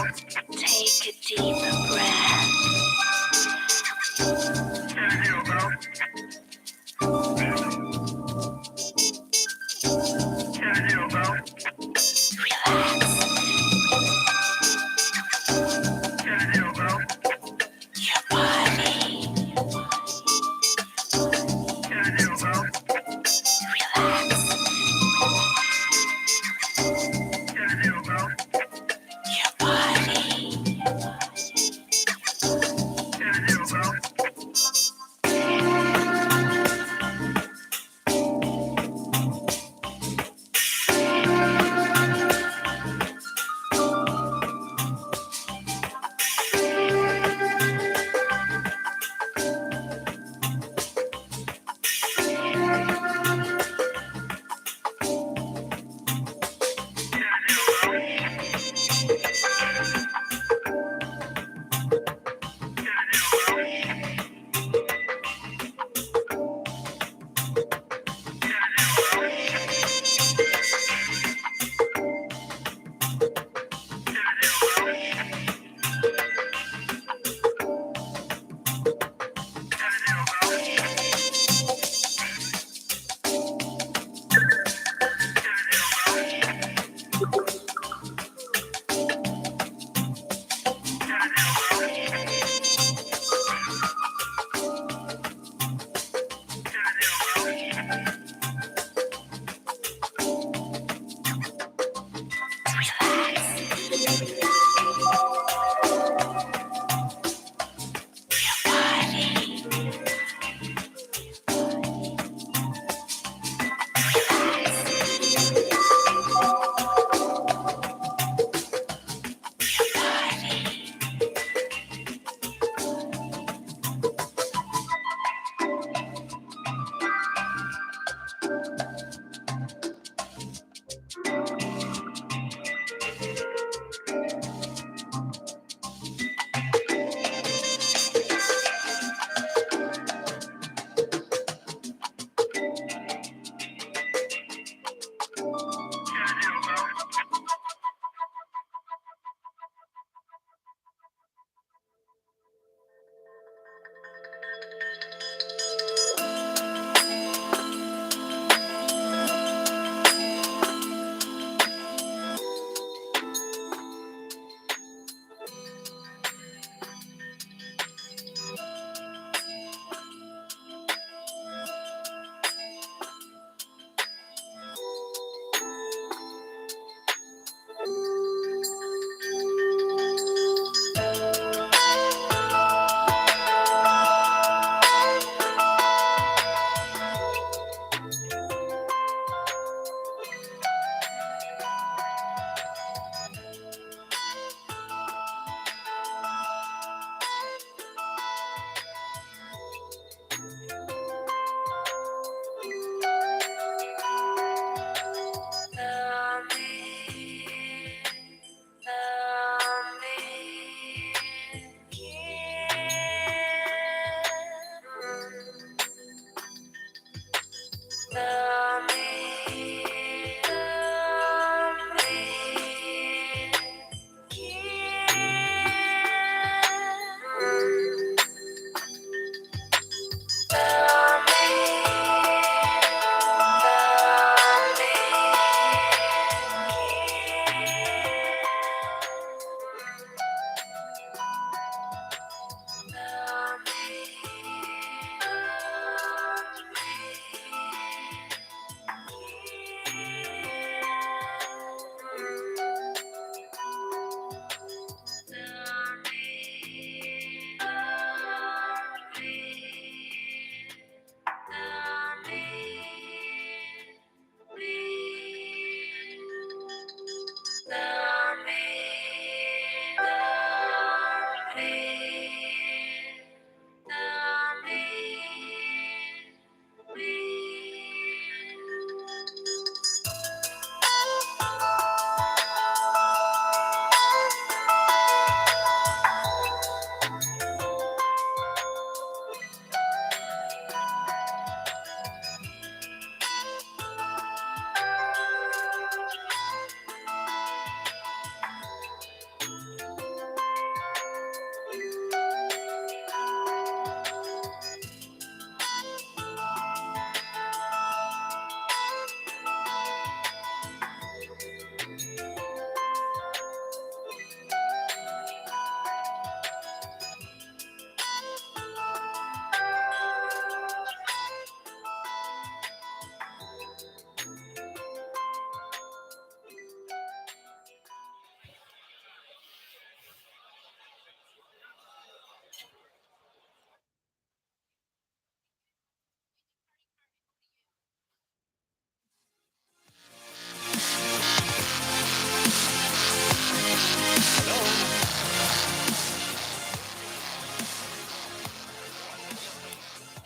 Take a deeper breath.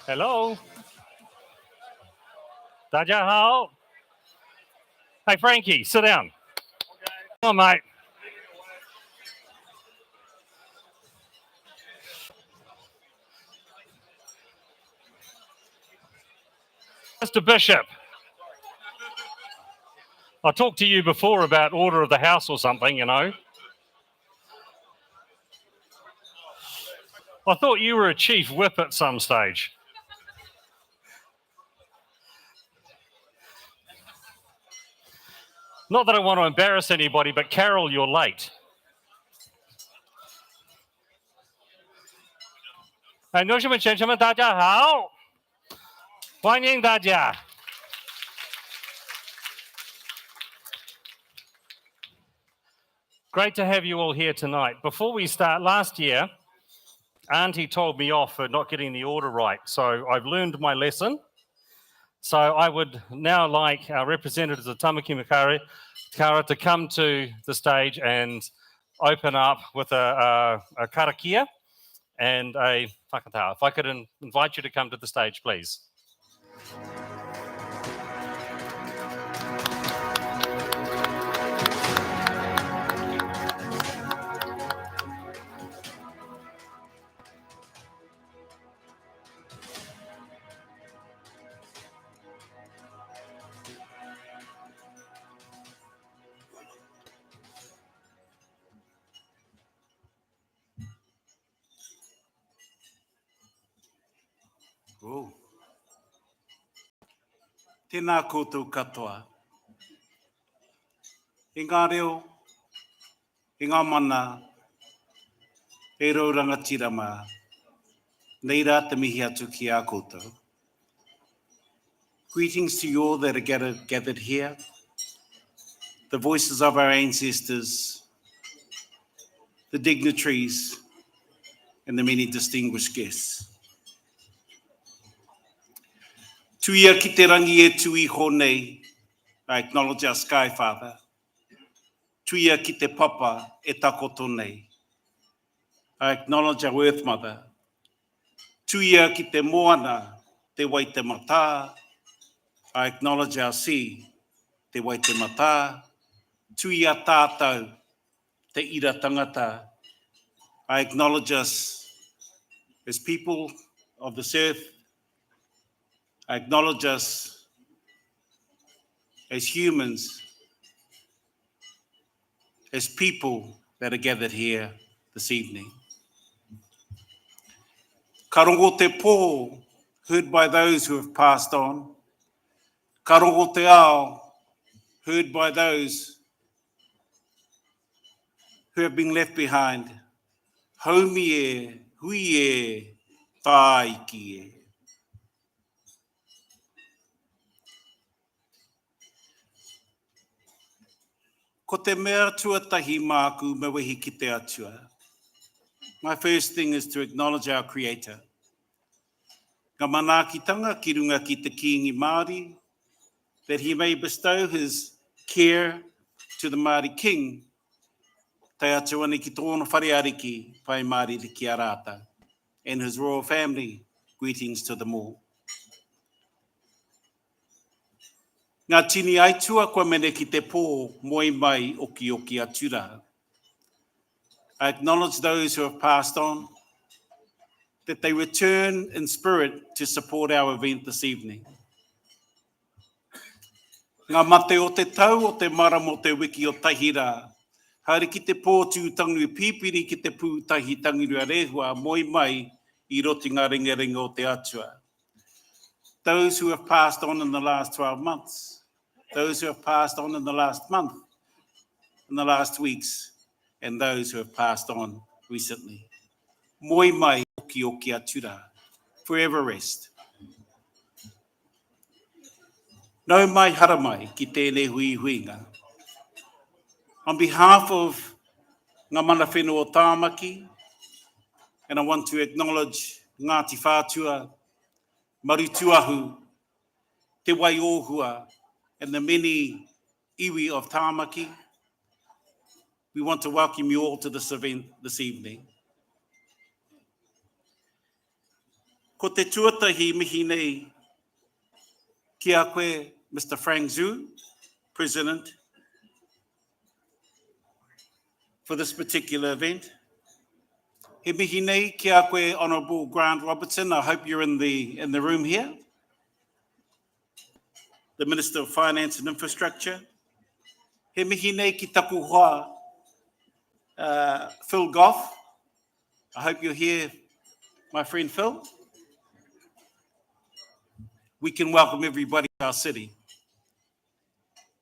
Hello. 大家好. Hey, Frankie, sit down. Come on, mate. Mr. Bishop, I talked to you before about order of the house or something, you know. I thought you were a chief whip at some stage. Not that I want to embarrass anybody, but Carol, you're late. Hey, 同学们、先生们，大家好，欢迎大家。Great to have you all here tonight. Before we start, last year, Auntie told me off for not getting the order right, so I've learned my lesson. So I would now like our representatives of Tamaki Makari, Kara, to come to the stage and open up with a Karakia and a whakatau. If I could invite you to come to the stage, please. Oh. Tēnā koutou katoa. E ngā reo, e ngā mana, e rauranga tirama, nei rā te mihi atu ki a koutou. Greetings to you all that are gathered here, the voices of our ancestors, the dignitaries, and the many distinguished guests. Tuia ki te rangi e tui honei, I acknowledge our Sky Father. Tuia ki te papa e takoto nei, I acknowledge our Earth Mother. Tuia ki te moana, te waite mata, I acknowledge our sea, te waite mata. Tuia tātou, te ira tangata, I acknowledge us as people of this earth. I acknowledge us as humans, as people that are gathered here this evening. Ka rongo te pō, heard by those who have passed on. Ka rongo te ao, heard by those who have been left behind. Haumi e, hui e, tāiki e. Ko te mea tuatahi māku me wehi ki te atua. My first thing is to acknowledge our Creator. Ngā manaakitanga ki runga ki te kiingi Māori, that he may bestow his care to the Māori King, tai atu ani ki tōna whare ariki, pai Māori te ki a rāta, and his royal family, greetings to them all. Ngā tini aitua kua mene ki te pō moi mai oki oki atura. I acknowledge those who have passed on, that they return in spirit to support our event this evening. Ngā mate o te tau o te mara mo te wiki o tahira, haere ki te pōtū tangu pīpiri ki te pūtahi tangiru a rehua moi mai I roti ngā ringaringa o te atua. Those who have passed on in the last 12 months, those who have passed on in the last month, in the last weeks, and those who have passed on recently. Moi mai oki oki atura, forever rest. No mai haramai ki tēnei hui huinga. On behalf of ngā mana whenua o Tāmaki, and I want to acknowledge Ngāti Whātua, Marutuahu, Te Waiohua, and the many iwi of Tāmaki, we want to welcome you all to this event this evening. Ko te tuatahi mihi nei ki a koe, Mr. Frank Zhu, President, for this particular event. He mihi nei ki a koe, Honourable Grant Robertson. I hope you're in the room here. The Minister of Finance and Infrastructure. He mihi nei ki taku hoa, Phil Goff. I hope you're here, my friend Phil. We can welcome everybody to our city.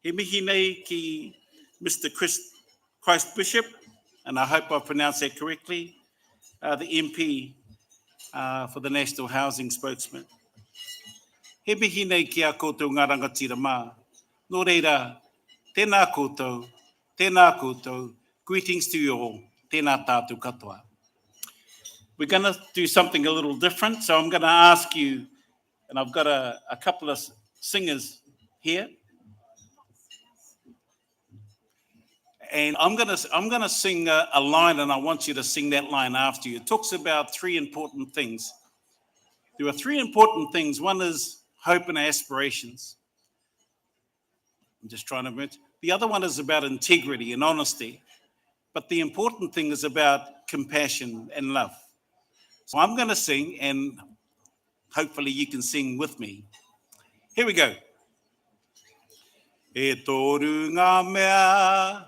He mihi nei ki Mr. Christ Bishop, and I hope I pronounced that correctly, the MP for the National Housing Spokesman. He mihi nei ki a koutou ngā rangatira mā. Nō reira, tēnā koutou, greetings to you all, tēnā tātou katoa. We're going to do something a little different, so I'm going to ask you, and I've got a couple of singers here, and I'm going to sing a line, and I want you to sing that line after you. It talks about three important things. There are three important things. One is hope and aspirations. I'm just trying to remember. The other one is about integrity and honesty. But the important thing is about compassion and love. So I'm going to sing, and hopefully you can sing with me. Here we go. E toru ngā mea,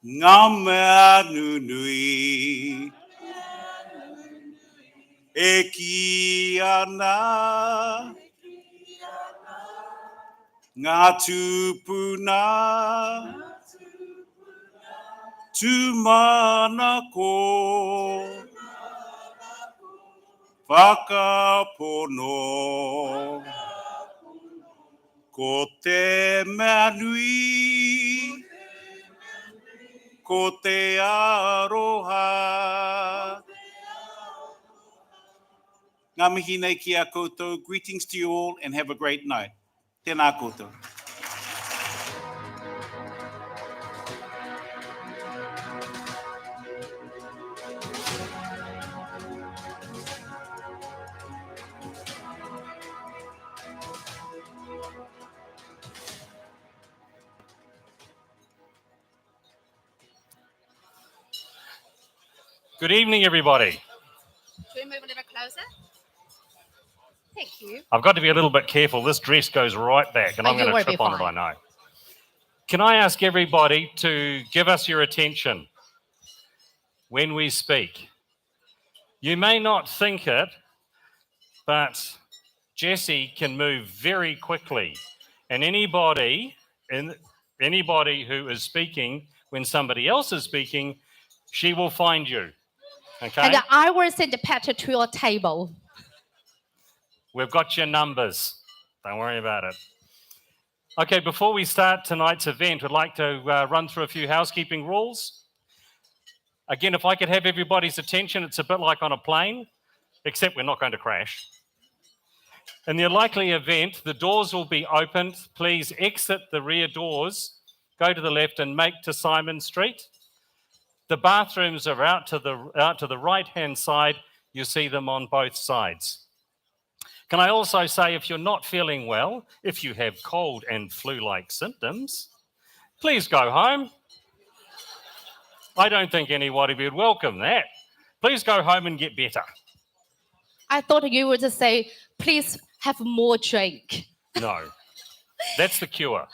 ngā mea nunui, e ki ana, ngā tūpuna, tūmanako, whakapono, ko te mea nui, ko te aroha. Ngā mihi nei ki a koutou. Greetings to you all and have a great night. Tēnā koutou. Good evening, everybody. Should we move a little closer? Thank you. I've got to be a little bit careful. This dress goes right back, and I'm going to trip on it, I know. Can I ask everybody to give us your attention when we speak? You may not think it, but Jessie can move very quickly, and anybody who is speaking when somebody else is speaking, she will find you. Okay? And I will send the Petra to your table. We've got your numbers. Don't worry about it. Okay, before we start tonight's event, I'd like to run through a few housekeeping rules. Again, if I could have everybody's attention, it's a bit like on a plane, except we're not going to crash. In the unlikely event, the doors will be opened. Please exit the rear doors, go to the left and make to Simon Street. The bathrooms are out to the right-hand side. You see them on both sides. Can I also say, if you're not feeling well, if you have cold and flu-like symptoms, please go home. I don't think anybody would welcome that. Please go home and get better. I thought you would just say, please have more drink. No, that's the cure.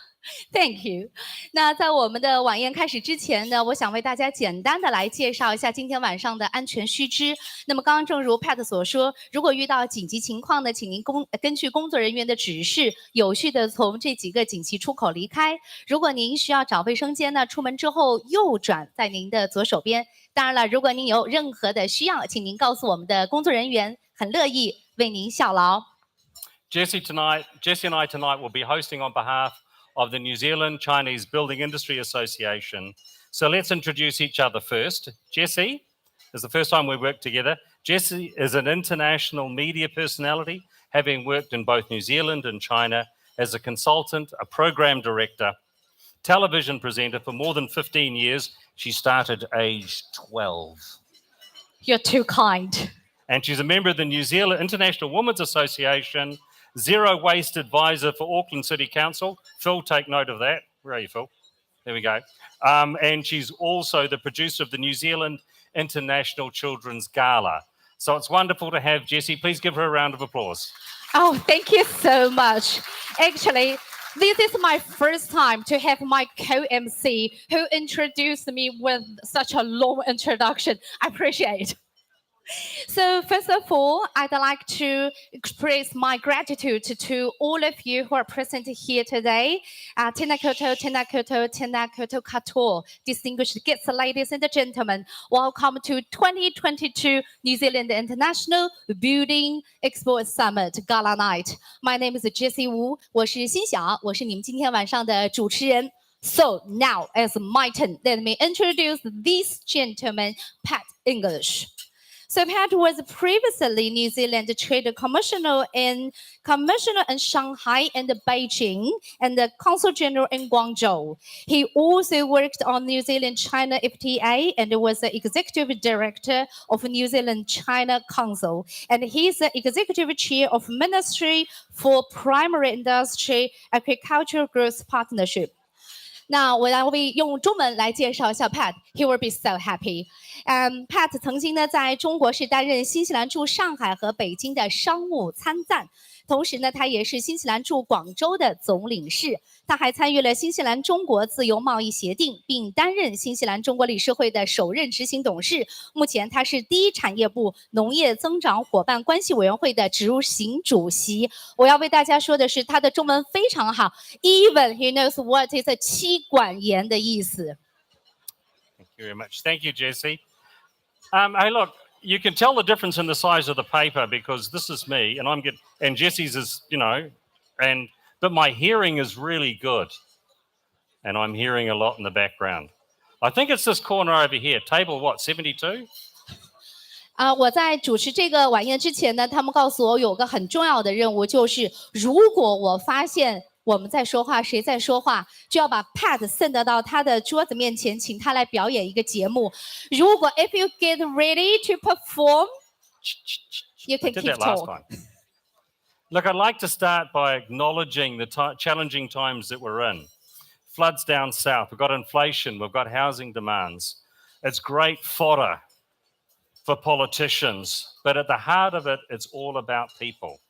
Thank you. 那在我们的晚宴开始之前呢，我想为大家简单的来介绍一下今天晚上的安全须知。那么刚刚正如 Pat 所说，如果遇到紧急情况呢，请您根据工作人员的指示，有序的从这几个紧急出口离开。如果您需要找卫生间呢，出门之后右转在您的左手边。当然了，如果您有任何的需要，请您告诉我们的工作人员，很乐意为您效劳。Jessie and I tonight will be hosting on behalf of the New Zealand Chinese Building Industry Association. So let's introduce each other first. Jessie is the first time we worked together. Jessie is an international media personality, having worked in both New Zealand and China as a consultant, a program director, television presenter for more than 15 years. She started aged 12. You're too kind. And she's a member of the New Zealand International Women's Association, Zero Waste Advisor for Auckland City Council. Phil, take note of that. Where are you, Phil? There we go. And she's also the producer of the New Zealand International Children's Gala. So it's wonderful to have Jessie. Please give her a round of applause. Oh, thank you so much. Actually, this is my first time to have my co-MC who introduced me with such a long introduction. I appreciate it. So first of all, I'd like to express my gratitude to all of you who are present here today. Tēnā koutou, tēnā koutou, tēnā koutou katoa. Distinguished guests, ladies and gentlemen, welcome to 2022 New Zealand International Building Expo Summit Gala Night. My name is Jessie Wu. 我是欣晓，我是你们今天晚上的主持人。So now, as my turn, let me introduce this gentleman, Pat English. So Pat was previously New Zealand Trade Commissioner in Shanghai and Beijing and the Consul General in Guangzhou. He also worked on New Zealand-China FTA and was the Executive Director of New Zealand-China Council. And he's the Executive Chair of Ministry for Primary Industry Agricultural Growth Partnership. 那我要用中文来介绍一下 Pat. He will be so happy. Pat 曾经呢在中国是担任新西兰驻上海和北京的商务参赞，同时呢他也是新西兰驻广州的总领事。他还参与了新西兰中国自由贸易协定，并担任新西兰中国理事会的首任执行董事。目前他是第一产业部农业增长伙伴关系委员会的执行主席。我要为大家说的是，他的中文非常好 ，Even he knows what is a 妻管严的意思。Thank you very much. Thank you, Jessie. Hey, look, you can tell the difference in the size of the paper because this is me, and Jessie's is, but my hearing is really good, and I'm hearing a lot in the background. I think it's this corner over here, table what, 72? 我在主持这个晚宴之前呢，他们告诉我有个很重要的任务，就是如果我发现我们在说话，谁在说话，就要把 Pat send 到他的桌子面前，请他来表演一个节目。如果 if you get ready to perform, you can keep talking. Look, I'd like to start by acknowledging the challenging times that we're in. Floods down south, we've got inflation, we've got housing demands. It's great fodder for politicians, but at the heart of it, it's all about people.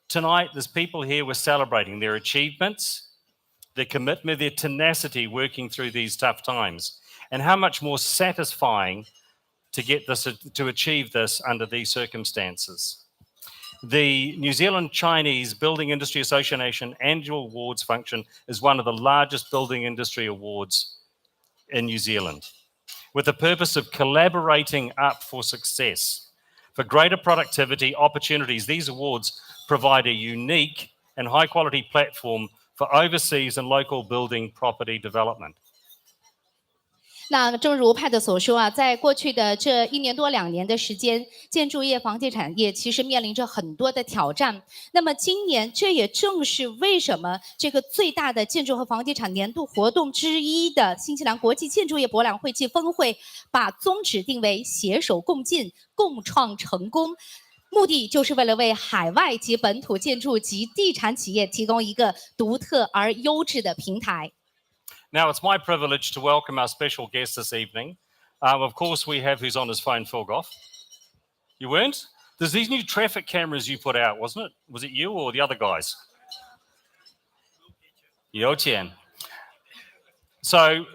Tonight, there's people here we're celebrating their achievements, their commitment, their tenacity working through these tough times, and how much more satisfying to achieve this under these circumstances. The New Zealand Chinese Building Industry Association annual awards function is one of the largest building industry awards in New Zealand, with the purpose of collaborating up for success. For greater productivity opportunities, these awards provide a unique and high-quality platform for overseas and local building property development. 那正如 Pat 所说啊，在过去的这1年多2年的时间，建筑业、房地产业其实面临着很多的挑战。那么今年，这也正是为什么这个最大的建筑和房地产年度活动之一的新西兰国际建筑业博览会暨峰会，把宗旨定为携手共进，共创成功。目的就是为了为海外及本土建筑及地产企业提供一个独特而优质的平台。Now, it's my privilege to welcome our special guest this evening. Of course, we have who's on his phone, Phil Goff. You weren't? There's these new traffic cameras you put out, wasn't it? Was it you or the other guys? Yo Tian. So,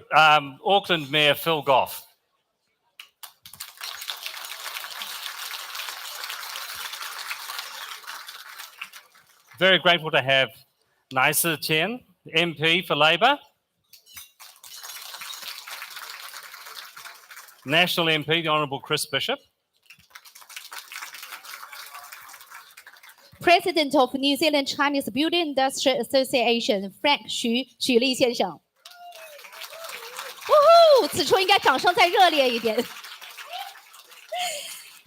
Auckland Mayor Phil Goff. Very grateful to have Nisa Tian, MP for Labour. National MP, the Honourable Chris Bishop. President of New Zealand Chinese Building Industry Association, Frank 许立先生。此处应该掌声再热烈一点。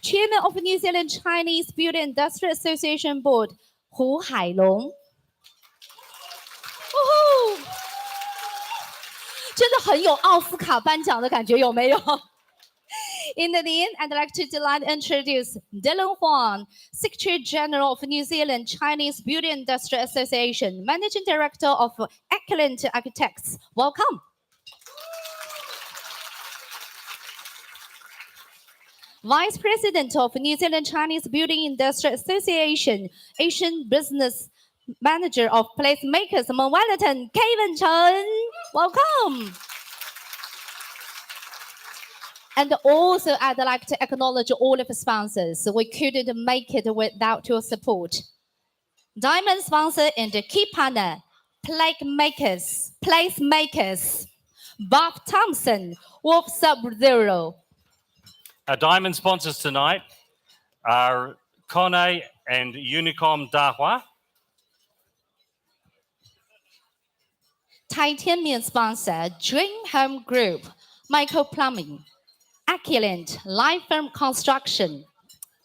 Chairman of New Zealand Chinese Building Industry Association Board, 胡海龙。真的很有奥斯卡颁奖的感觉，有没有 In the end, I'd like to delight introduce Dylan Huang, Secretary General of New Zealand Chinese Beauty Industry Association, Managing Director of Auckland Architects. Welcome. Vice President of New Zealand Chinese Beauty Industry Association, Asian Business Manager of Placemakers, Mount Wellington, Kevin Chen. Welcome. And also, I'd like to acknowledge all of the sponsors. We couldn't make it without your support. Diamond sponsor and key partner, Placemakers, Bob Thompson, Wolf Sub-Zero. Our diamond sponsors tonight are Kone and Unicom Dahua. Titanium sponsor, Dream Home Group, Michael Plumbing, Auckland Life Firm Construction.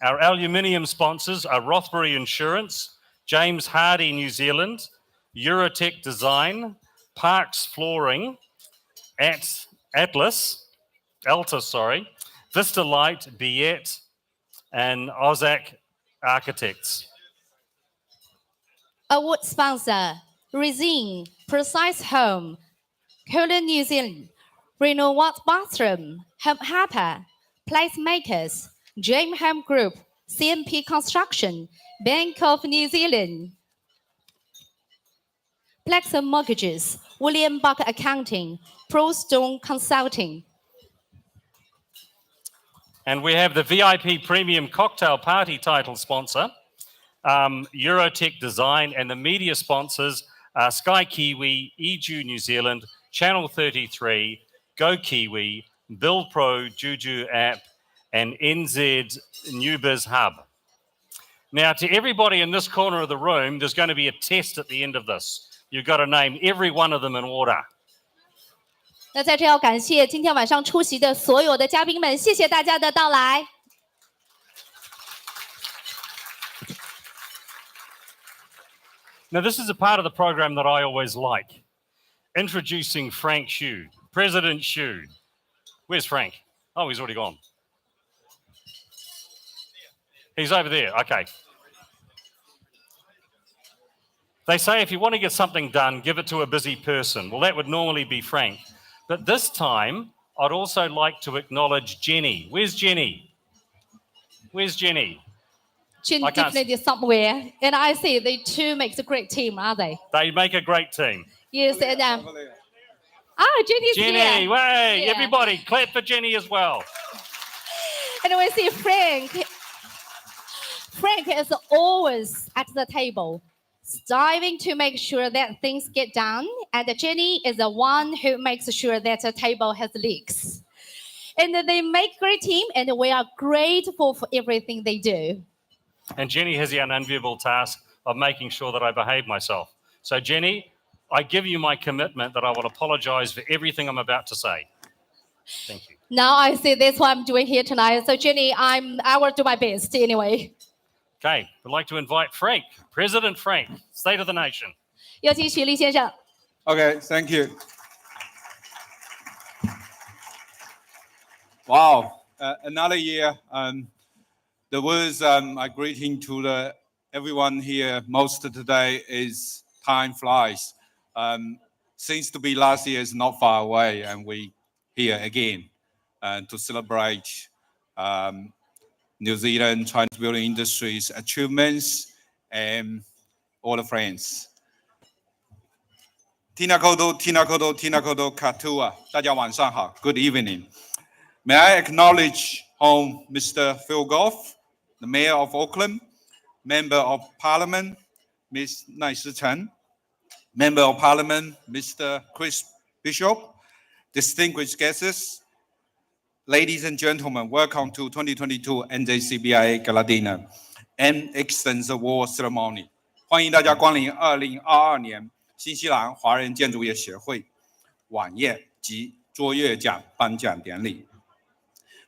Our aluminium sponsors are Rothbury Insurance, James Hardy New Zealand, Eurotech Design, Parks Flooring, Altus, Vista Light, Biet, and Ozak Architects. Award sponsor, Resin, Precise Home, Colin New Zealand, Renovat Bathroom, Home Harper, Placemakers, Dream Home Group, CMP Construction, Bank of New Zealand, Plexo Mortgages, William Buck Accounting, ProStone Consulting. And we have the VIP Premium Cocktail Party title sponsor, Eurotech Design, and the media sponsors are Sky Kiwi, Edu New Zealand, Channel 33, Go Kiwi, Build Pro, Juju App, and NZIBES Hub. Now, to everybody in this corner of the room, there's going to be a test at the end of this. You've got to name every one of them in order. 那在这要感谢今天晚上出席的所有的嘉宾们，谢谢大家的到来。Now, this is a part of the program that I always like. Introducing Frank Xu, President Xu. Where's Frank? Oh, he's already gone. He's over there, okay. They say if you want to get something done, give it to a busy person. Well, that would normally be Frank. But this time, I'd also like to acknowledge Jenny. Where's Jenny? Where's Jenny? Jenny definitely somewhere. And I see they two make a great team, aren't they? They make a great team. Yes, and Jenny's Jenny, here. way! Yeah. Everybody, clap for Jenny as well. And we see Frank. Frank is always at the table, striving to make sure that things get done. And Jenny is the one who makes sure that the table has leaks. And they make a great team, and we are grateful for everything they do. And Jenny has the unenviable task of making sure that I behave myself. So, Jenny, I give you my commitment that I will apologize for everything I'm about to say. Thank you. Now I see that's what I'm doing here tonight. So, Jenny, I will do my best anyway. Okay, we'd like to invite Frank, President Frank, State of the Nation. 有请许立先生。 Okay, thank you. Wow, another year. The words my greeting to everyone here most today is time flies. Seems to be last year is not far away, and we here again to celebrate New Zealand Chinese beauty industry's achievements and all the friends. Tina Kodo Katua. 大家晚上好. Good evening. May I acknowledge home Mr. Phil Goff, the Mayor of Auckland, Member of Parliament, Ms. Nai Si Chen, Member of Parliament, Mr. Chris Bishop, distinguished guests, ladies and gentlemen, welcome to 2022 NZIBES Gala Dinner and Extends Award Ceremony. 欢迎大家光临2022年新西兰华人建筑业协会晚宴及卓越奖颁奖典礼。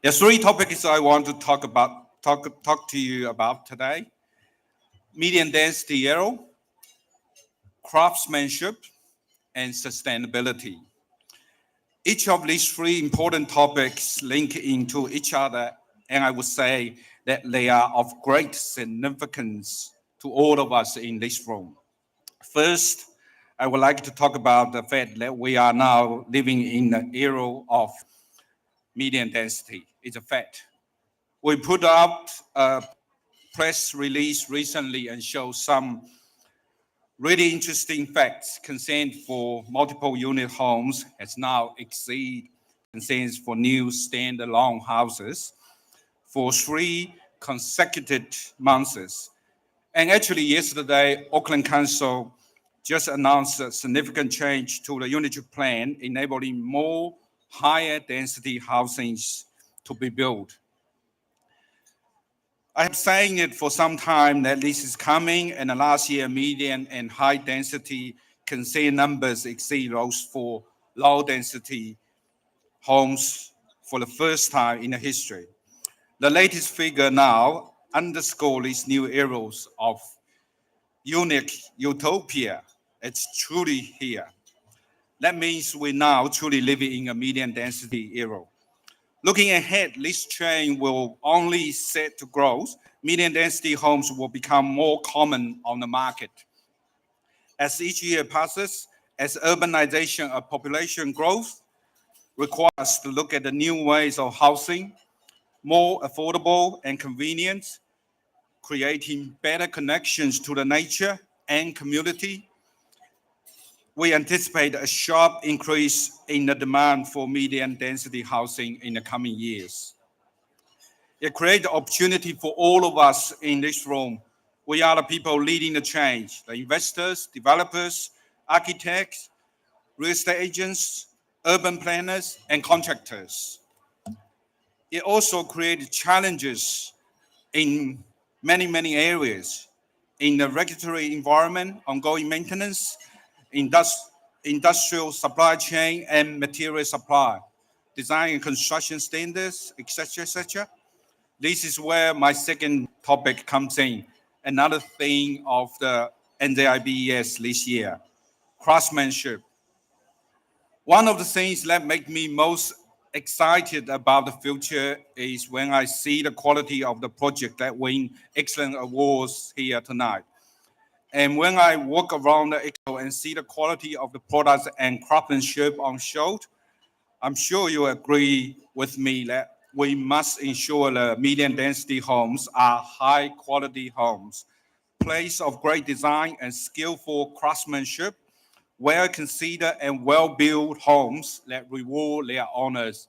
There are three topics I want to talk to you about today: medium density yellow, craftsmanship, and sustainability. Each of these three important topics link into each other, and I would say that they are of great significance to all of us in this room. First, I would like to talk about the fact that we are now living in the era of medium density. It's a fact. We put out a press release recently and showed some really interesting facts. Consent for multiple unit homes has now exceeded consents for new standalone houses for 3 consecutive months. And actually yesterday, Auckland Council just announced a significant change to the unitary plan, enabling more higher density housings to be built. I have saying it for some time that this is coming, and last year median and high density consent numbers exceed those for low density homes for the first time in the history. The latest figure now underscores these new eras of unique utopia. It's truly here. That means we're now truly living in a medium density era. Looking ahead, this trend will only set to growth. Medium density homes will become more common on the market. As each year passes, as urbanization and population growth requires us to look at the new ways of housing, more affordable and convenient, creating better connections to the nature and community, we anticipate a sharp increase in the demand for medium density housing in the coming years. It creates the opportunity for all of us in this room. We are the people leading the change, the investors, developers, architects, real estate agents, urban planners, and contractors. It also creates challenges in many areas, in the regulatory environment, ongoing maintenance, industrial supply chain and material supply, design and construction standards, etc., etc. This is where my second topic comes in. Another thing of the NZIBES this year, craftsmanship. One of the things that make me most excited about the future is when I see the quality of the project that win excellent awards here tonight. And when I walk around the expo and see the quality of the products and craftsmanship on show, I'm sure you agree with me that we must ensure the medium density homes are high quality homes, place of great design and skillful craftsmanship, well considered and well built homes that reward their owners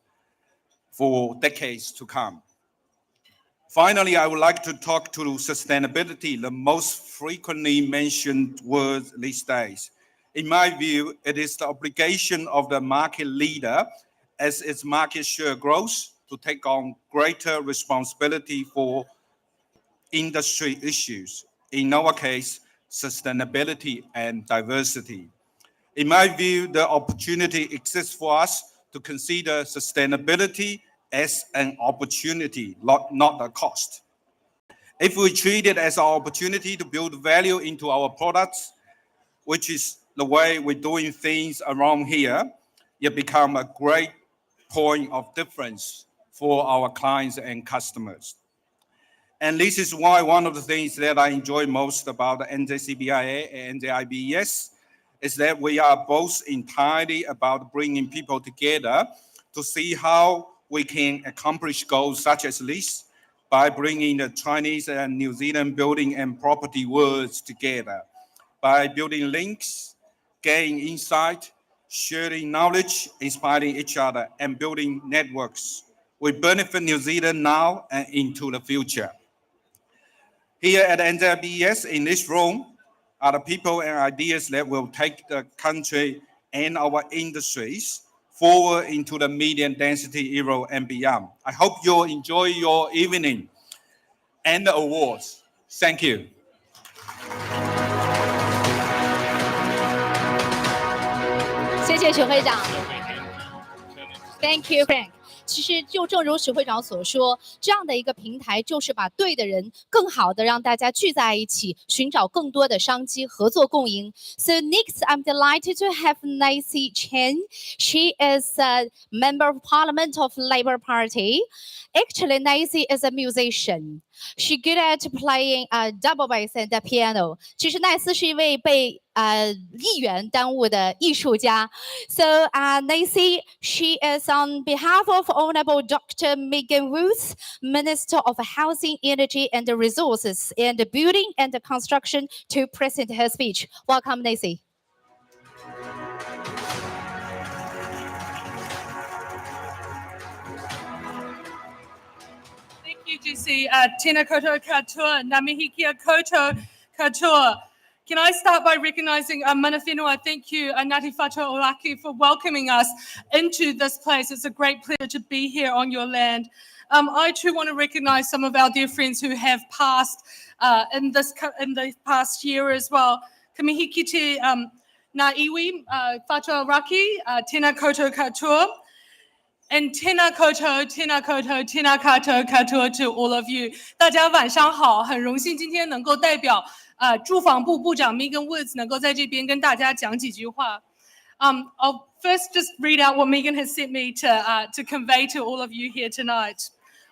for decades to come. Finally, I would like to talk to sustainability, the most frequently mentioned word these days. In my view, it is the obligation of the market leader as its market share grows to take on greater responsibility for industry issues. In our case, sustainability and diversity. In my view, the opportunity exists for us to consider sustainability as an opportunity, not a cost. If we treat it as an opportunity to build value into our products, which is the way we're doing things around here, it becomes a great point of difference for our clients and customers. And this is why one of the things that I enjoy most about the NZCBIA and NZIBES is that we are both entirely about bringing people together to see how we can accomplish goals such as this by bringing the Chinese and New Zealand building and property worlds together, by building links, gaining insight, sharing knowledge, inspiring each other, and building networks. We benefit New Zealand now and into the future. Here at NZIBES, in this room, are the people and ideas that will take the country and our industries forward into the medium density era and beyond. I hope you'll enjoy your evening and the awards. Thank you. Thank you, Frank. 其实就正如许会长所说，这样的一个平台就是把对的人更好的让大家聚在一起，寻找更多的商机，合作共赢。So next, I'm delighted to have Nancy Chen. She is a member of Parliament of Labour Party. Actually, Nancy is a musician. She's good at playing double bass and the piano. 其实奈斯是一位被议员耽误的艺术家。So Nancy, she is on behalf of Honourable Dr. Megan Woods, Minister of Housing, Energy and Resources and Building and Construction, to present her speech. Welcome, Nancy. Thank you, Jesse. Tēnā koutou katoa, ngā mihi kia koutou katoa. Can I start by recognising Mana Whenua? Thank you, Ngāti Whātua Ōrākei, for welcoming us into this place. It's a great pleasure to be here on your land. I too want to recognise some of our dear friends who have passed in the past year as well. Ka mihi ki te ngā iwi, Whātua Ōrākei, tēnā koutou katoa. And tēnā koutou, tēnā koutou, tēnā koutou katoa to all of you. 大家晚上好，很荣幸今天能够代表住房部部长 Megan Woods 能够在这边跟大家讲几句话。I'll first just read out what Megan has sent me to convey to all of you here tonight.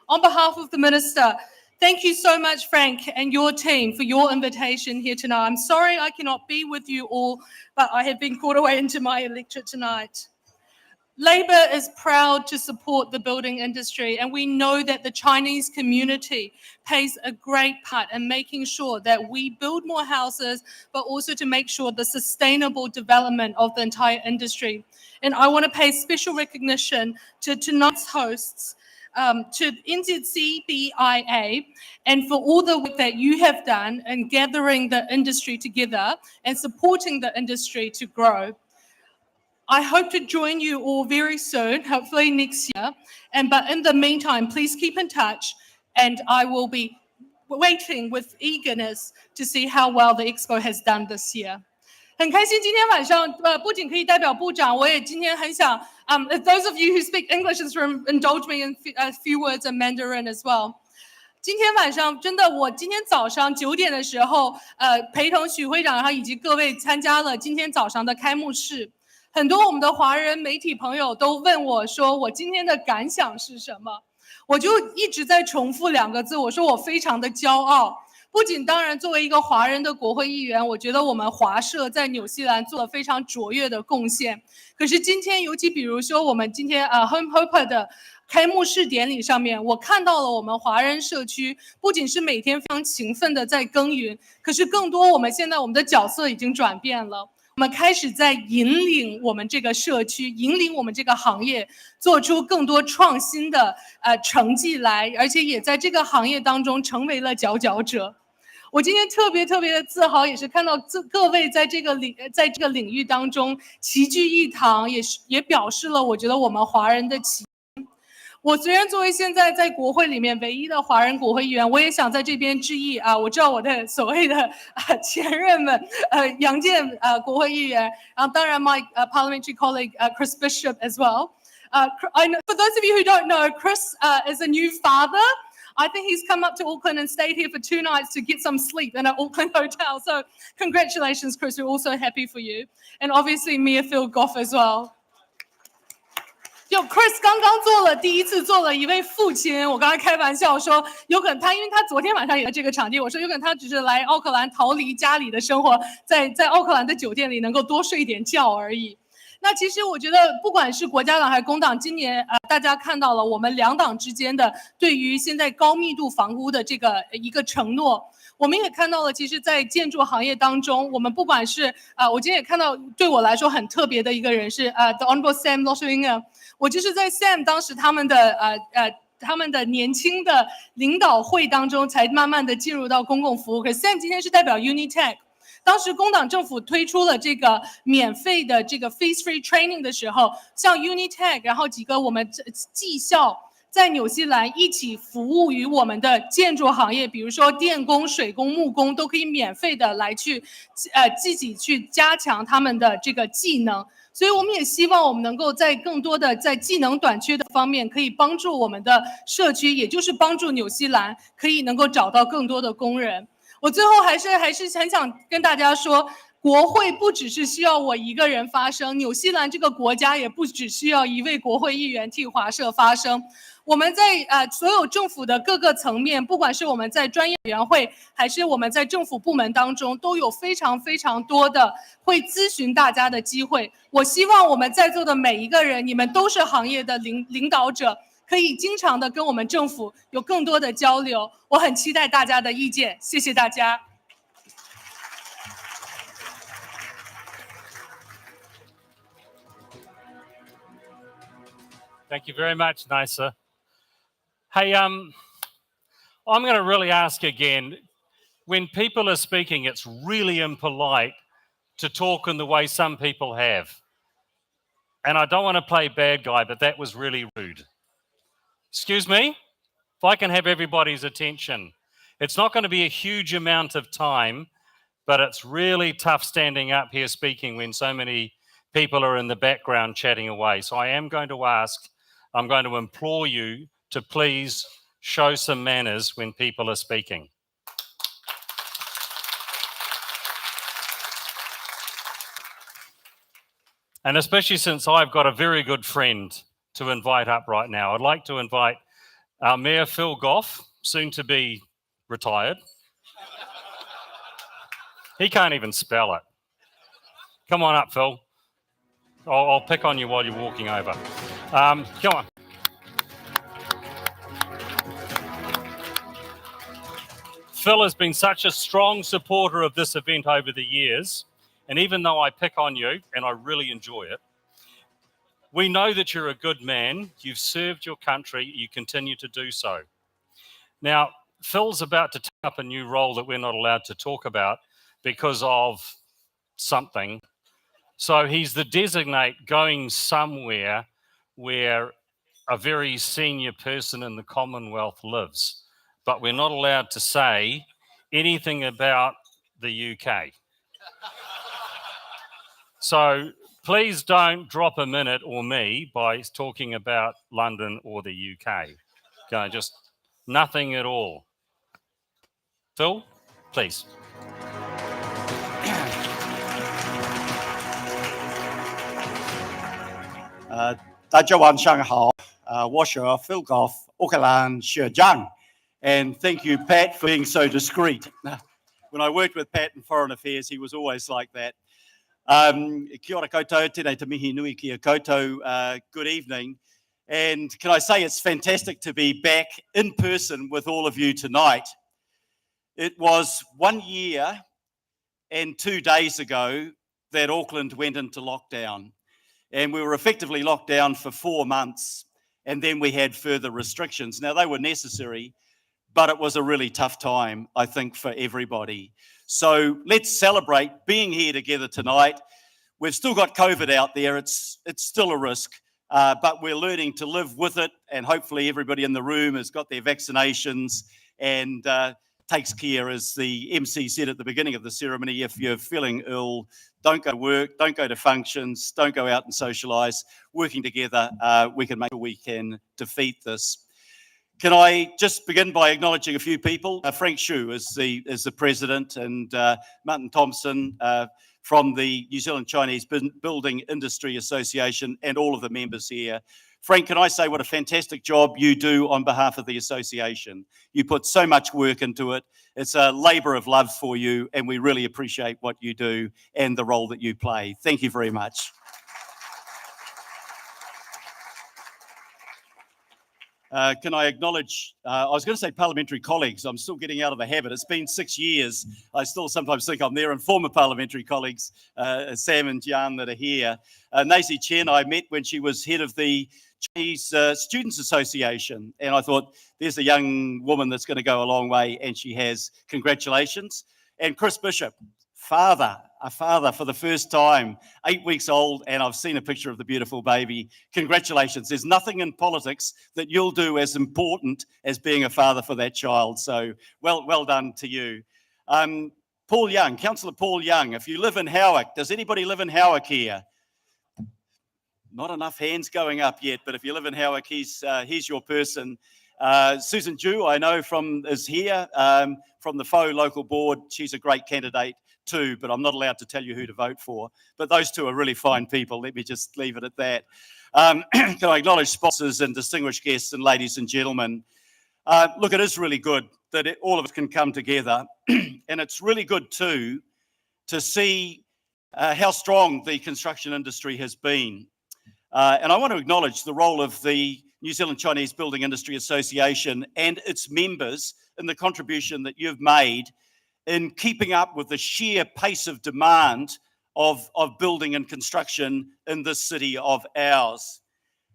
On behalf of the Minister, thank you so much, Frank, and your team for your invitation here tonight. I'm sorry I cannot be with you all, but I have been called away into my electorate tonight. Labour is proud to support the building industry, and we know that the Chinese community plays a great part in making sure that we build more houses, but also to make sure the sustainable development of the entire industry. And I want to pay special recognition to tonight's hosts, to NZIBES, and for all the work that you have done in gathering the industry together and supporting the industry to grow. I hope to join you all very soon, hopefully next year. But in the meantime, please keep in touch, and I will be waiting with eagerness to see how well the Expo has done this year. 很开心今天晚上不仅可以代表部长，我也今天很想those of you who speak English in this room, indulge me in a few words in Mandarin as well. 今天晚上真的，我今天早上9点的时候，陪同许会长以及各位参加了今天早上的开幕式。很多我们的华人媒体朋友都问我说，我今天的感想是什么？我就一直在重复2个字，我说我非常的骄傲。不仅当然作为一个华人的国会议员，我觉得我们华社在纽西兰做了非常卓越的贡献。可是今天，尤其比如说我们今天Home Hopper 的开幕式典礼上面，我看到了我们华人社区不仅是每天非常勤奋的在耕耘，可是更多我们现在我们的角色已经转变了。我们开始在引领我们这个社区，引领我们这个行业，做出更多创新的成绩来，而且也在这个行业当中成为了佼佼者。我今天特别的自豪，也是看到各位在这个领域当中齐聚一堂，也表示了我觉得我们华人的齐。我虽然作为现在在国会里面唯一的华人国会议员，我也想在这边致意我知道我的所谓的前任们杨健国会议员，然后当然 my parliamentary colleague Chris Bishop as well. I know, for those of you who don't know, Chris is a new father. I think he's come up to Auckland and stayed here for 2 nights to get some sleep in an Auckland hotel. So congratulations, Chris. We're also happy for you. And obviously Mayor Phil Goff as well. 就 Chris 刚刚第一次做了一位父亲，我刚才开玩笑说，有可能因为他昨天晚上也在这个场地，我说有可能他只是来奥克兰逃离家里的生活，在奥克兰的酒店里能够多睡一点觉而已。那其实我觉得，不管是国家党还是工党，今年大家看到了我们2党之间的对于现在高密度房屋的这个一个承诺。我们也看到了，其实在建筑行业当中，我们不管是我今天也看到，对我来说很特别的一个人是The Honourable Sam Lotwinger。我就是在 Sam 当时他们的年轻的领导会当中，才慢慢的进入到公共服务。可是 Sam 今天是代表 Unitech。当时工党政府推出了这个免费的这个 fees-free training 的时候，像 Unitech， 然后几个我们技校在纽西兰一起服务于我们的建筑行业，比如说电工、水工、木工，都可以免费的来去自己去加强他们的这个技能。所以我们也希望我们能够在更多的在技能短缺的方面，可以帮助我们的社区，也就是帮助纽西兰可以能够找到更多的工人。我最后还是很想跟大家说，国会不只是需要我一个人发声，纽西兰这个国家也不只需要一位国会议员替华社发声。我们在所有政府的各个层面，不管是我们在专业委员会，还是我们在政府部门当中，都有非常多的会咨询大家的机会。我希望我们在座的每一个人，你们都是行业的领导者，可以经常的跟我们政府有更多的交流。我很期待大家的意见，谢谢大家。Thank you very much, Nisa. Hey, I'm going to really ask again, when people are speaking, it's really impolite to talk in the way some people have. And I don't want to play bad guy, but that was really rude. Excuse me? If I can have everybody's attention. It's not going to be a huge amount of time, but it's really tough standing up here speaking when so many people are in the background chatting away. So I am going to ask, I'm going to implore you to please show some manners when people are speaking. And especially since I've got a very good friend to invite up right now, I'd like to invite our Mayor Phil Goff, soon to be retired. He can't even spell it. Come on up, Phil. I'll pick on you while you're walking over. Come on. Phil has been such a strong supporter of this event over the years, and even though I pick on you, and I really enjoy it, we know that you're a good man, you've served your country, you continue to do so. Now, Phil's about to take up a new role that we're not allowed to talk about because of something. So he's the designate going somewhere where a very senior person in the Commonwealth lives. But we're not allowed to say anything about the UK. So please don't drop a minute or me by talking about London or the UK. Okay, just nothing at all. Phil, please. 大家晚上好，我是 Phil Goff, Auckland 学长, and thank you, Pat, for being so discreet. When I worked with Pat in Foreign Affairs, he was always like that. Kia ora koutou, tēnei te mihi nui kia koutou, good evening. And can I say it's fantastic to be back in person with all of you tonight. It was 1 year and 2 days ago that Auckland went into lockdown. And we were effectively locked down for 4 months, and then we had further restrictions. Now, they were necessary, but it was a really tough time, I think, for everybody. So let's celebrate being here together tonight. We've still got COVID out there. It's still a risk, but we're learning to live with it, and hopefully everybody in the room has got their vaccinations and takes care, as the MC said at the beginning of the ceremony. If you're feeling ill, don't go to work, don't go to functions, don't go out and socialise. Working together, we can make sure we can defeat this. Can I just begin by acknowledging a few people? Frank Shu is the president, and Martin Thompson from the New Zealand Chinese Building Industry Association, and all of the members here. Frank, can I say what a fantastic job you do on behalf of the association? You put so much work into it. It's a labour of love for you, and we really appreciate what you do and the role that you play. Thank you very much. Can I acknowledge, I was going to say parliamentary colleagues. I'm still getting out of the habit. It's been 6 years. I still sometimes think I'm there, and former parliamentary colleagues, Sam and Jan, that are here. Nacy Chen, I met when she was head of the Chinese Students Association, and I thought, there's a young woman that's going to go a long way, and she has. Congratulations. And Chris Bishop, a father for the first time, 8 weeks old, and I've seen a picture of the beautiful baby. Congratulations. There's nothing in politics that you'll do as important as being a father for that child. So well done to you. Paul Young, Councillor Paul Young, if you live in Howick, does anybody live in Howick here? Not enough hands going up yet, but if you live in Howick, he's your person. Susan Dew, I know is here from the Faux local board. She's a great candidate too, but I'm not allowed to tell you who to vote for. But those two are really fine people. Let me just leave it at that. Can I acknowledge sponsors and distinguished guests and ladies and gentlemen? Look, it is really good that all of us can come together, and it's really good too to see how strong the construction industry has been. And I want to acknowledge the role of the New Zealand Chinese Building Industry Association and its members in the contribution that you've made in keeping up with the sheer pace of demand of building and construction in this city of ours.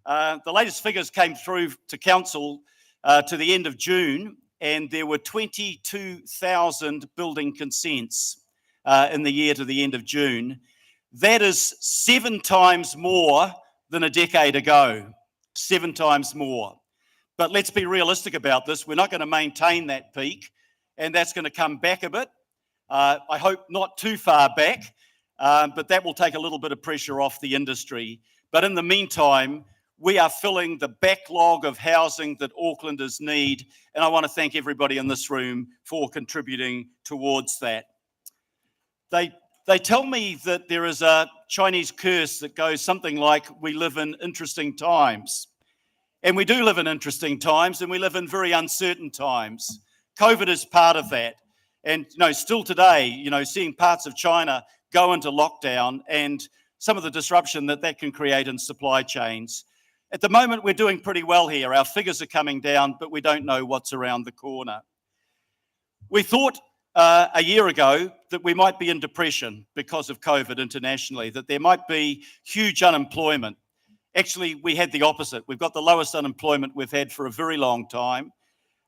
The latest figures came through to council to the end of June, and there were 22,000 building consents in the year to the end of June. That is 7 times more than a decade ago, 7 times more. But let's be realistic about this. We're not going to maintain that peak, and that's going to come back a bit. I hope not too far back, but that will take a little bit of pressure off the industry. But in the meantime, we are filling the backlog of housing that Aucklanders need, and I want to thank everybody in this room for contributing towards that. They tell me that there is a Chinese curse that goes something like, we live in interesting times. And we do live in interesting times, and we live in very uncertain times. COVID is part of that. And still today, seeing parts of China go into lockdown and some of the disruption that can create in supply chains. At the moment, we're doing pretty well here. Our figures are coming down, but we don't know what's around the corner. We thought a year ago that we might be in depression because of COVID internationally, that there might be huge unemployment. Actually, we had the opposite. We've got the lowest unemployment we've had for a very long time.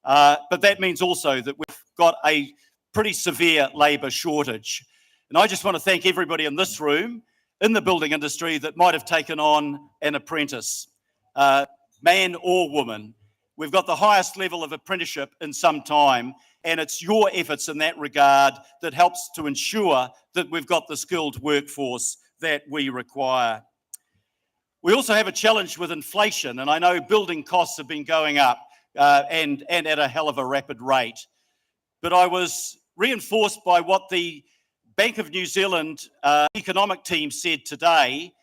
But that means also that we've got a pretty severe labour shortage. And I just want to thank everybody in this room, in the building industry, that might have taken on an apprentice, man or woman. We've got the highest level of apprenticeship in some time, and it's your efforts in that regard that helps to ensure that we've got the skilled workforce that we require. We also have a challenge with inflation, and I know building costs have been going up and at a hell of a rapid rate. But I was reinforced by what the Bank of New Zealand economic team said today,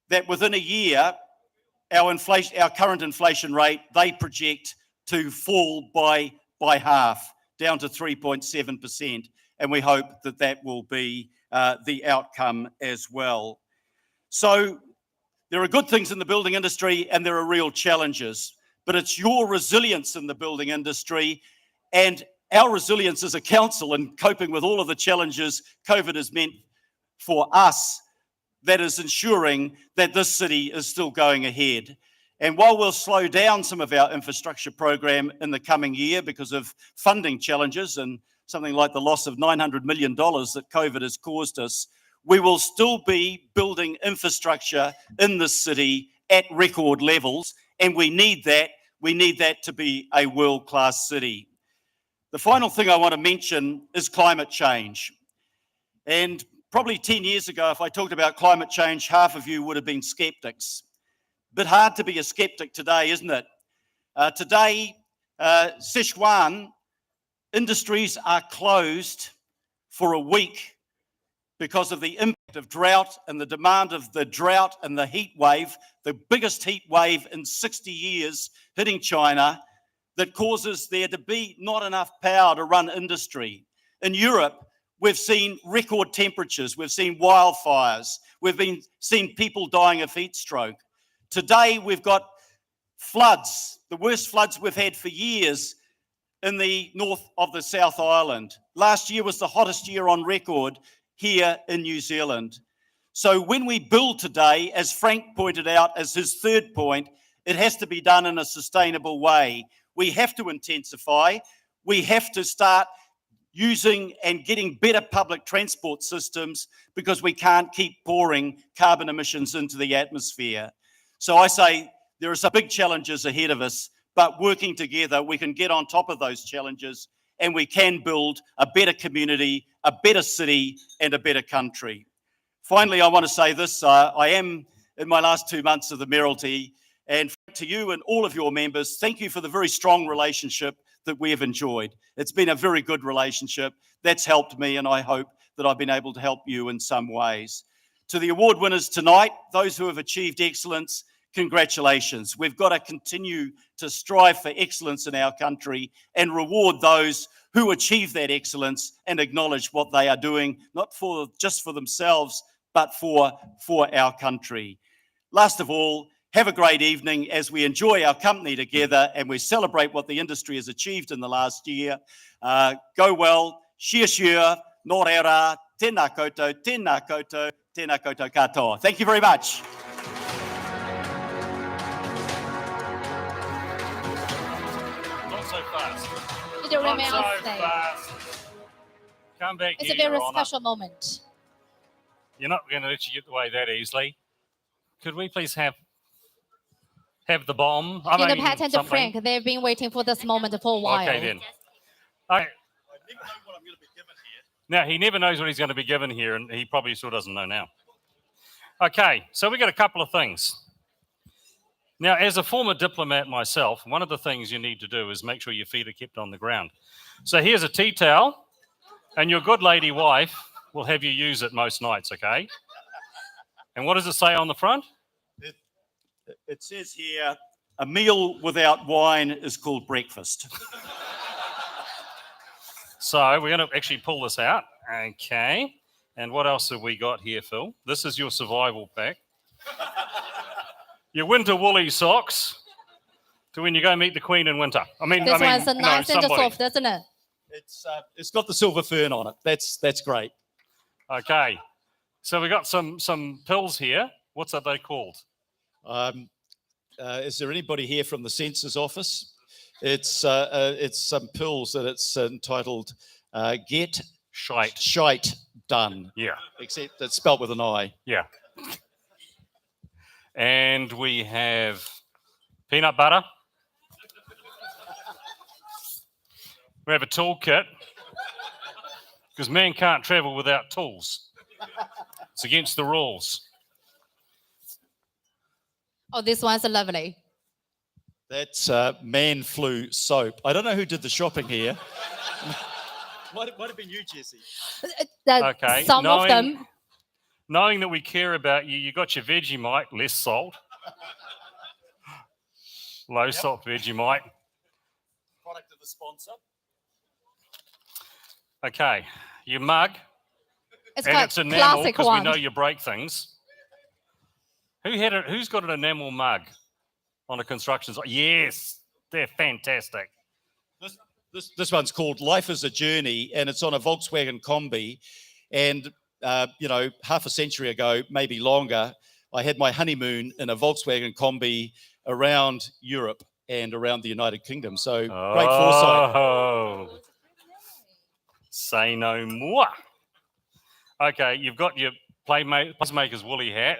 that within a year, our current inflation rate, they project to fall by half, down to 3.7%. And we hope that that will be the outcome as well. So there are good things in the building industry and there are real challenges, but it's your resilience in the building industry and our resilience as a council in coping with all of the challenges COVID has meant for us that is ensuring that this city is still going ahead. And while we'll slow down some of our infrastructure program in the coming year because of funding challenges and something like the loss of $900 million that COVID has caused us, we will still be building infrastructure in this city at record levels, and we need that. We need that to be a world-class city. The final thing I want to mention is climate change. And probably 10 years ago, if I talked about climate change, half of you would have been skeptics. Bit hard to be a skeptic today, isn't it? Today, Sichuan industries are closed for a week because of the impact of drought and the demand of the drought and the heat wave, the biggest heat wave in 60 years hitting China, that causes there to be not enough power to run industry. In Europe, we've seen record temperatures, we've seen wildfires, we've seen people dying of heat stroke. Today, we've got floods, the worst floods we've had for years in the north of the South Island. Last year was the hottest year on record here in New Zealand. So when we build today, as Frank pointed out as his third point, it has to be done in a sustainable way. We have to intensify. We have to start using and getting better public transport systems because we can't keep pouring carbon emissions into the atmosphere. So I say there are some big challenges ahead of us, but working together, we can get on top of those challenges and we can build a better community, a better city, and a better country. Finally, I want to say this. I am in my last 2 months of the Mayoralty. And to you and all of your members, thank you for the very strong relationship that we have enjoyed. It's been a very good relationship. That's helped me, and I hope that I've been able to help you in some ways. To the award winners tonight, those who have achieved excellence, congratulations. We've got to continue to strive for excellence in our country and reward those who achieve that excellence and acknowledge what they are doing, not just for themselves, but for our country. Last of all, have a great evening as we enjoy our company together and we celebrate what the industry has achieved in the last year. Go well, shia shia, nō reira, tēnā koutou, tēnā koutou, tēnā koutou katoa. Thank you very much. Not so fast. Did you remain Not on so stage? fast. Come back It's here, a very Your Honour. special moment. You're not going to let you get away that easily. Could we please have the bomb? In the patent, something. Frank, they've been waiting for this moment for a while. Okay then. Okay. Now, he never knows what he's going to be given here, and he probably still doesn't know now. Okay, so we got a couple of things. Now, as a former diplomat myself, one of the things you need to do is make sure your feet are kept on the ground. So here's a tea towel, and your good lady wife will have you use it most nights, okay? And what does it say on the front? It says here, a meal without wine is called breakfast. So we're going to actually pull this out. Okay. And what else have we got here, Phil? This is your survival pack. Your winter woolly socks to when you go meet the Queen in winter. This one's nice and somebody. soft, isn't it? It's got the silver fern on it. That's great. Okay. So we got some pills here. What's that they called? Is there anybody here from the census office? It's some pills that it's entitled Get Shite Done. Yeah. Except it's spelt with an I. Yeah. And we have peanut butter. We have a toolkit because man can't travel without tools. It's against the rules. Oh, this one's lovely. That's man flu soap. I don't know who did the shopping here. Might have been you, Jesse. Okay. Some of them. Knowing that we care about you, you got your Vegemite, less salt. Low salt Vegemite. Product of the sponsor. Okay. Your mug. It's And quite it's enamel classic because we one. know you break things. Who's got an enamel mug on a construction site? Yes, they're fantastic. This one's called Life is a Journey, and it's on a Volkswagen Combi. And, half a century ago, maybe longer, I had my honeymoon in a Volkswagen Combi around Europe and around the United Kingdom. So great foresight. Oh, say no more. Okay, you've got your Playmaker's woolly hat.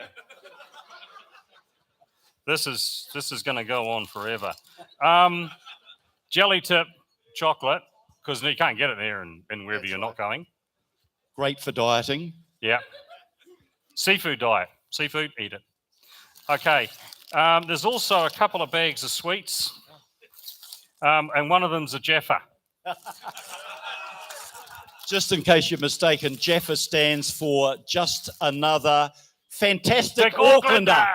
This is going to go on forever. Jelly tip chocolate, because you can't get it there and wherever you're not going. Great for dieting. Yeah. Seafood diet. Seafood, eat it. Okay. There's also a couple of bags of sweets, and one of them's a Jaffa. Just in case you're mistaken, Jaffa stands for just another fantastic Aucklander.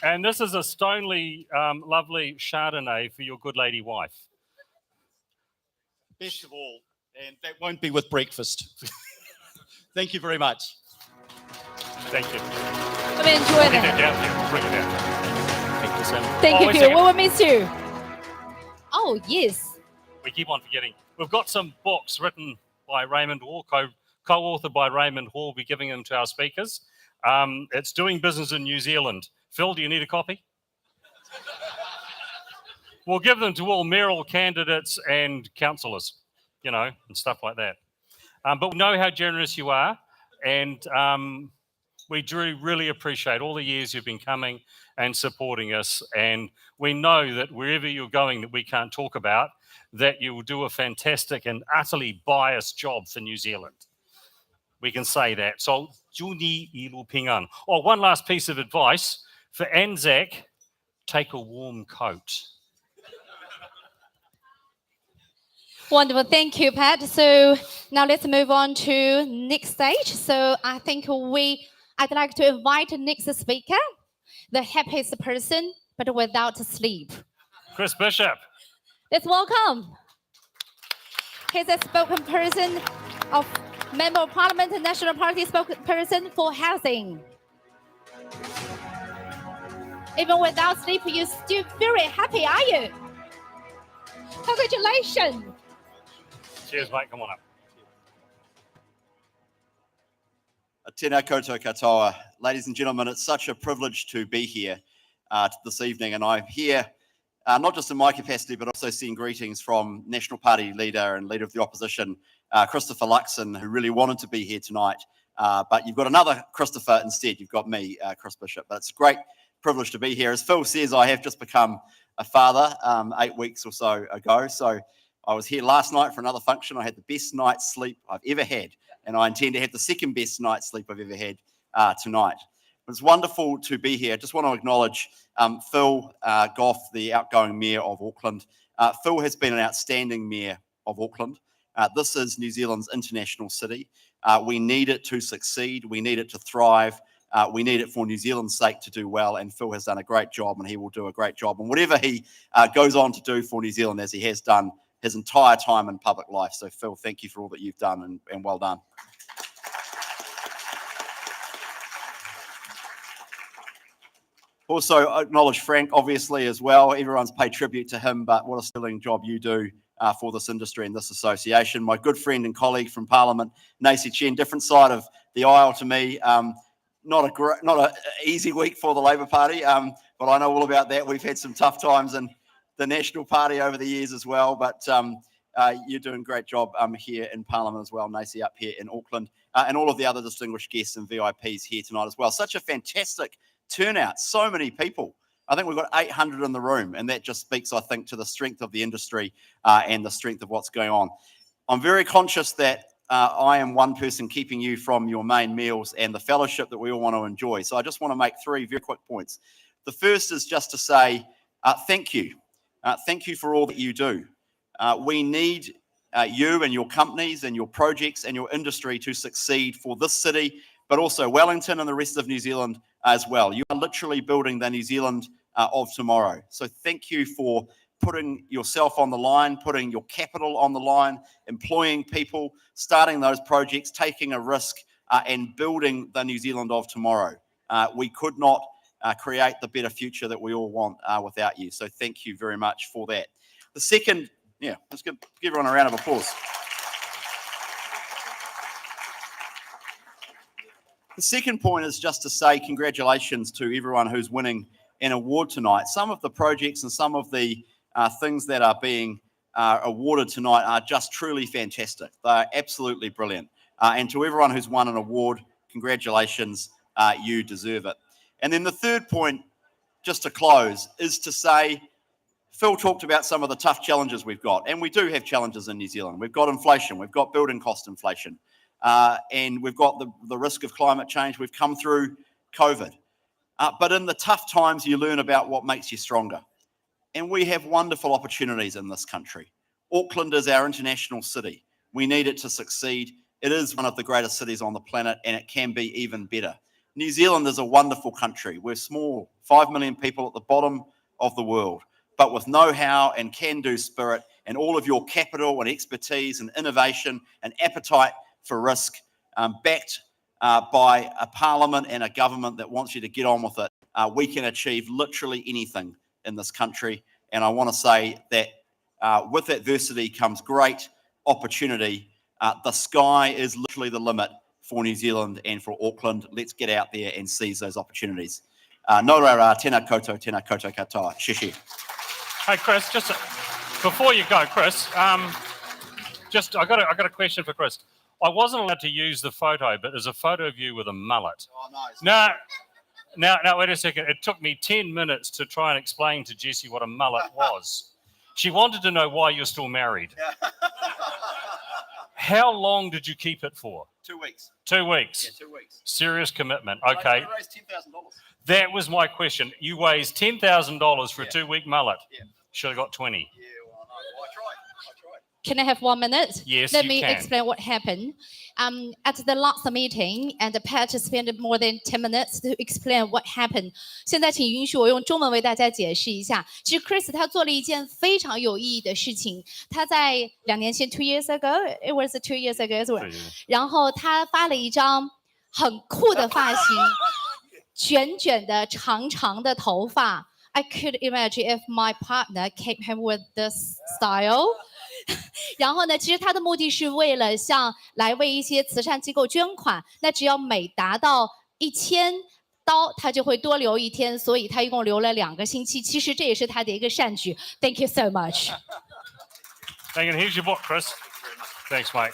And this is a Stoneleigh lovely Chardonnay for your good lady wife. Best of all, and that won't be with breakfast. Thank you very much. Thank you. We enjoy Bring it that. down here. Bring it down. Thank you, Sam. Thank you, wait a Phil. second. We will miss you. Oh, yes. We keep on forgetting. We've got some books written by Raymond Hall, co-authored by Raymond Hall. We'll be giving them to our speakers. It's Doing Business in New Zealand. Phil, do you need a copy? We'll give them to all mayoral candidates and councillors, and stuff like that. But we know how generous you are, and we do really appreciate all the years you've been coming and supporting us. And we know that wherever you're going that we can't talk about, that you will do a fantastic and utterly biased job for New Zealand. we can say that. So, Juni ilu pingan. Oh, one last piece of advice for Anzac, take a warm coat. Wonderful, thank you, Pat. So now let's move on to next stage. So I think I'd like to invite the next speaker, the happiest person, but without sleep. Chris Bishop. Let's welcome. He's a spokesperson of Member of Parliament and National Party spokesperson for housing. Even without sleep, you're still very happy, are you? Congratulations. Cheers, mate. Come on up. Tēnā koutou katoa. Ladies and gentlemen, it's such a privilege to be here this evening, and I'm here not just in my capacity, but also seeing greetings from National Party leader and leader of the opposition, Christopher Luxon, who really wanted to be here tonight. But you've got another Christopher instead. You've got me, Chris Bishop. But it's a great privilege to be here. As Phil says, I have just become a father 8 weeks or so ago. So I was here last night for another function. I had the best night's sleep I've ever had, and I intend to have the second best night's sleep I've ever had tonight. But it's wonderful to be here. I just want to acknowledge Phil Goff, the outgoing Mayor of Auckland. Phil has been an outstanding Mayor of Auckland. This is New Zealand's international city. We need it to succeed. We need it to thrive. We need it for New Zealand's sake to do well, and Phil has done a great job, and he will do a great job. And whatever he goes on to do for New Zealand, as he has done his entire time in public life. So Phil, thank you for all that you've done, and well done. Also acknowledge Frank, obviously, as well. Everyone's paid tribute to him, but what a sterling job you do for this industry and this association. My good friend and colleague from Parliament, Nacy Chen, different side of the aisle to me. Not an easy week for the Labour Party, but I know all about that. We've had some tough times in the National Party over the years as well, but you're doing a great job here in Parliament as well, Nacy, up here in Auckland, and all of the other distinguished guests and VIPs here tonight as well. Such a fantastic turnout, so many people. I think we've got 800 in the room, and that just speaks, I think, to the strength of the industry and the strength of what's going on. I'm very conscious that I am one person keeping you from your main meals and the fellowship that we all want to enjoy. So I just want to make three very quick points. The first is just to say thank you. Thank you for all that you do. We need you and your companies and your projects and your industry to succeed for this city, but also Wellington and the rest of New Zealand as well. You are literally building the New Zealand of tomorrow. So thank you for putting yourself on the line, putting your capital on the line, employing people, starting those projects, taking a risk, and building the New Zealand of tomorrow. We could not create the better future that we all want without you. So thank you very much for that. The second, let's give everyone a round of applause. The second point is just to say congratulations to everyone who's winning an award tonight. Some of the projects and some of the things that are being awarded tonight are just truly fantastic. They're absolutely brilliant. And to everyone who's won an award, congratulations, you deserve it. And then the third point, just to close, is to say, Phil talked about some of the tough challenges we've got, and we do have challenges in New Zealand. We've got inflation, we've got building cost inflation, and we've got the risk of climate change. We've come through COVID. But in the tough times, you learn about what makes you stronger. And we have wonderful opportunities in this country. Auckland is our international city. We need it to succeed. It is one of the greatest cities on the planet, and it can be even better. New Zealand is a wonderful country. We're small, 5 million people at the bottom of the world, but with know-how and can-do spirit and all of your capital and expertise and innovation and appetite for risk, backed by a parliament and a government that wants you to get on with it, we can achieve literally anything in this country. And I want to say that with adversity comes great opportunity. The sky is literally the limit for New Zealand and for Auckland. Let's get out there and seize those opportunities. Nō reira, tēnā koutou katoa. Shishi. Hey, Chris, just before you go, Chris, I got a question for Chris. I wasn't allowed to use the photo, but there's a photo of you with a mullet. Oh, nice. Now, wait a second. It took me 10 minutes to try and explain to Jessie what a mullet was. She wanted to know why you're still married. How long did you keep it for? 2 weeks. 2 weeks. Yeah, 2 weeks. Serious commitment. I Okay. raised $10,000. That was my question. You raised $10,000 for a Yeah. 2-week mullet. Yeah. Should have got 20. Yeah, well, I know. Well, I tried. Can I have 1 minute? Yes, Let you me can. explain what happened. At the last meeting, and Pat spent more than 10 minutes to explain what happened. 现在请允许我用中文为大家解释一下。其实 Chris 他做了一件非常有意义的事情。他在2年前 2 years ago, it was 2 years ago as well. 然后他发了一张很酷的发型，卷卷的长长的头发。I could imagine if my partner came home with this style. 然后呢，其实他的目的是为了来为一些慈善机构捐款。那只要每达到1000刀，他就会多留1天，所以他一共留了2个星期。其实这也是他的一个善举。Thank you so much. Thank you. Here's your book, Chris. Thanks, mate.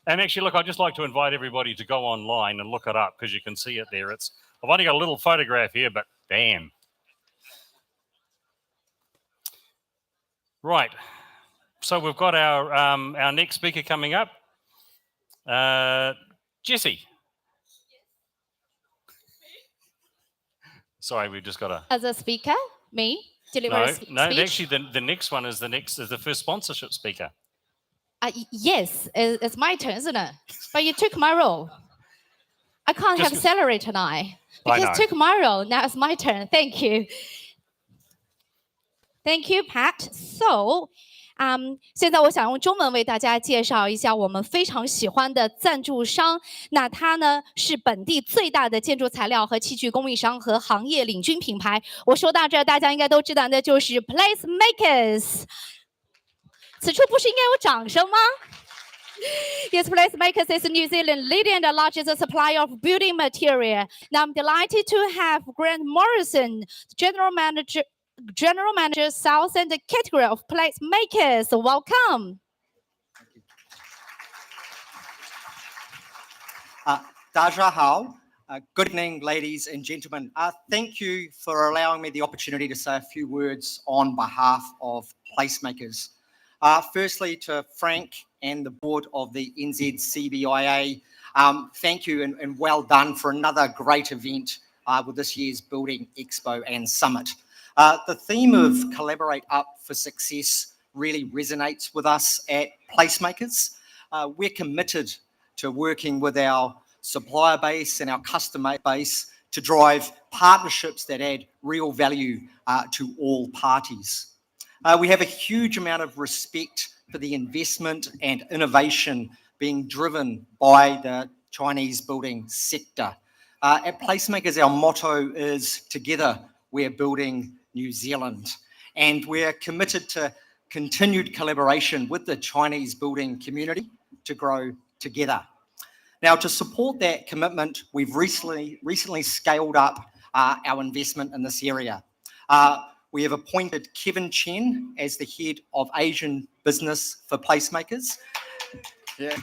And actually, look, I'd just like to invite everybody to go online and look it up because you can see it there. I've only got a little photograph here, but damn. Right. So we've got our next speaker coming up. Jessie. Sorry, we've just got a... As a speaker, me? No, speech? actually the next one is the first sponsorship speaker. Yes, it's my turn, isn't it? But you took my role. I can't have salary tonight. Because you took my role. Now it's my turn. Thank you. Thank you, Pat. So, 现在我想用中文为大家介绍一下我们非常喜欢的赞助商。那它呢是本地最大的建筑材料和器具供应商和行业领军品牌。我说到这儿，大家应该都知道，那就是 PlaceMakers。此处不是应该有掌声吗？ Yes, PlaceMakers is New Zealand's leading and largest supplier of building material. Now I'm delighted to have Grant Morrison, General Manager, Sales and Category of PlaceMakers. Welcome. 大家好. Good evening, ladies and gentlemen. Thank you for allowing me the opportunity to say a few words on behalf of PlaceMakers. Firstly, to Frank and the board of the NZIBES, thank you and well done for another great event with this year's Building Expo and Summit. The theme of Collaborate Up for Success really resonates with us at PlaceMakers. We're committed to working with our supplier base and our customer base to drive partnerships that add real value to all parties. We have a huge amount of respect for the investment and innovation being driven by the Chinese building sector. At PlaceMakers, our motto is Together We're Building New Zealand. And we're committed to continued collaboration with the Chinese building community to grow together. Now, to support that commitment, we've recently scaled up our investment in this area. We have appointed Kevin Chen as the head of Asian business for PlaceMakers. Yeah.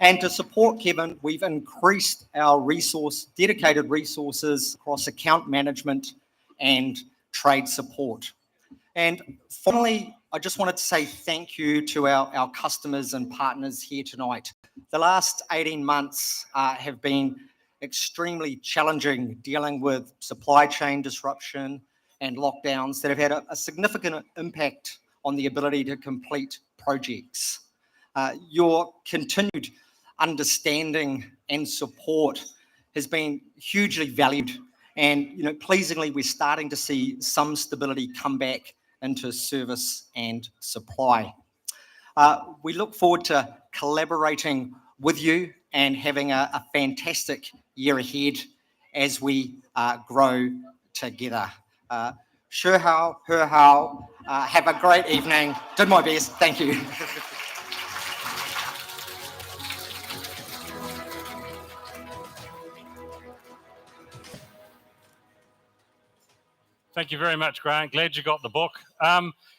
And to support Kevin, we've increased our dedicated resources across account management and trade support. And finally, I just wanted to say thank you to our customers and partners here tonight. The last 18 months have been extremely challenging, dealing with supply chain disruption and lockdowns that have had a significant impact on the ability to complete projects. Your continued understanding and support has been hugely valued, and pleasingly, we're starting to see some stability come back into service and supply. We look forward to collaborating with you and having a fantastic year ahead as we grow together. Sure how, her how. Have a great evening. Did my best. Thank you. Thank you very much, Grant. Glad you got the book.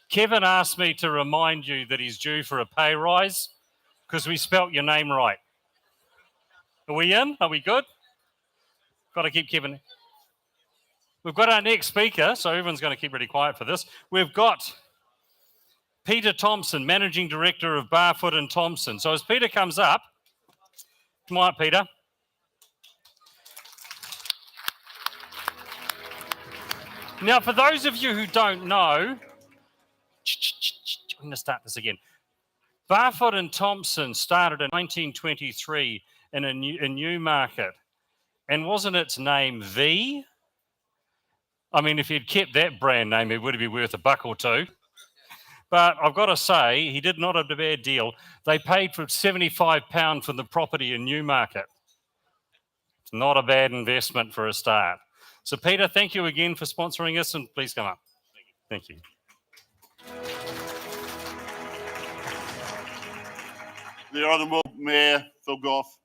Kevin asked me to remind you that he's due for a pay rise because we spelt your name right. Are we in? Are we good? Got to keep Kevin. We've got our next speaker, so everyone's going to keep really quiet for this. We've got Peter Thompson, Managing Director of Barfoot and Thompson. So as Peter comes up, come on up, Peter. Now, for those of you who don't know, I'm going to start this again. Barfoot and Thompson started in 1923 in Newmarket. And wasn't its name V? I mean, if he'd kept that brand name, it would be worth $1 or $2. But I've got to say, he did not have a bad deal. They paid for £75 for the property in Newmarket. It's not a bad investment for a start. So, Peter, thank you again for sponsoring us, and please come up. Thank you. The Honourable Mayor Phil Goff,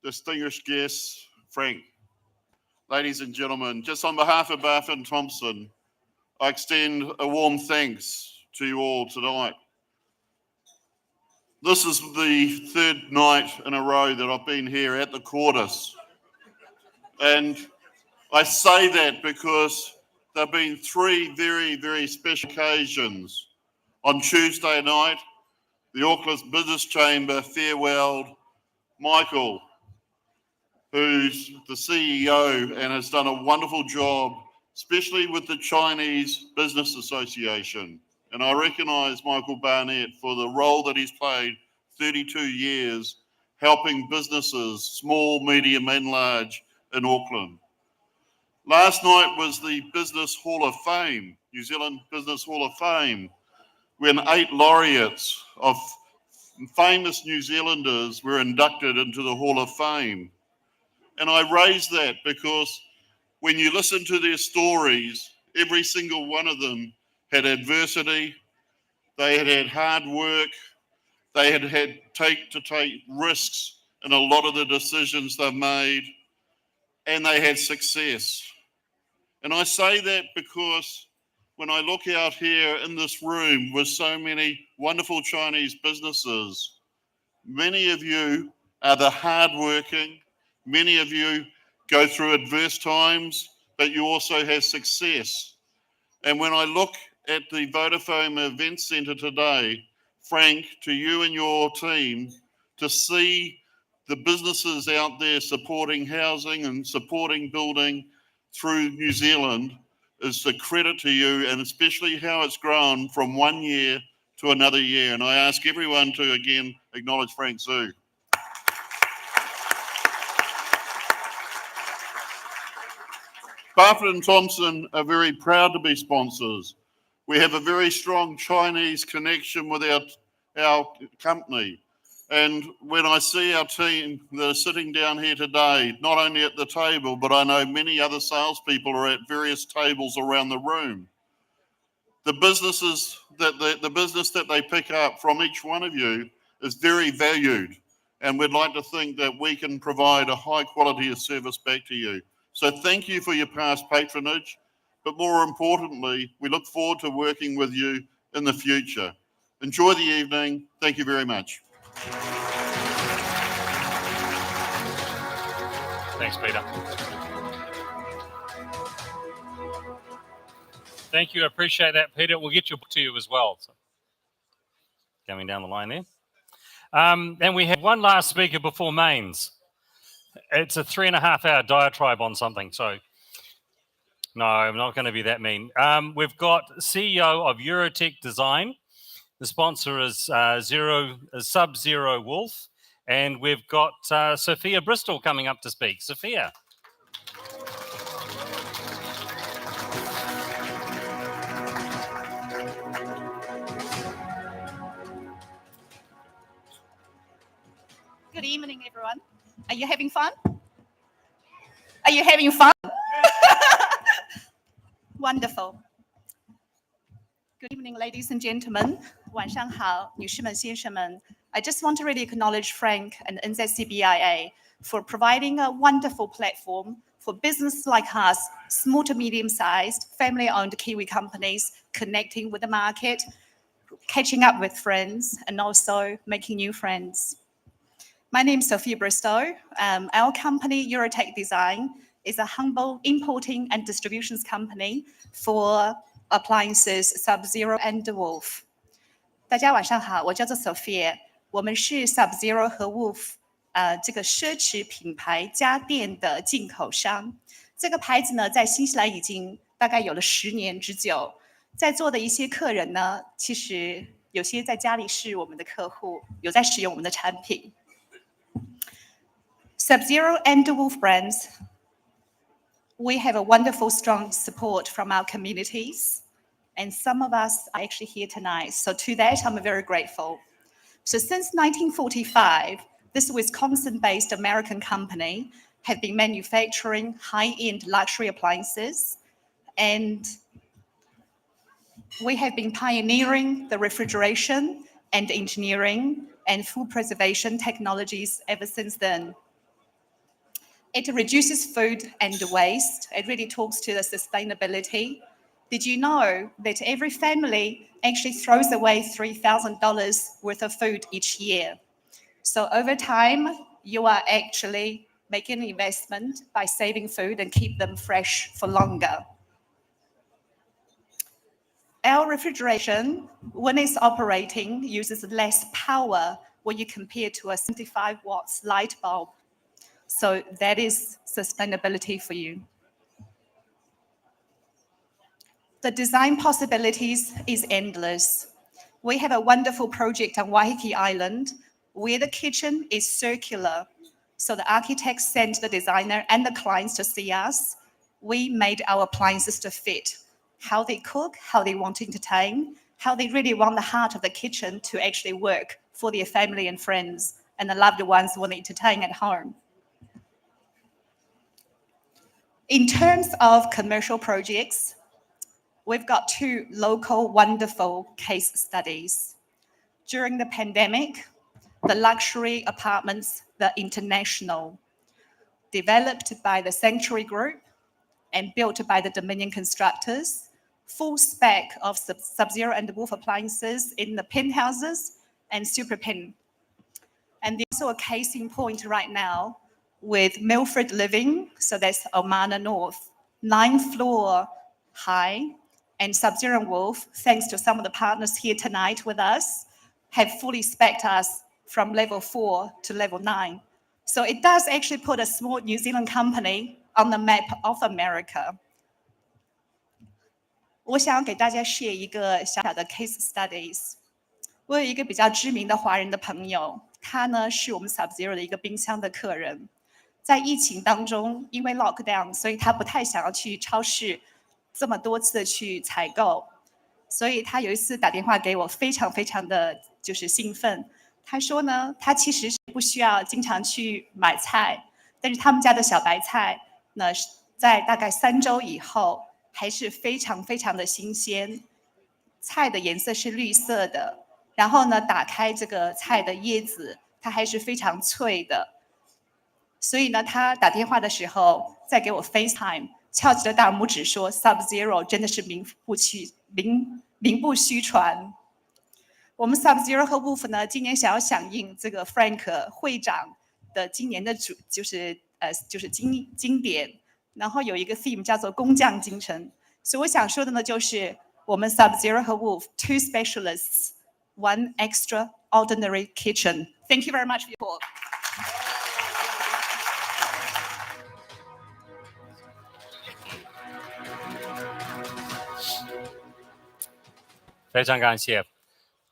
distinguished guests, Frank, ladies and gentlemen, just on behalf of Barfoot and Thompson, I extend a warm thanks to you all tonight. This is the third night in a row that I've been here at the Quarters. And I say that because there have been three very, very special occasions. On Tuesday night, the Auckland Business Chamber farewelled Michael, who's the CEO and has done a wonderful job, especially with the Chinese Business Association. And I recognise Michael Barnett for the role that he's played 32 years helping businesses, small, medium and large, in Auckland. Last night was the Business Hall of Fame, New Zealand Business Hall of Fame, when 8 laureates of famous New Zealanders were inducted into the Hall of Fame. And I raise that because when you listen to their stories, every single one of them had adversity, they had had hard work, they had to take risks in a lot of the decisions they've made, and they had success. And I say that because when I look out here in this room with so many wonderful Chinese businesses, many of you are the hardworking, many of you go through adverse times, but you also have success. And when I look at the Vodafone Event Centre today, Frank, to you and your team, to see the businesses out there supporting housing and supporting building through New Zealand is a credit to you, and especially how it's grown from one year to another year. And I ask everyone to again acknowledge Frank Zhu. Barfoot and Thompson are very proud to be sponsors. We have a very strong Chinese connection with our company. And when I see our team that are sitting down here today, not only at the table, but I know many other salespeople are at various tables around the room. The business that they pick up from each one of you is very valued. And we'd like to think that we can provide a high quality of service back to you. So thank you for your past patronage, but more importantly, we look forward to working with you in the future. Enjoy the evening. Thank you very much. Thanks, Peter. Thank you. I appreciate that, Peter. We'll get your book to you as well. So, coming down the line there. And we have one last speaker before mains. It's a 3.5-hour diatribe on something. So, no, I'm not going to be that mean. We've got CEO of Eurotech Design. The sponsor is Sub-Zero Wolf. And we've got Sophia Bristol coming up to speak. Sophia. Good evening, everyone. Are you having fun? Are you having fun? Wonderful. Good evening, ladies and gentlemen. 晚上好，女士们、先生们。I just want to really acknowledge Frank and NZIBES for providing a wonderful platform for businesses like us, small to medium-sized, family-owned Kiwi companies connecting with the market, catching up with friends, and also making new friends. My name is Sophia Bristow. Our company, Eurotech Design, is a humble importing and distributions company for appliances Sub-Zero and Wolf. 大家晚上好，我叫做 Sophia， 我们是 Sub-Zero 和 Wolf 这个奢侈品牌家电的进口商。这个牌子呢，在新西兰已经大概有了10年之久。在座的一些客人呢，其实有些在家里是我们的客户，有在使用我们的产品。Sub-Zero and Wolf brands, we have a wonderful, strong support from our communities. And some of us are actually here tonight. So to that, I'm very grateful. So since 1945, this Wisconsin-based American company have been manufacturing high-end luxury appliances. And we have been pioneering the refrigeration and engineering and food preservation technologies ever since then. It reduces food and waste. It really talks to the sustainability. Did you know that every family actually throws away $3,000 worth of food each year? So over time, you are actually making an investment by saving food and keep them fresh for longer. Our refrigeration, when it's operating, uses less power when you compare to a 75 watts light bulb. So that is sustainability for you. The design possibilities is endless. We have a wonderful project on Waiheke Island where the kitchen is circular. So the architects sent the designer and the clients to see us. We made our appliances to fit how they cook, how they want to entertain, how they really want the heart of the kitchen to actually work for their family and friends and the loved ones when they entertain at home. In terms of commercial projects, we've got 2 local wonderful case studies. During the pandemic, the luxury apartments, the International, developed by the Sanctuary Group and built by the Dominion Constructors, full spec of Sub-Zero and Wolf appliances in the penthouses and super pen. And there's also a case in point right now with Milford Living, so that's Omana North, 9-floor high, and Sub-Zero and Wolf, thanks to some of the partners here tonight with us, have fully spec'd us from level 4 to level 9. So it does actually put a small New Zealand company on the map of America. 我想给大家 share 一个小小的 case studies。我有一个比较知名的华人的朋友，他呢是我们 Sub-Zero 的一个冰箱的客人。在疫情当中，因为 lockdown， 所以他不太想要去超市这么多次去采购，所以他有一次打电话给我，非常非常的就是兴奋。他说呢，他其实是不需要经常去买菜，但是他们家的小白菜呢，在大概3周以后，还是非常非常的新鲜，菜的颜色是绿色的，然后呢，打开这个菜的叶子，它还是非常脆的。所以呢，他打电话的时候再给我 FaceTime， 翘起了大拇指说 Sub-Zero 真的是名不虚传。我们 Sub-Zero 和 Wolf 呢，今年想要响应这个 Frank 会长的今年的就是经典，然后有一个 theme 叫做工匠精神。所以我想说的呢，就是我们 Sub-Zero 和 Wolf 2 specialists, 1 extraordinary kitchen. Thank you very much for your support.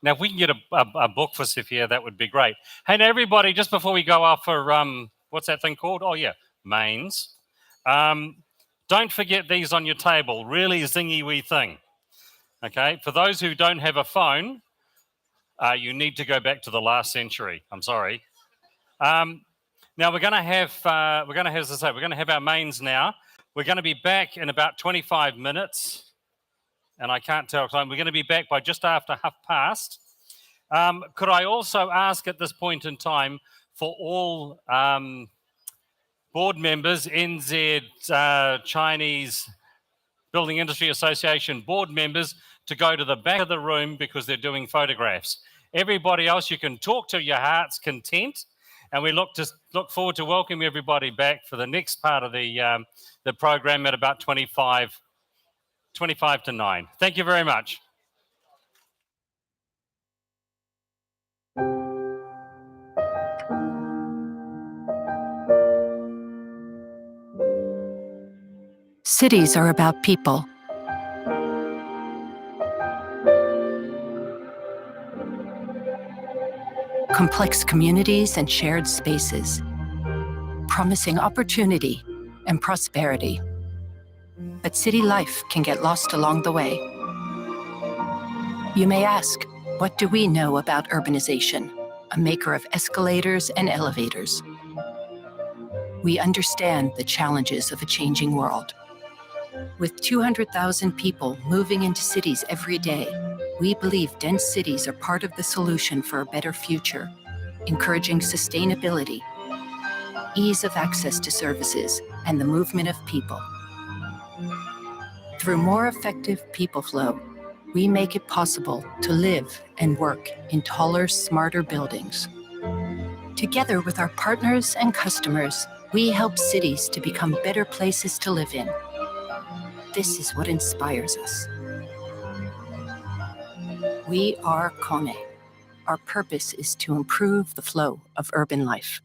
Now, if we can get a book for Sophia, that would be great. Hey, now everybody, just before we go off for, what's that thing called? Oh, yeah, mains. Don't forget these on your table. Really zingy wee thing. Okay, for those who don't have a phone, you need to go back to the last century. I'm sorry. Now we're going to have, as I say, we're going to have our mains now. We're going to be back in about 25 minutes. And I can't tell time. We're going to be back by just after past. Could I also ask at this point in time for all board members, NZ Chinese Building Industry Association board members, to go to the back of the room because they're doing photographs. Everybody else, you can talk to your heart's content, and we look forward to welcoming everybody back for the next part of the program at about 25 to 9. Thank you very much. Cities are about people. Complex communities and shared spaces, promising opportunity and prosperity. But city life can get lost along the way. You may ask, what do we know about urbanization, a maker of escalators and elevators? We understand the challenges of a changing world. With 200,000 people moving into cities every day, we believe dense cities are part of the solution for a better future, encouraging sustainability, ease of access to services, and the movement of people. Through more effective people flow, we make it possible to live and work in taller, smarter buildings. Together with our partners and customers, we help cities to become better places to live in. This is what inspires us. We are Kone. Our purpose is to improve the flow of urban life.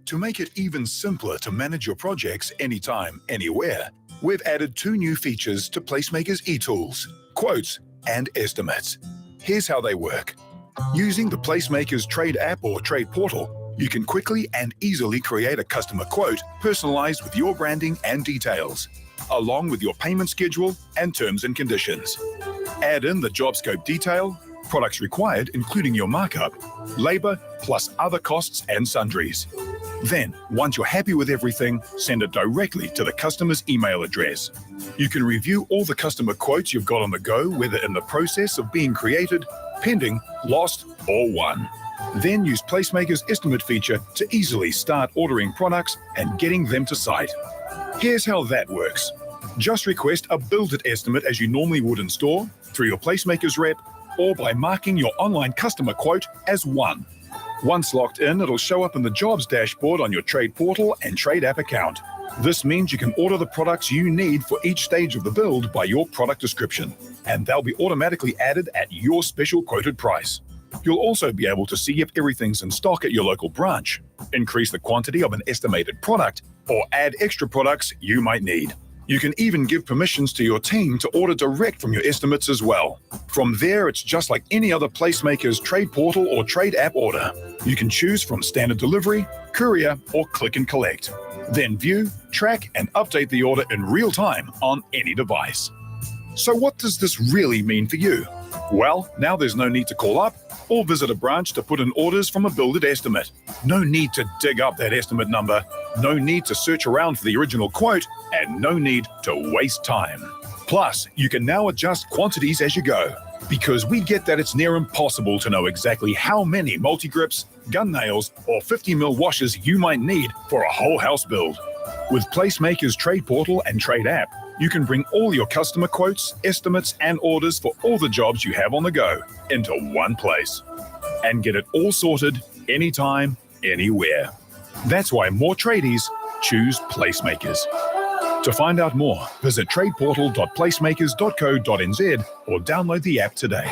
To make it even simpler to manage your projects anytime, anywhere, we've added 2 new features to Placemaker's eTools, Quotes and Estimates. Here's how they work. Using the Placemaker's Trade app or Trade portal, you can quickly and easily create a customer quote personalized with your branding and details, along with your payment schedule and terms and conditions. Add in the job scope detail, products required including your markup, labor, plus other costs and sundries. Then, once you're happy with everything, send it directly to the customer's email address. You can review all the customer quotes you've got on the go, whether in the process of being created, pending, lost, or won. Then use Placemaker's estimate feature to easily start ordering products and getting them to site. Here's how that works. Just request a build-it estimate as you normally would in store, through your Placemaker's rep, or by marking your online customer quote as won. Once locked in, it'll show up in the jobs dashboard on your Trade portal and Trade app account. This means you can order the products you need for each stage of the build by your product description, and they'll be automatically added at your special quoted price. You'll also be able to see if everything's in stock at your local branch, increase the quantity of an estimated product, or add extra products you might need. You can even give permissions to your team to order direct from your estimates as well. From there, it's just like any other Placemaker's Trade portal or Trade app order. You can choose from standard delivery, courier, or click and collect. Then view, track, and update the order in real time on any device. So what does this really mean for you? Well, now there's no need to call up or visit a branch to put in orders from a build-it estimate. No need to dig up that estimate number, no need to search around for the original quote, and no need to waste time. Plus, you can now adjust quantities as you go, because we get that it's near impossible to know exactly how many multi-grips, gun nails, or 50mm washers you might need for a whole house build. With Placemaker's Trade portal and Trade app, you can bring all your customer quotes, estimates, and orders for all the jobs you have on the go into one place. And get it all sorted anytime, anywhere. That's why more tradies choose Placemakers. To find out more, visit tradeportal.placemakers.co.nz or download the app today.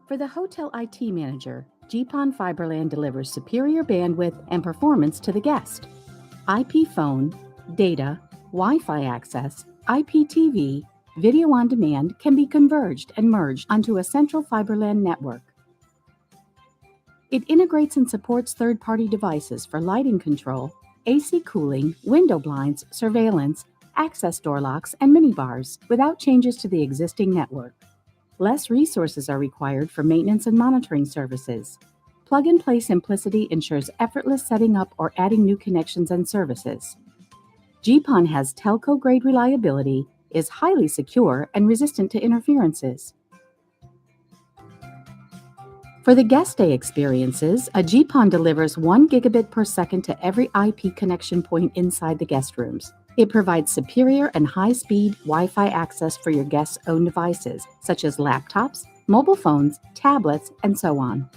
For the hotel IT manager, GPON Fiberland delivers superior bandwidth and performance to the guest. IP phone, data, Wi-Fi access, IPTV, video on demand can be converged and merged onto a central Fiberland network. It integrates and supports third-party devices for lighting control, AC cooling, window blinds, surveillance, access door locks, and minibars without changes to the existing network. Less resources are required for maintenance and monitoring services. Plug-and-play simplicity ensures effortless setting up or adding new connections and services. GPON has telco-grade reliability, is highly secure, and resistant to interferences. For the guest day experiences, a GPON delivers 1 gigabit per second to every IP connection point inside the guest rooms. It provides superior and high-speed Wi-Fi access for your guests' own devices, such as laptops, mobile phones, tablets, and so on.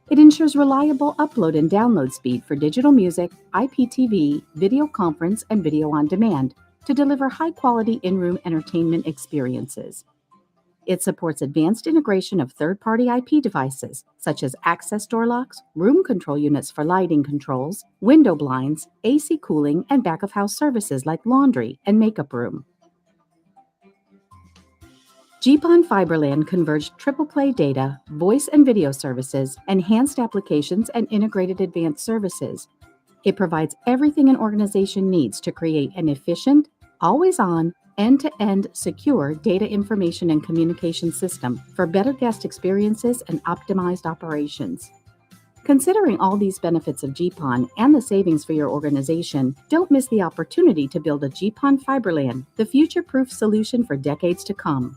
It ensures reliable upload and download speed for digital music, IPTV, video conference, and video on demand to deliver high-quality in-room entertainment experiences. It supports advanced integration of third-party IP devices, such as access door locks, room control units for lighting controls, window blinds, AC cooling, and back-of-house services like laundry and makeup room. GPON Fiberland converged triple play data, voice and video services, enhanced applications, and integrated advanced services. It provides everything an organization needs to create an efficient, always-on, end-to-end secure data information and communication system for better guest experiences and optimized operations. Considering all these benefits of GPON and the savings for your organization, don't miss the opportunity to build a GPON Fiberland, the future-proof solution for decades to come.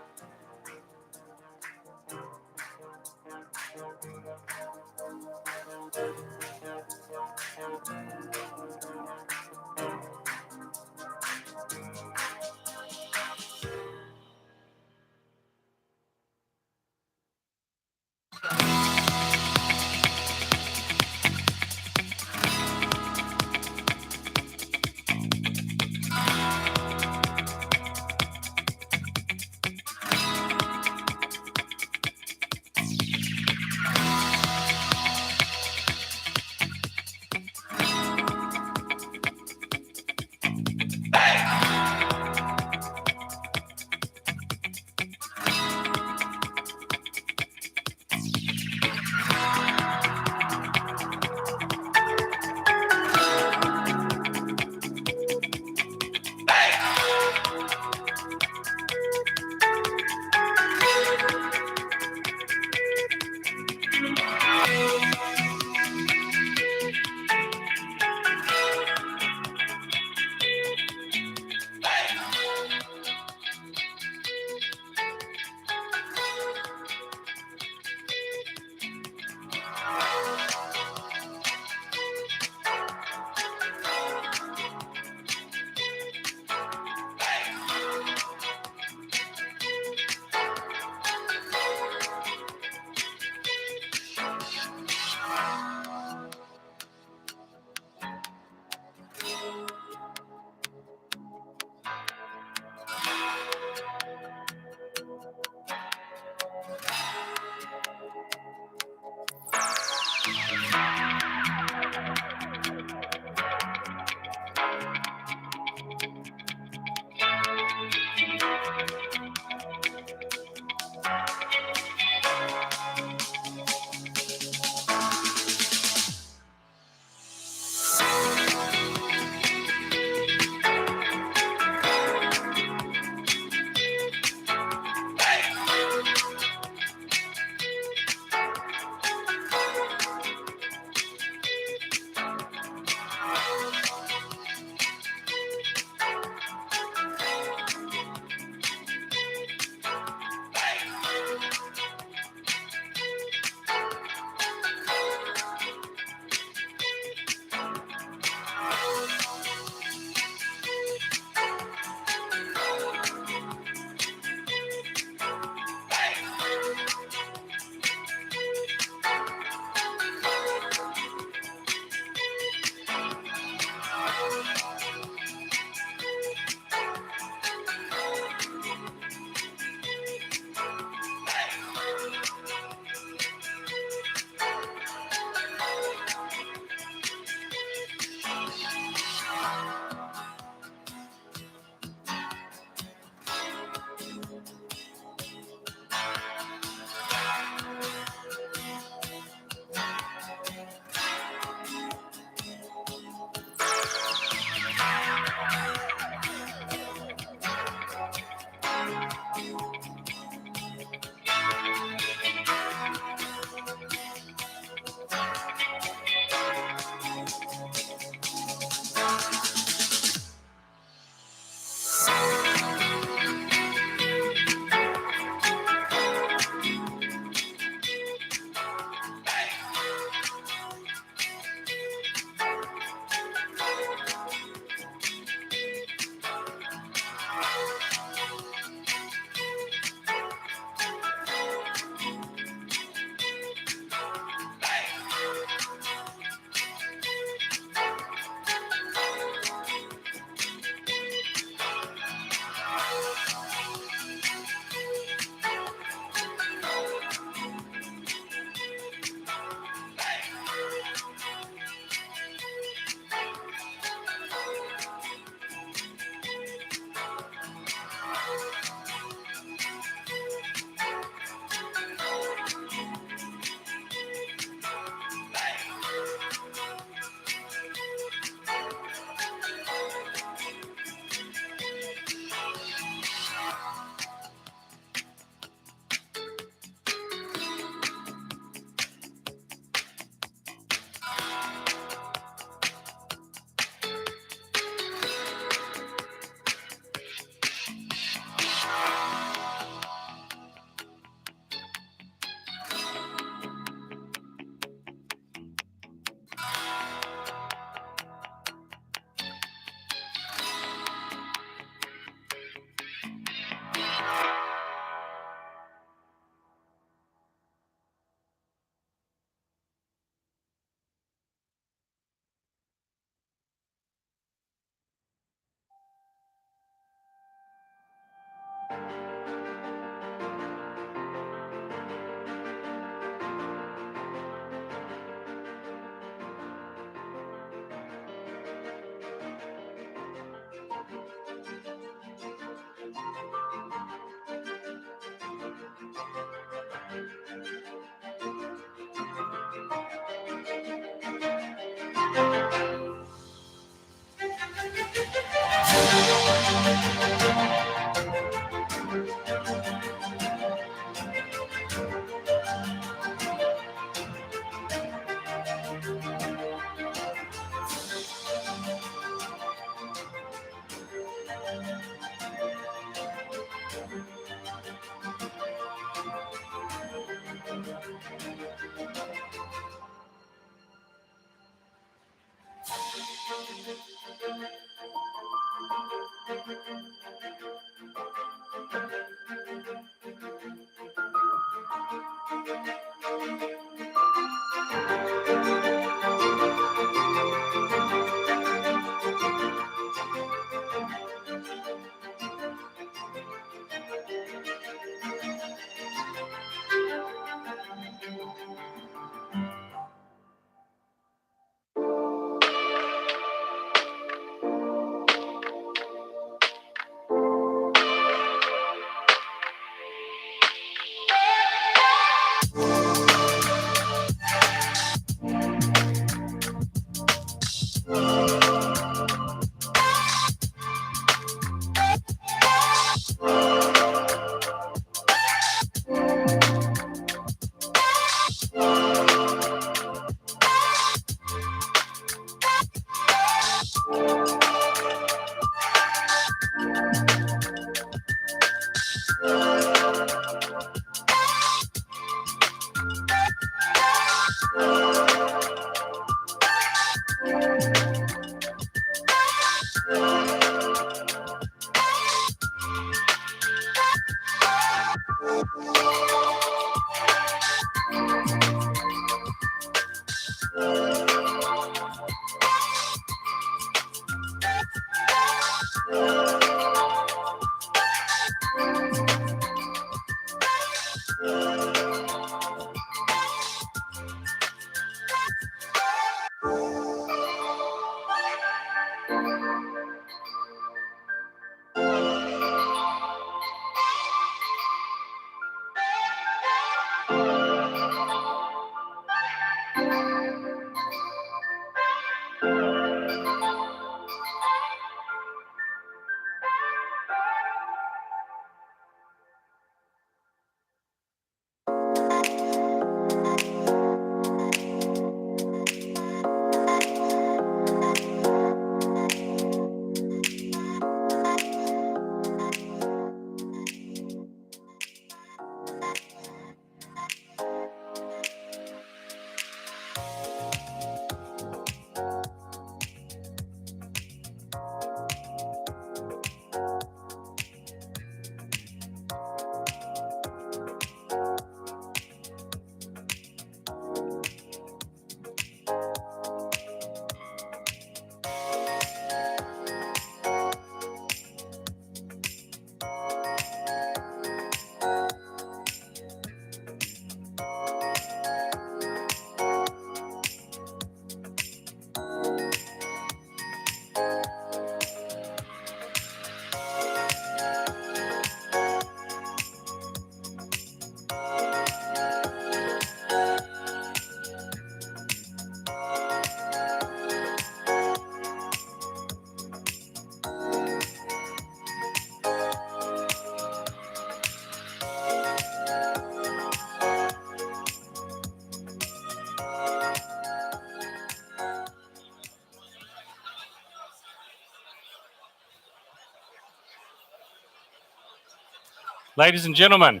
Ladies and gentlemen,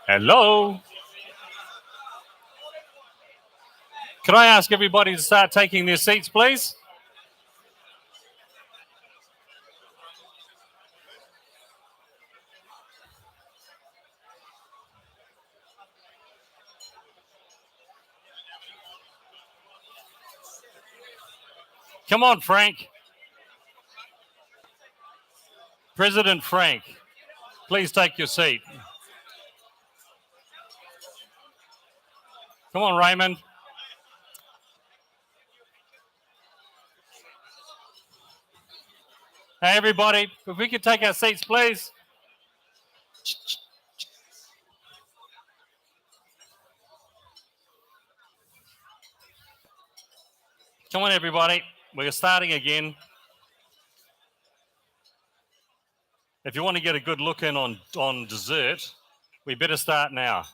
hello. Can I ask everybody to start taking their seats, please? Come on, Frank. President Frank, please take your seat. Come on, Raymond. Hey, everybody, if we could take our seats, please. Come on, everybody. We're starting again. If you want to get a good look in on dessert, we better start now.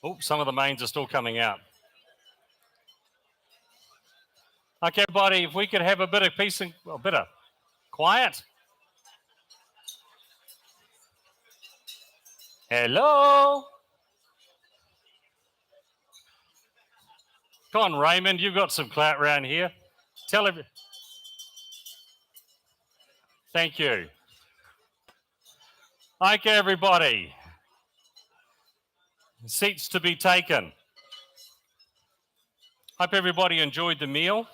Oh, some of the mains are still coming out. Okay, everybody, if we could have a bit of peace and a bit of quiet. Hello. Come on, Raymond, you've got some clout around here. Tell every. Thank you. Okay, everybody. Seats to be taken. Hope everybody enjoyed the meal.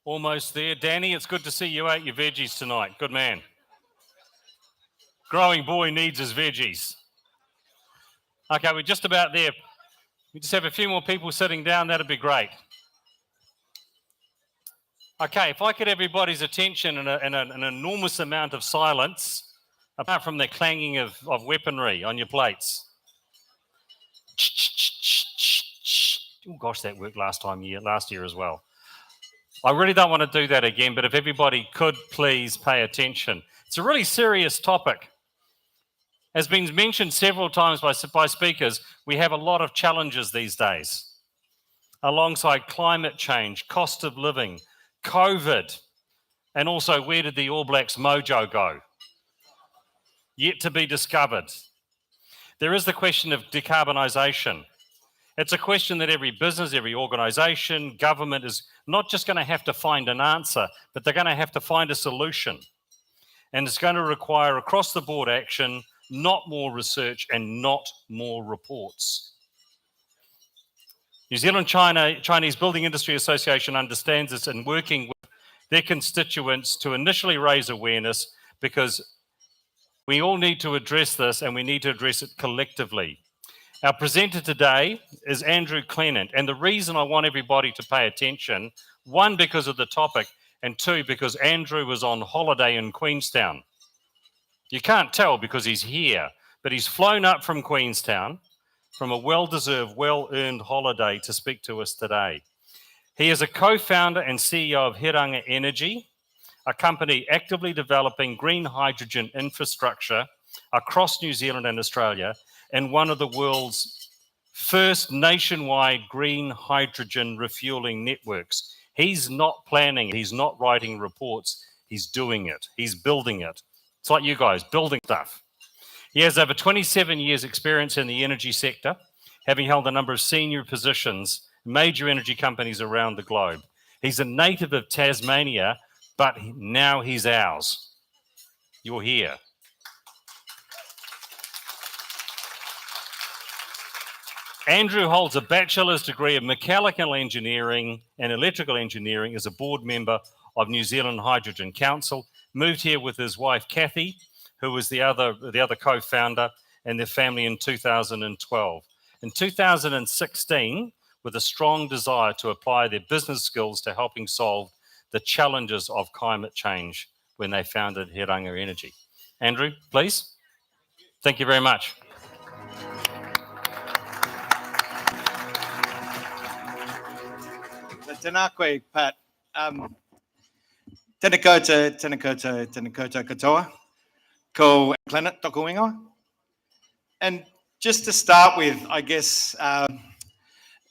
Almost there. Danny, it's good to see you ate your veggies tonight. Good man. Growing boy needs his veggies. Okay, we're just about there. We just have a few more people sitting down. That'd be great. Okay, if I could have everybody's attention and an enormous amount of silence, apart from the clanging of weaponry on your plates. Oh gosh, that worked last year as well. I really don't want to do that again, but if everybody could please pay attention. It's a really serious topic. As been mentioned several times by speakers, we have a lot of challenges these days. Alongside climate change, cost of living, COVID, and also where did the All Blacks mojo go? Yet to be discovered. There is the question of decarbonisation. It's a question that every business, every organisation, government is not just going to have to find an answer, but they're going to have to find a solution. And it's going to require across-the-board action, not more research and not more reports. New Zealand Chinese Building Industry Association understands this and working with their constituents to initially raise awareness, because we all need to address this and we need to address it collectively. Our presenter today is Andrew Clenant, and the reason I want everybody to pay attention, one, because of the topic, and two, because Andrew was on holiday in Queenstown. You can't tell because he's here, but he's flown up from Queenstown from a well-deserved, well-earned holiday to speak to us today. He is a co-founder and CEO of Hiranga Energy, a company actively developing green hydrogen infrastructure across New Zealand and Australia, and one of the world's first nationwide green hydrogen refueling networks. He's not planning, he's not writing reports, he's doing it, he's building it. It's like you guys, building stuff. He has over 27 years experience in the energy sector, having held a number of senior positions in major energy companies around the globe. He's a native of Tasmania, but now he's ours. You're here. Andrew holds a bachelor's degree of mechanical engineering and electrical engineering as a board member of New Zealand Hydrogen Council. Moved here with his wife, Kathy, who was the other co-founder, and their family in 2012. In 2016, with a strong desire to apply their business skills to helping solve the challenges of climate change, when they founded Hiranga Energy. Andrew, please. Thank you very much. Tēnā koe, Pat. Tēnā koutou katoa. Ko Clenant tōku ingoa. And just to start with, I guess,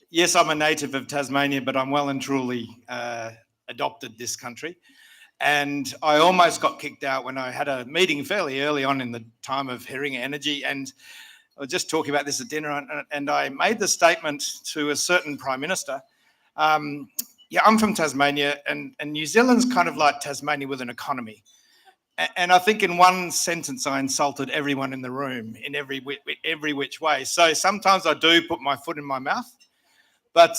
yes, I'm a native of Tasmania, but I'm well and truly adopted this country. And I almost got kicked out when I had a meeting fairly early on in the time of Hiranga Energy. And I was just talking about this at dinner, and I made the statement to a certain Prime Minister. Yeah, I'm from Tasmania, and New Zealand's kind of like Tasmania with an economy. And I think in one sentence, I insulted everyone in the room in every which way. So sometimes I do put my foot in my mouth, but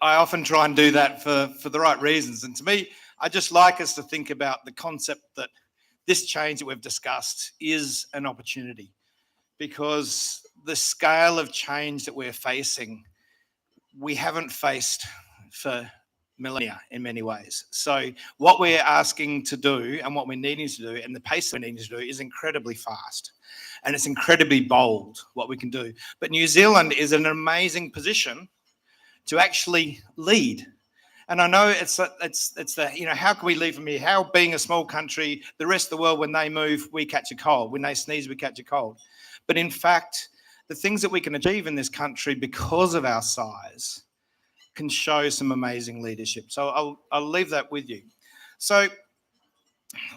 I often try and do that for the right reasons. And to me, I just like us to think about the concept that this change that we've discussed is an opportunity, because the scale of change that we're facing, we haven't faced for millennia in many ways. So what we're asking to do and what we're needing to do and the pace we're needing to do is incredibly fast, and it's incredibly bold what we can do. But New Zealand is in an amazing position to actually lead. And I know it's the, you know, how can we lead from here? How, being a small country, the rest of the world, when they move, we catch a cold. When they sneeze, we catch a cold. But in fact, the things that we can achieve in this country because of our size can show some amazing leadership. So I'll leave that with you. So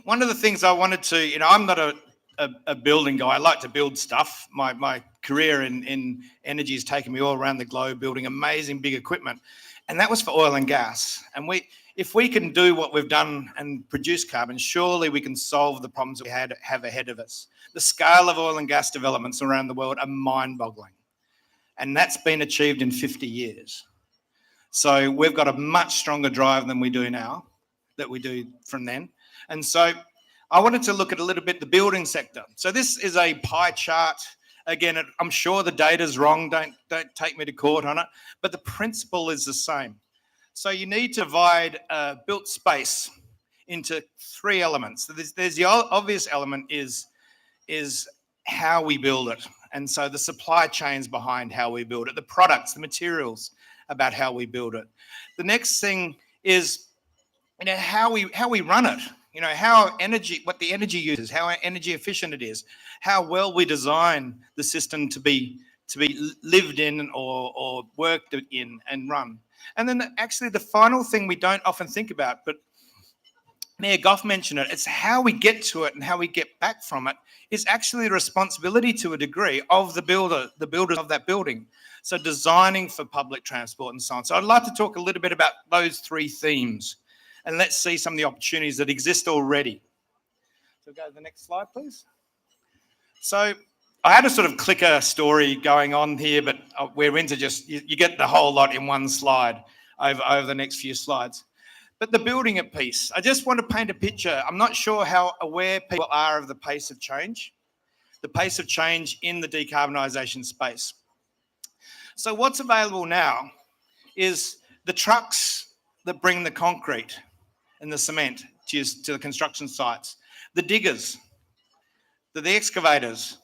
one of the things I wanted to, you know, I'm not a building guy. I like to build stuff. My career in energy has taken me all around the globe building amazing big equipment. And that was for oil and gas. And if we can do what we've done and produce carbon, surely we can solve the problems we have ahead of us. The scale of oil and gas developments around the world are mind-boggling. And that's been achieved in 50 years. So we've got a much stronger drive than we do now, that we do from then. And so I wanted to look at a little bit the building sector. So this is a pie chart. Again, I'm sure the data's wrong. Don't take me to court on it. But the principle is the same. So you need to divide built space into three elements. So there's the obvious element is how we build it. And so the supply chains behind how we build it, the products, the materials about how we build it. The next thing is, you know, how we run it. You know, what the energy uses, how energy efficient it is, how well we design the system to be lived in or worked in and run. And then actually the final thing we don't often think about, but Mayor Goff mentioned it. It's how we get to it and how we get back from it is actually the responsibility to a degree of the builders of that building. So designing for public transport and so on. So I'd like to talk a little bit about those three themes and let's see some of the opportunities that exist already. So go to the next slide, please. So I had a sort of clicker story going on here, but we're into just, you get the whole lot in one slide over the next few slides. But the building it piece, I just want to paint a picture. I'm not sure how aware people are of the pace of change in the decarbonisation space. So what's available now is the trucks that bring the concrete and the cement to the construction sites, the diggers, the excavators,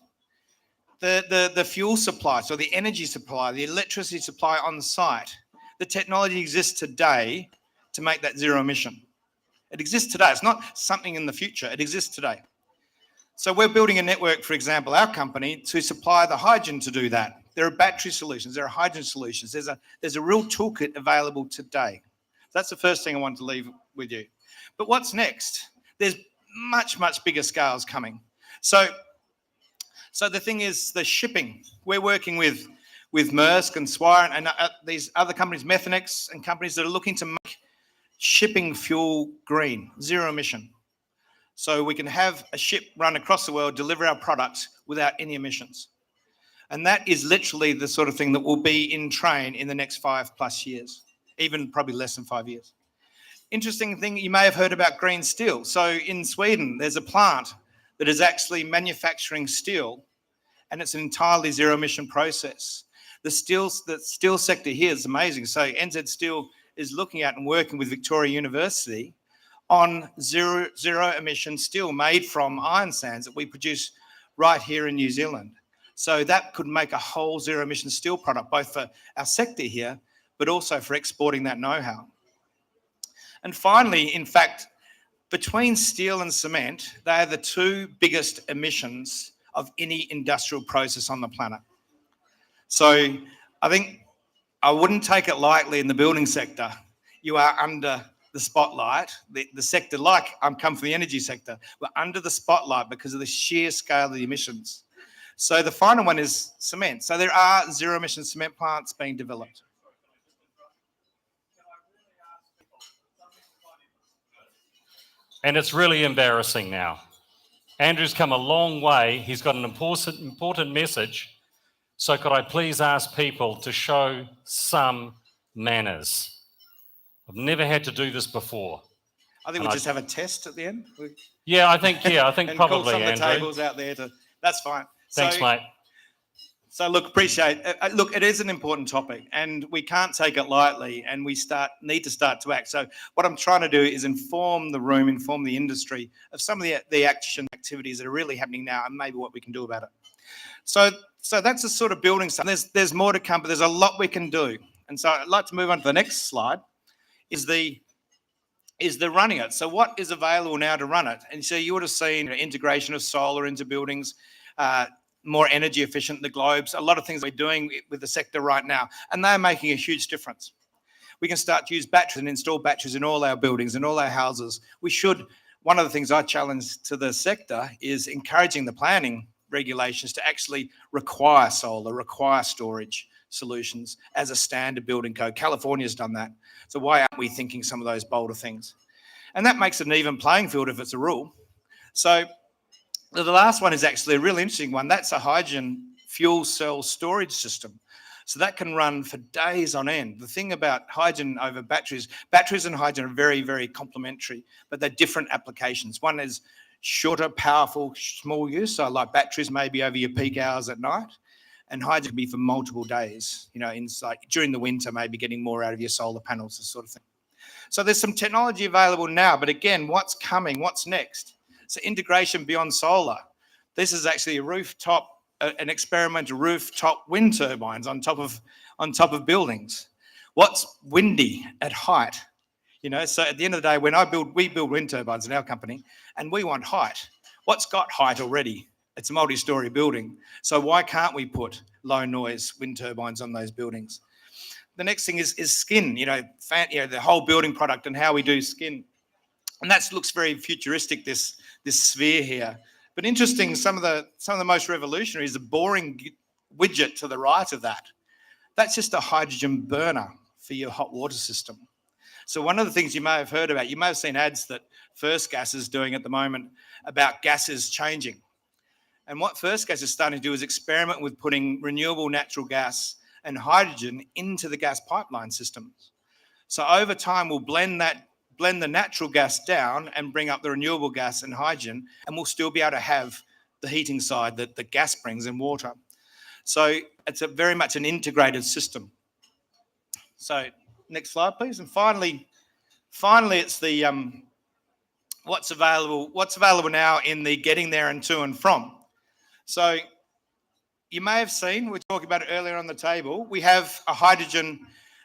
the fuel supply, so the energy supply, the electricity supply on site. The technology exists today to make that zero emission. It exists today. It's not something in the future. It exists today. So we're building a network, for example, our company, to supply the hydrogen to do that. There are battery solutions. There are hydrogen solutions. There's a real toolkit available today. That's the first thing I want to leave with you. But what's next? There's much, much bigger scales coming. So the thing is the shipping. We're working with Maersk and Swire and these other companies, Methanex, and companies that are looking to make shipping fuel green, zero emission. So we can have a ship run across the world, deliver our products without any emissions. And that is literally the sort of thing that will be in train in the next 5+ years, even probably less than 5 years. Interesting thing, you may have heard about green steel. So in Sweden, there's a plant that is actually manufacturing steel, and it's an entirely zero emission process. The steel sector here is amazing. So NZ Steel is looking at and working with Victoria University on zero emission steel made from iron sands that we produce right here in New Zealand. So that could make a whole zero emission steel product, both for our sector here, but also for exporting that know-how. And finally, in fact, between steel and cement, they are the two biggest emissions of any industrial process on the planet. So I think I wouldn't take it lightly in the building sector. You are under the spotlight. The sector, like I'm come from the energy sector, we're under the spotlight because of the sheer scale of the emissions. So the final one is cement. So there are zero emission cement plants being developed. And it's really embarrassing now. Andrew's come a long way. He's got an important message. So could I please ask people to show some manners? I've never had to do this before. I think we'll just have a test at the end. Yeah, I think and probably, call some of the Andrew. tables out there that's fine. Thanks, mate. So look, appreciate it. Look, it is an important topic and we can't take it lightly and we need to start to act. So what I'm trying to do is inform the room, inform the industry of some of the action activities that are really happening now and maybe what we can do about it. So that's the sort of building stuff. There's more to come, but there's a lot we can do. And so I'd like to move on to the next slide, is the running it. So what is available now to run it? And so you would have seen integration of solar into buildings, more energy efficient, the globes, a lot of things we're doing with the sector right now, and they're making a huge difference. We can start to use batteries and install batteries in all our buildings and all our houses. One of the things I challenge to the sector is encouraging the planning regulations to actually require solar, require storage solutions as a standard building code. California's done that. So why aren't we thinking some of those bolder things? And that makes it an even playing field if it's a rule. So the last one is actually a really interesting one. That's a hydrogen fuel cell storage system. So that can run for days on end. The thing about hydrogen over batteries and hydrogen are very, very complementary, but they're different applications. One is shorter, powerful, small use. So like batteries maybe over your peak hours at night, and hydrogen can be for multiple days, inside during the winter, maybe getting more out of your solar panels, this sort of thing. So there's some technology available now, but again, what's coming? What's next? So integration beyond solar. This is actually an experimental rooftop wind turbines on top of buildings. What's windy at height? So at the end of the day, we build wind turbines in our company, and we want height. What's got height already? It's a multi-story building. So why can't we put low noise wind turbines on those buildings? The next thing is skin. The whole building product and how we do skin. And that looks very futuristic, this sphere here. But interesting, some of the most revolutionary is the boring widget to the right of that. That's just a hydrogen burner for your hot water system. So one of the things you may have heard about, you may have seen ads that First Gas is doing at the moment about gases changing. And what First Gas is starting to do is experiment with putting renewable natural gas and hydrogen into the gas pipeline systems. So over time, we'll blend the natural gas down and bring up the renewable gas and hydrogen, and we'll still be able to have the heating side that the gas brings in water. So it's very much an integrated system. So next slide, please. And finally, it's the what's available now in the getting there and to and from. So you may have seen, we were talking about it earlier on the table, we have a hydrogen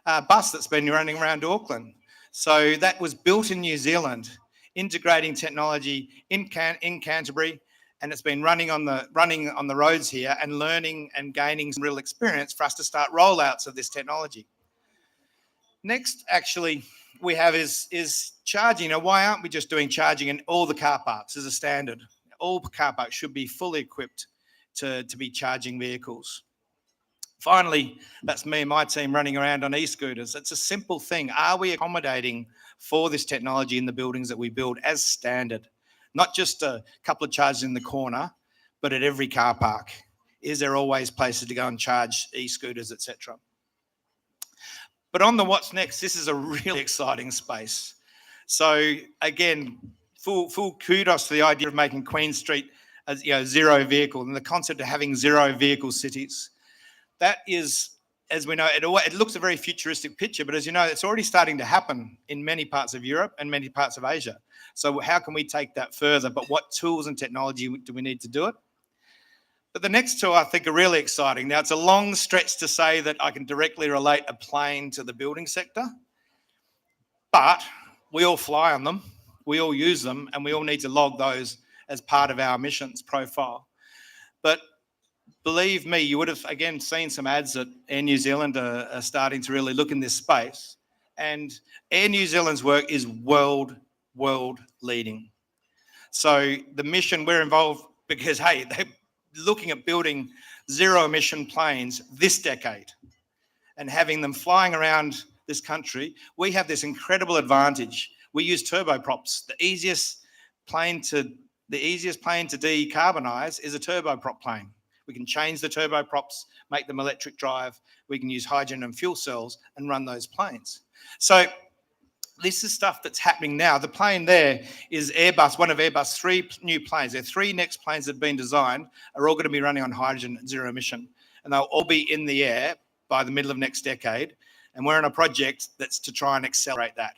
bus that's been running around Auckland. So that was built in New Zealand, integrating technology in Canterbury, and it's been running on the roads here and learning and gaining some real experience for us to start rollouts of this technology. Next, actually, we have is charging. Now, why aren't we just doing charging in all the car parks as a standard? All car parks should be fully equipped to be charging vehicles. Finally, that's me and my team running around on e-scooters. It's a simple thing. Are we accommodating for this technology in the buildings that we build as standard? Not just a couple of charges in the corner, but at every car park. Is there always places to go and charge e-scooters, etc.? But on the what's next, this is a really exciting space. So again, full kudos to the idea of making Queen Street as zero vehicle and the concept of having zero vehicle cities. That is, as we know, it looks a very futuristic picture, but as you know, it's already starting to happen in many parts of Europe and many parts of Asia. So how can we take that further? But what tools and technology do we need to do it? But the next two I think are really exciting. Now, it's a long stretch to say that I can directly relate a plane to the building sector, but we all fly on them, we all use them, and we all need to log those as part of our emissions profile. But believe me, you would have, again, seen some ads that Air New Zealand are starting to really look in this space. And Air New Zealand's work is world leading. So the mission, we're involved because, hey, they're looking at building zero emission planes this decade and having them flying around this country. We have this incredible advantage. We use turboprops. The easiest plane to decarbonize is a turboprop plane. We can change the turboprops, make them electric drive. We can use hydrogen and fuel cells and run those planes. So this is stuff that's happening now. The plane there is Airbus, one of Airbus' 3 new planes. Their 3 next planes that have been designed are all going to be running on hydrogen and zero emission. And they'll all be in the air by the middle of next decade. And we're on a project that's to try and accelerate that.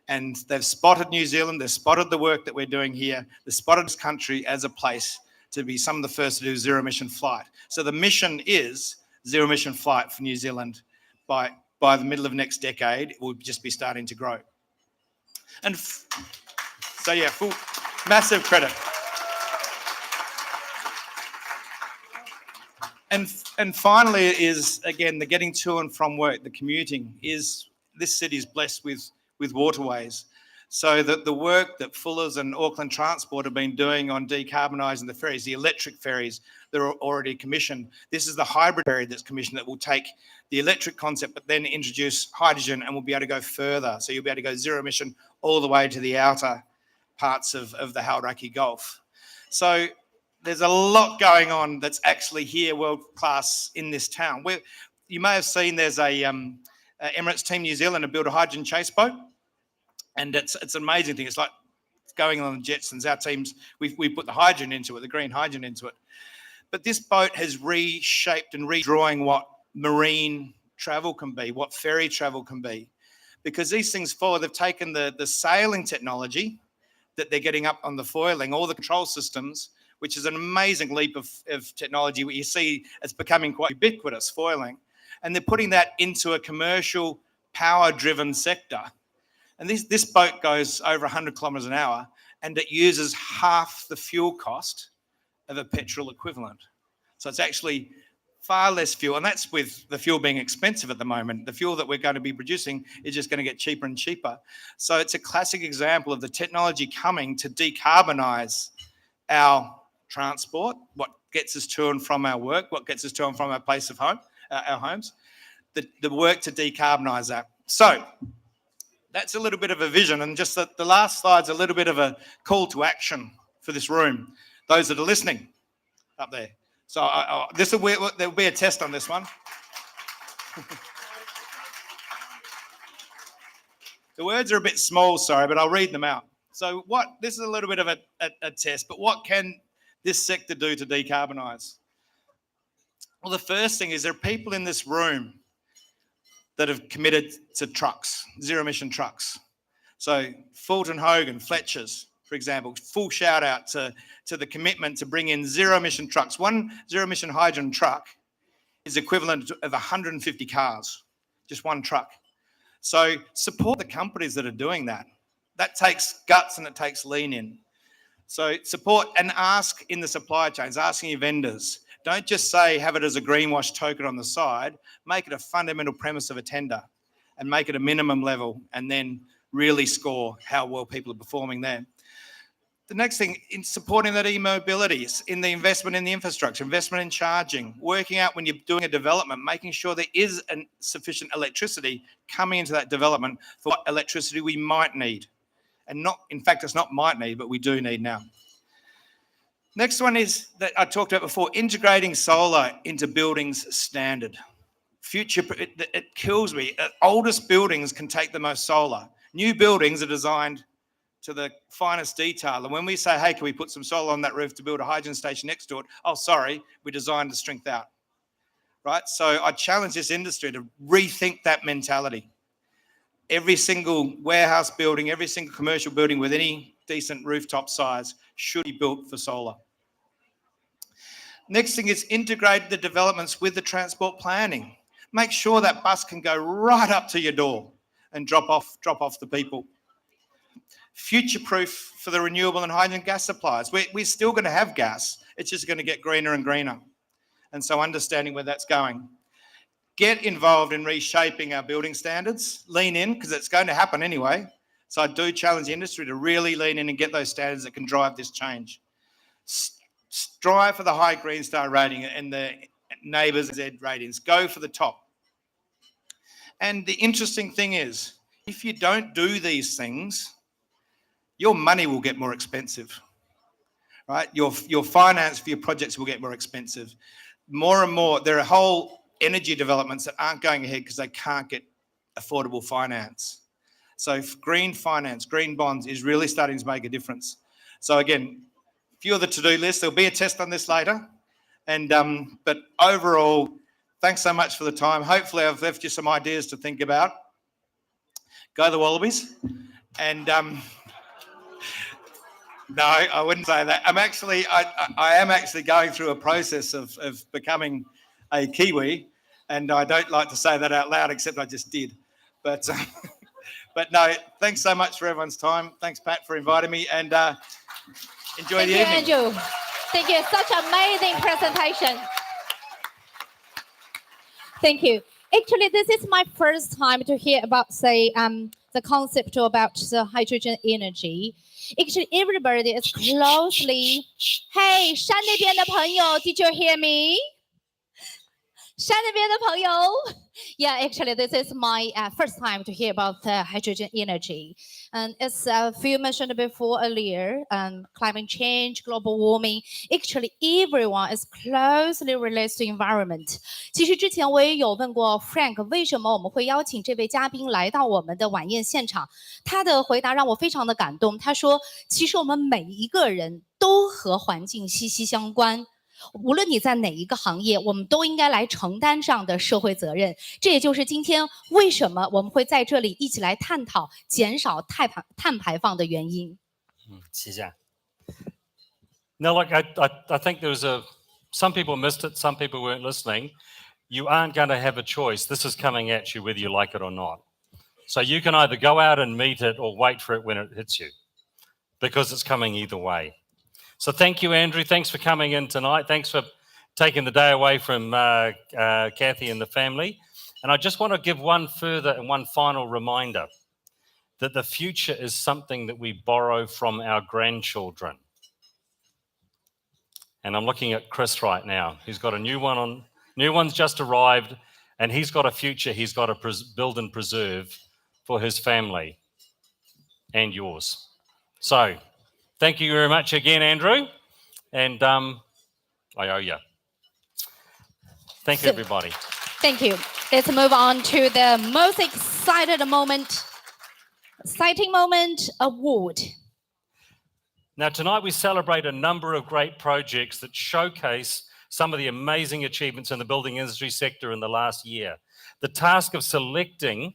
And they've spotted New Zealand. They've spotted the work that we're doing here. They've spotted this country as a place to be some of the first to do zero emission flight. So the mission is zero emission flight for New Zealand. By the middle of next decade, it will just be starting to grow. And so, yeah, full massive credit. And finally is, again, the getting to and from work, the commuting, is this city is blessed with waterways. So that the work that Fuller's and Auckland Transport have been doing on decarbonising the ferries, the electric ferries that are already commissioned, this is the hybrid ferry that's commissioned that will take the electric concept but then introduce hydrogen and we'll be able to go further. So you'll be able to go zero emission all the way to the outer parts of the Hauraki Gulf. So there's a lot going on that's actually here world class in this town. You may have seen there's a Emirates Team New Zealand have built a hydrogen chase boat. And it's an amazing thing. It's like going on the Jetsons. Our teams, we put the hydrogen into it, the green hydrogen into it. But this boat has reshaped and redrawing what marine travel can be, what ferry travel can be. Because these things they've taken the sailing technology that they're getting up on the foiling, all the control systems, which is an amazing leap of technology where you see it's becoming quite ubiquitous, foiling. And they're putting that into a commercial power-driven sector. And this boat goes over 100 kilometres an hour and it uses half the fuel cost of a petrol equivalent. So it's actually far less fuel, and that's with the fuel being expensive at the moment. The fuel that we're going to be producing is just going to get cheaper and cheaper. So it's a classic example of the technology coming to decarbonise our transport, what gets us to and from our work, what gets us to and from our place of home, our homes, the work to decarbonise that. So that's a little bit of a vision, and just the last slide's a little bit of a call to action for this room, those that are listening up there. So there'll be a test on this one. The words are a bit small, sorry, but I'll read them out. So this is a little bit of a test, but what can this sector do to decarbonise? Well, the first thing is there are people in this room that have committed to trucks, zero-emission trucks. So Fulton Hogan, Fletcher's, for example, full shout out to the commitment to bring in zero-emission trucks. One zero-emission hydrogen truck is equivalent of 150 cars, just one truck. So support the companies that are doing that. That takes guts and it takes lean in. So support and ask in the supply chains, asking your vendors. Don't just say, have it as a greenwash token on the side, make it a fundamental premise of a tender and make it a minimum level and then really score how well people are performing there. The next thing, in supporting that e-mobility, in the investment in the infrastructure, investment in charging, working out when you're doing a development, making sure there is sufficient electricity coming into that development for what electricity we might need. And not, in fact, it's not might need, but we do need now. Next one is that I talked about before, integrating solar into buildings standard. It kills me. Oldest buildings can take the most solar. New buildings are designed to the finest detail. And when we say, hey, can we put some solar on that roof to build a hydrogen station next to it? Oh, sorry, we designed the strength out, right? So I challenge this industry to rethink that mentality. Every single warehouse building, every single commercial building with any decent rooftop size should be built for solar. Next thing is integrate the developments with the transport planning. Make sure that bus can go right up to your door and drop off the people. Future-proof for the renewable and hydrogen gas supplies. We're still going to have gas. It's just going to get greener and greener. And so understanding where that's going. Get involved in reshaping our building standards. Lean in, because it's going to happen anyway. So I do challenge the industry to really lean in and get those standards that can drive this change. Strive for the high Green Star rating and the NZIBES Z ratings. Go for the top. And the interesting thing is, if you don't do these things, your money will get more expensive, right? Your finance for your projects will get more expensive. More and more, there are whole energy developments that aren't going ahead because they can't get affordable finance. So green finance, green bonds is really starting to make a difference. So again, a few of the to-do lists, there'll be a test on this later. And but overall, thanks so much for the time. Hopefully I've left you some ideas to think about. Go the Wallabies. And no, I wouldn't say that. I am actually going through a process of becoming a Kiwi, and I don't like to say that out loud, except I just did. But but no, thanks so much for everyone's time. Thanks, Pat, for inviting me, and enjoy the evening. Thank you, Andrew. Thank you. Such amazing presentation. Thank you. Actually, this is my first time to hear about, say, the concept about the hydrogen energy. Actually, everybody is closely. Hey, 山那边的朋友, did you hear me? 山那边的朋友. Yeah, actually, this is my first time to hear about hydrogen energy. And as a few mentioned before earlier, climate change, global warming, actually everyone is closely related to environment. 其实之前我也有问过 Frank 为什么我们会邀请这位嘉宾来到我们的晚宴现场，他的回答让我非常的感动。他说，其实我们每一个人都和环境息息相关。无论你在哪一个行业，我们都应该来承担这样的社会责任。这也就是今天为什么我们会在这里一起来探讨减少碳排放的原因。谢谢。No, like I think there was some people missed it, some people weren't listening. You aren't going to have a choice. This is coming at you whether you like it or not. So you can either go out and meet it or wait for it when it hits you, because it's coming either way. So thank you, Andrew. Thanks for coming in tonight. Thanks for taking the day away from Kathy and the family. And I just want to give one further and one final reminder that the future is something that we borrow from our grandchildren. And I'm looking at Chris right now. He's got a new one's just arrived, and he's got a future he's got to build and preserve for his family and yours. So thank you very much again, Andrew. And I owe you. Thank you, everybody. Thank you. Let's move on to the most exciting moment award. Now, tonight we celebrate a number of great projects that showcase some of the amazing achievements in the building industry sector in the last year. The task of selecting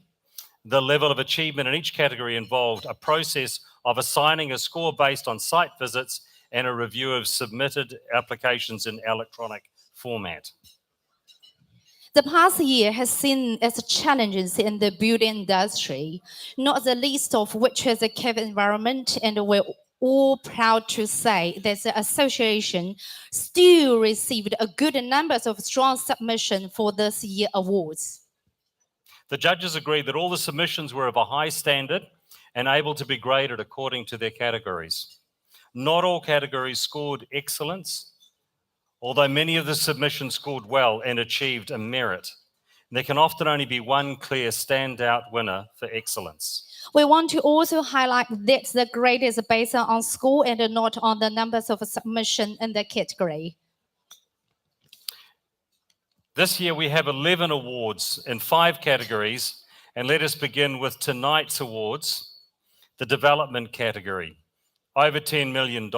the level of achievement in each category involved a process of assigning a score based on site visits and a review of submitted applications in electronic format. The past year has seen its challenges in the building industry, not the least of which is the cave environment, and we're all proud to say that the association still received a good number of strong submissions for this year's awards. The judges agreed that all the submissions were of a high standard and able to be graded according to their categories. Not all categories scored excellence, although many of the submissions scored well and achieved a merit. There can often only be one clear standout winner for excellence. We want to also highlight that the grade is based on score and not on the numbers of submissions in the category. This year we have 11 awards in 5 categories, and let us begin with tonight's awards. The development category, over $10 million.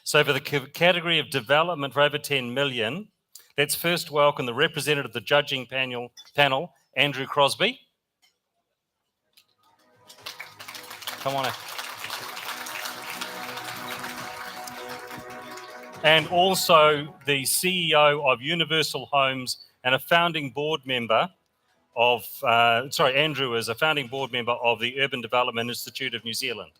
So for the category of development for over 10 million, let's first welcome the representative of the judging panel, Andrew Crosby. Come on in. And also the CEO of Universal Homes and a founding board member of, Andrew is a founding board member of the Urban Development Institute of New Zealand.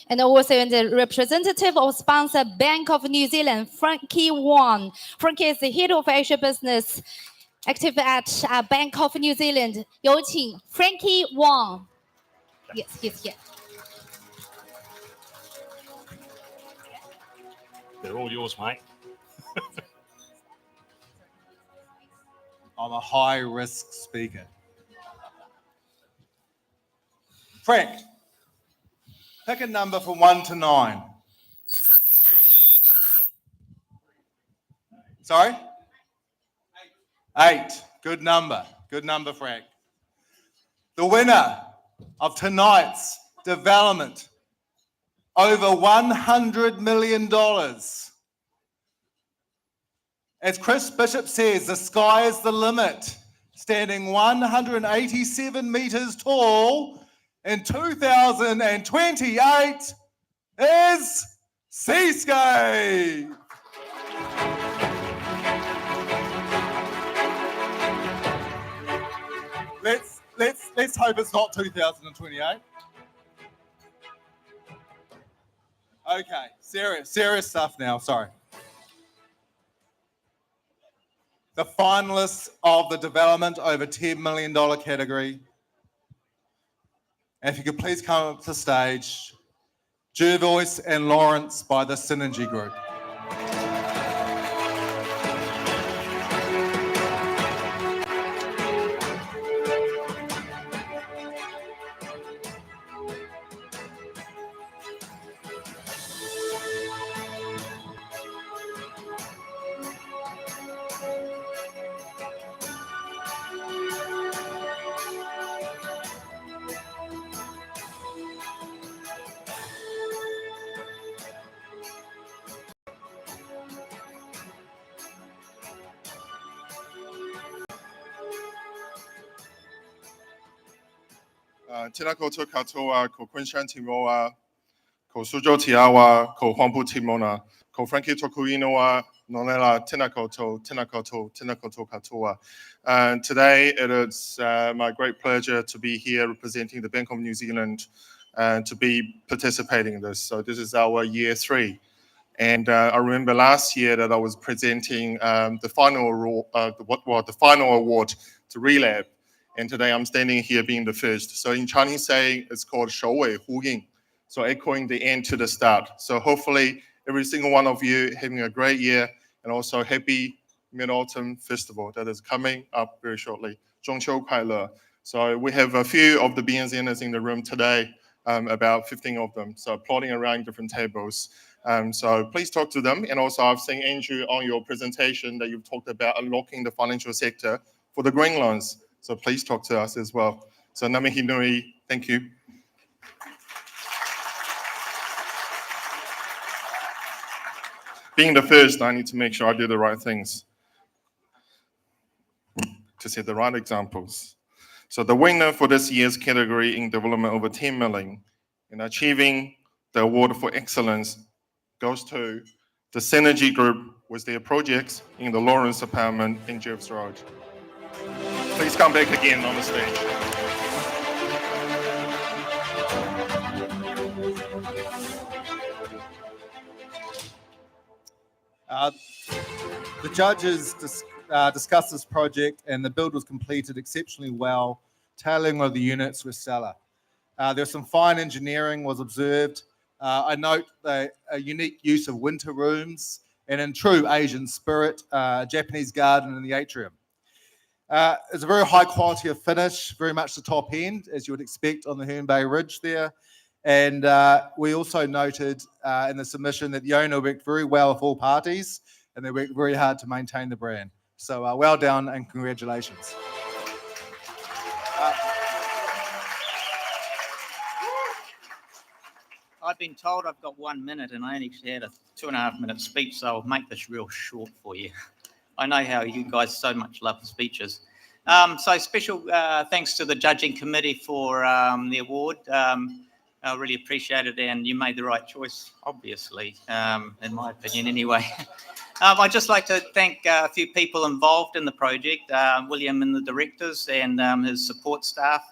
And also the representative of sponsor Bank of New Zealand, Frankie Wong. Frankie is the head of Asia business, active at Bank of New Zealand. 有请 Frankie Wong. Yes, he's here. They're all yours, mate. I'm a high-risk speaker. Frank, pick a number from 1 to 9. Sorry? 8. Good number. Good number, Frank. The winner of tonight's development, over $100 million. As Chris Bishop says, the sky is the limit. Standing 187 meters tall in 2028 is Seascape. Let's hope it's not 2028. Okay, serious stuff now, sorry. The finalists of the development over $10 million category. And if you could please come up to the stage, Jervois and Lawrence by the Synergy Group. Tēnā koutou katoa, ko Queensland Timoa, ko Sujo Tiawa, ko Whampu Timona, ko Frankie Tokuinoa, Nonela, tēnā koutou katoa. And today it is my great pleasure to be here representing the Bank of New Zealand and to be participating in this. So this is our year 3. And I remember last year that I was presenting the final award to Relab. And today I'm standing here being the first. So in Chinese saying, it's called 首尾呼应. So echoing the end to the start. So hopefully every single one of you having a great year, and also happy Mid-Autumn Festival that is coming up very shortly. 中秋快乐. So we have a few of the BNZers in the room today, about 15 of them, so plotting around different tables. So please talk to them. And also I've seen Andrew on your presentation that you've talked about unlocking the financial sector for the green loans. So please talk to us as well. So Namihi Nui, thank you. Being the first, I need to make sure I do the right things to set the right examples. So the winner for this year's category in development over 10 million in achieving the award for excellence goes to the Synergy Group with their projects in the Lawrence Apartment in Jervis Road. Please come back again on the stage. The judges discussed this project, and the build was completed exceptionally well. Tailoring of the units was stellar. There was some fine engineering was observed. I note a unique use of winter rooms, and in true Asian spirit, a Japanese garden in the atrium. It's a very high quality of finish, very much the top end, as you would expect on the Herne Bay Ridge there. And we also noted in the submission that the owner worked very well with all parties, and they worked very hard to maintain the brand. So well done and congratulations. I've been told I've got 1 minute, and I only had a 2.5 minute speech, so I'll make this real short for you. I know how you guys so much love speeches. So special thanks to the judging committee for the award. I really appreciate it, and you made the right choice, obviously, in my opinion anyway. I'd just like to thank a few people involved in the project, William and the directors and his support staff.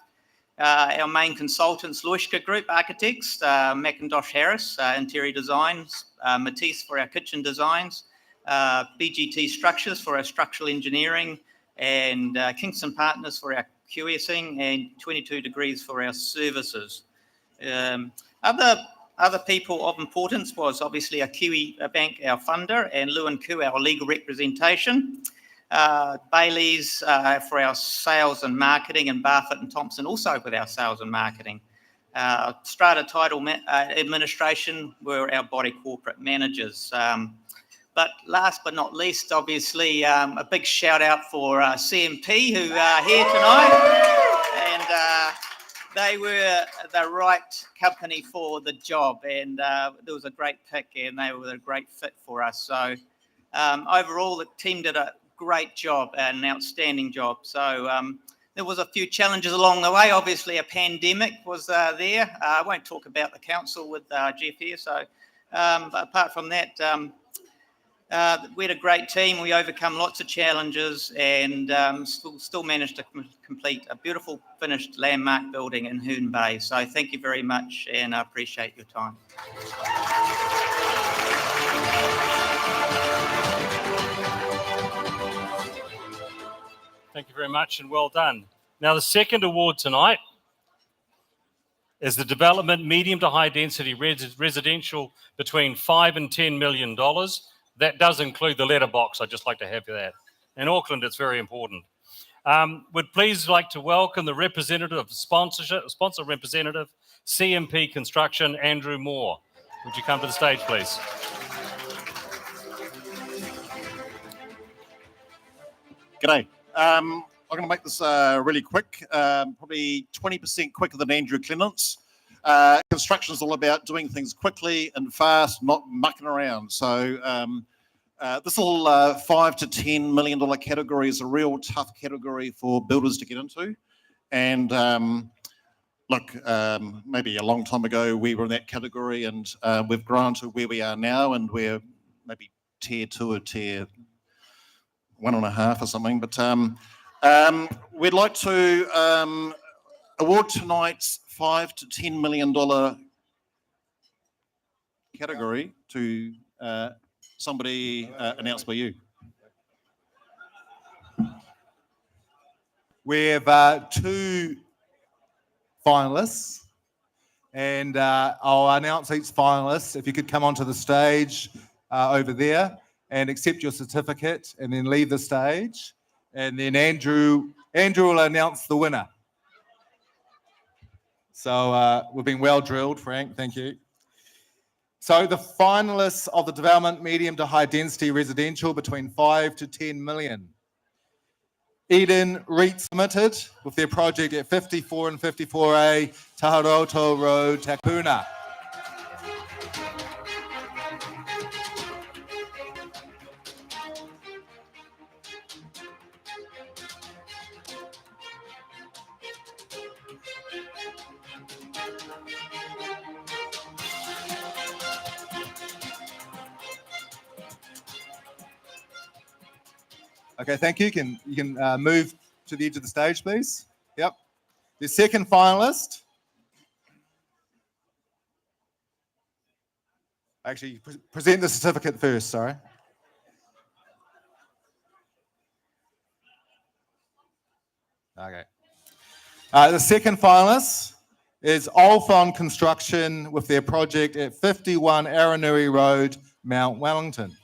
Our main consultants, Loishka Group Architects, Macintosh Harris, Interior Designs, Matisse for our kitchen designs, BGT Structures for our structural engineering, and Kingston Partners for our QSing, and 22 Degrees for our services. Other people of importance was obviously a Kiwi Bank, our funder, and Lewin Koo, our legal representation. Bailey's for our sales and marketing, and Barfoot and Thompson also with our sales and marketing. Strata Title Administration were our body corporate managers. But last but not least, obviously, a big shout out for CMP who are here tonight. And they were the right company for the job, and there was a great pick, and they were a great fit for us. So overall, the team did a great job, an outstanding job. So there was a few challenges along the way. Obviously, a pandemic was there. I won't talk about the council with Jeff here. So, but apart from that, we had a great team. We overcome lots of challenges, and still managed to complete a beautiful finished landmark building in Herne Bay. So thank you very much, and I appreciate your time. Thank you very much, and well done. Now, the second award tonight is the development medium to high density residential between $5 and $10 million. That does include the letterbox. I'd just like to have that. In Auckland, it's very important. Would please like to welcome the representative of sponsor representative, CMP Construction, Andrew Moore. Would you come to the stage, please? G'day. I'm going to make this really quick, probably 20% quicker than Andrew Clements. Construction is all about doing things quickly and fast, not mucking around. So this little $5 to $10 million category is a real tough category for builders to get into. And look, maybe a long time ago we were in that category, and we've grown to where we are now, and we're maybe tier 2 or tier 1.5 or something. But we'd like to award tonight's $5 to $10 million category to somebody announced by you. We have 2 finalists, and I'll announce each finalist. If you could come onto the stage over there and accept your certificate, and then leave the stage, and then Andrew will announce the winner. So we've been well drilled, Frank. Thank you. So the finalists of the development medium to high density residential between 5 to 10 million. Eden REITs Limited with their project at 54 and 54A Taharoto Road, Takuna. Okay, thank you. You can move to the edge of the stage, please. Yep. The second finalist. Actually, present the certificate first, sorry. Okay. The second finalist is Alphon Construction with their project at 51 Aranui Road, Mount Wellington.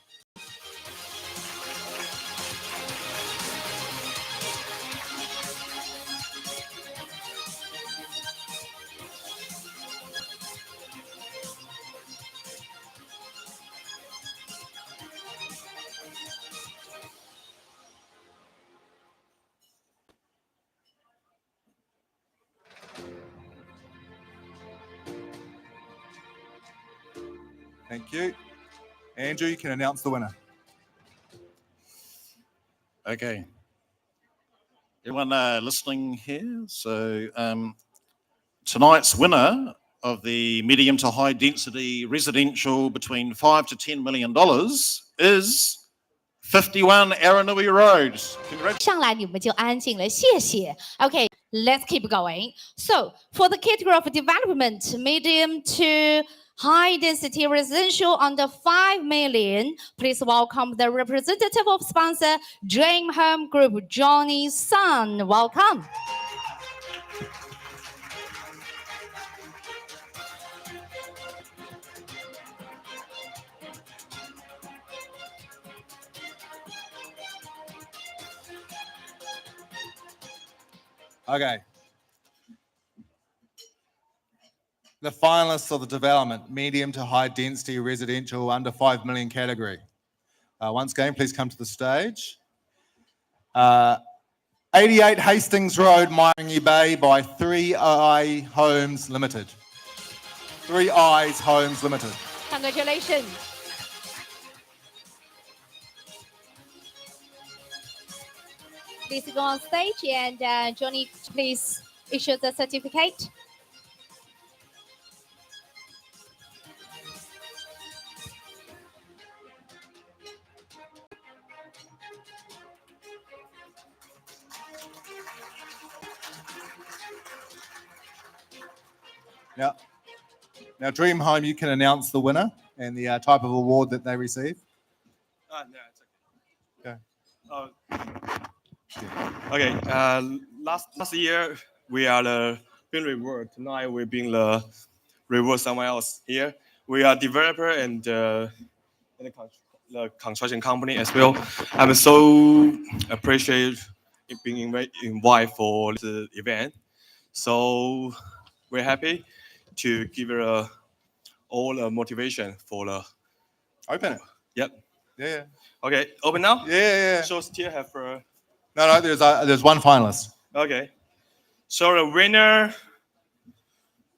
Thank you. Andrew, you can announce the winner. Okay. Everyone listening here? So tonight's winner of the medium to high density residential between $5 to $10 million is 51 Aranui Road. Congratulations. 上来你们就安静了，谢谢。Okay, let's keep going. So for the category of development, medium to high density residential under 5 million, please welcome the representative of sponsor Dream Home Group, Johnny Sun. Welcome. Okay. The finalists of the development, medium to high density residential under 5 million category. Once again, please come to the stage. 88 Hastings Road, Mairangi Bay by 3i Homes Limited. 3i's Homes Limited. Congratulations. Please go on stage and Johnny, please issue the certificate. Yeah. Now, Dream Home, you can announce the winner and the type of award that they receive. No, it's okay. Okay. Last year we are the being reward. Tonight we're being the reward somewhere else. Here we are developer and the construction company as well. I'm so appreciate being invited for this event. So we're happy to give her all the motivation for the open it. Yep. Yeah. Okay. Open now. Yeah. So still have No. There's one finalist. Okay. So the winner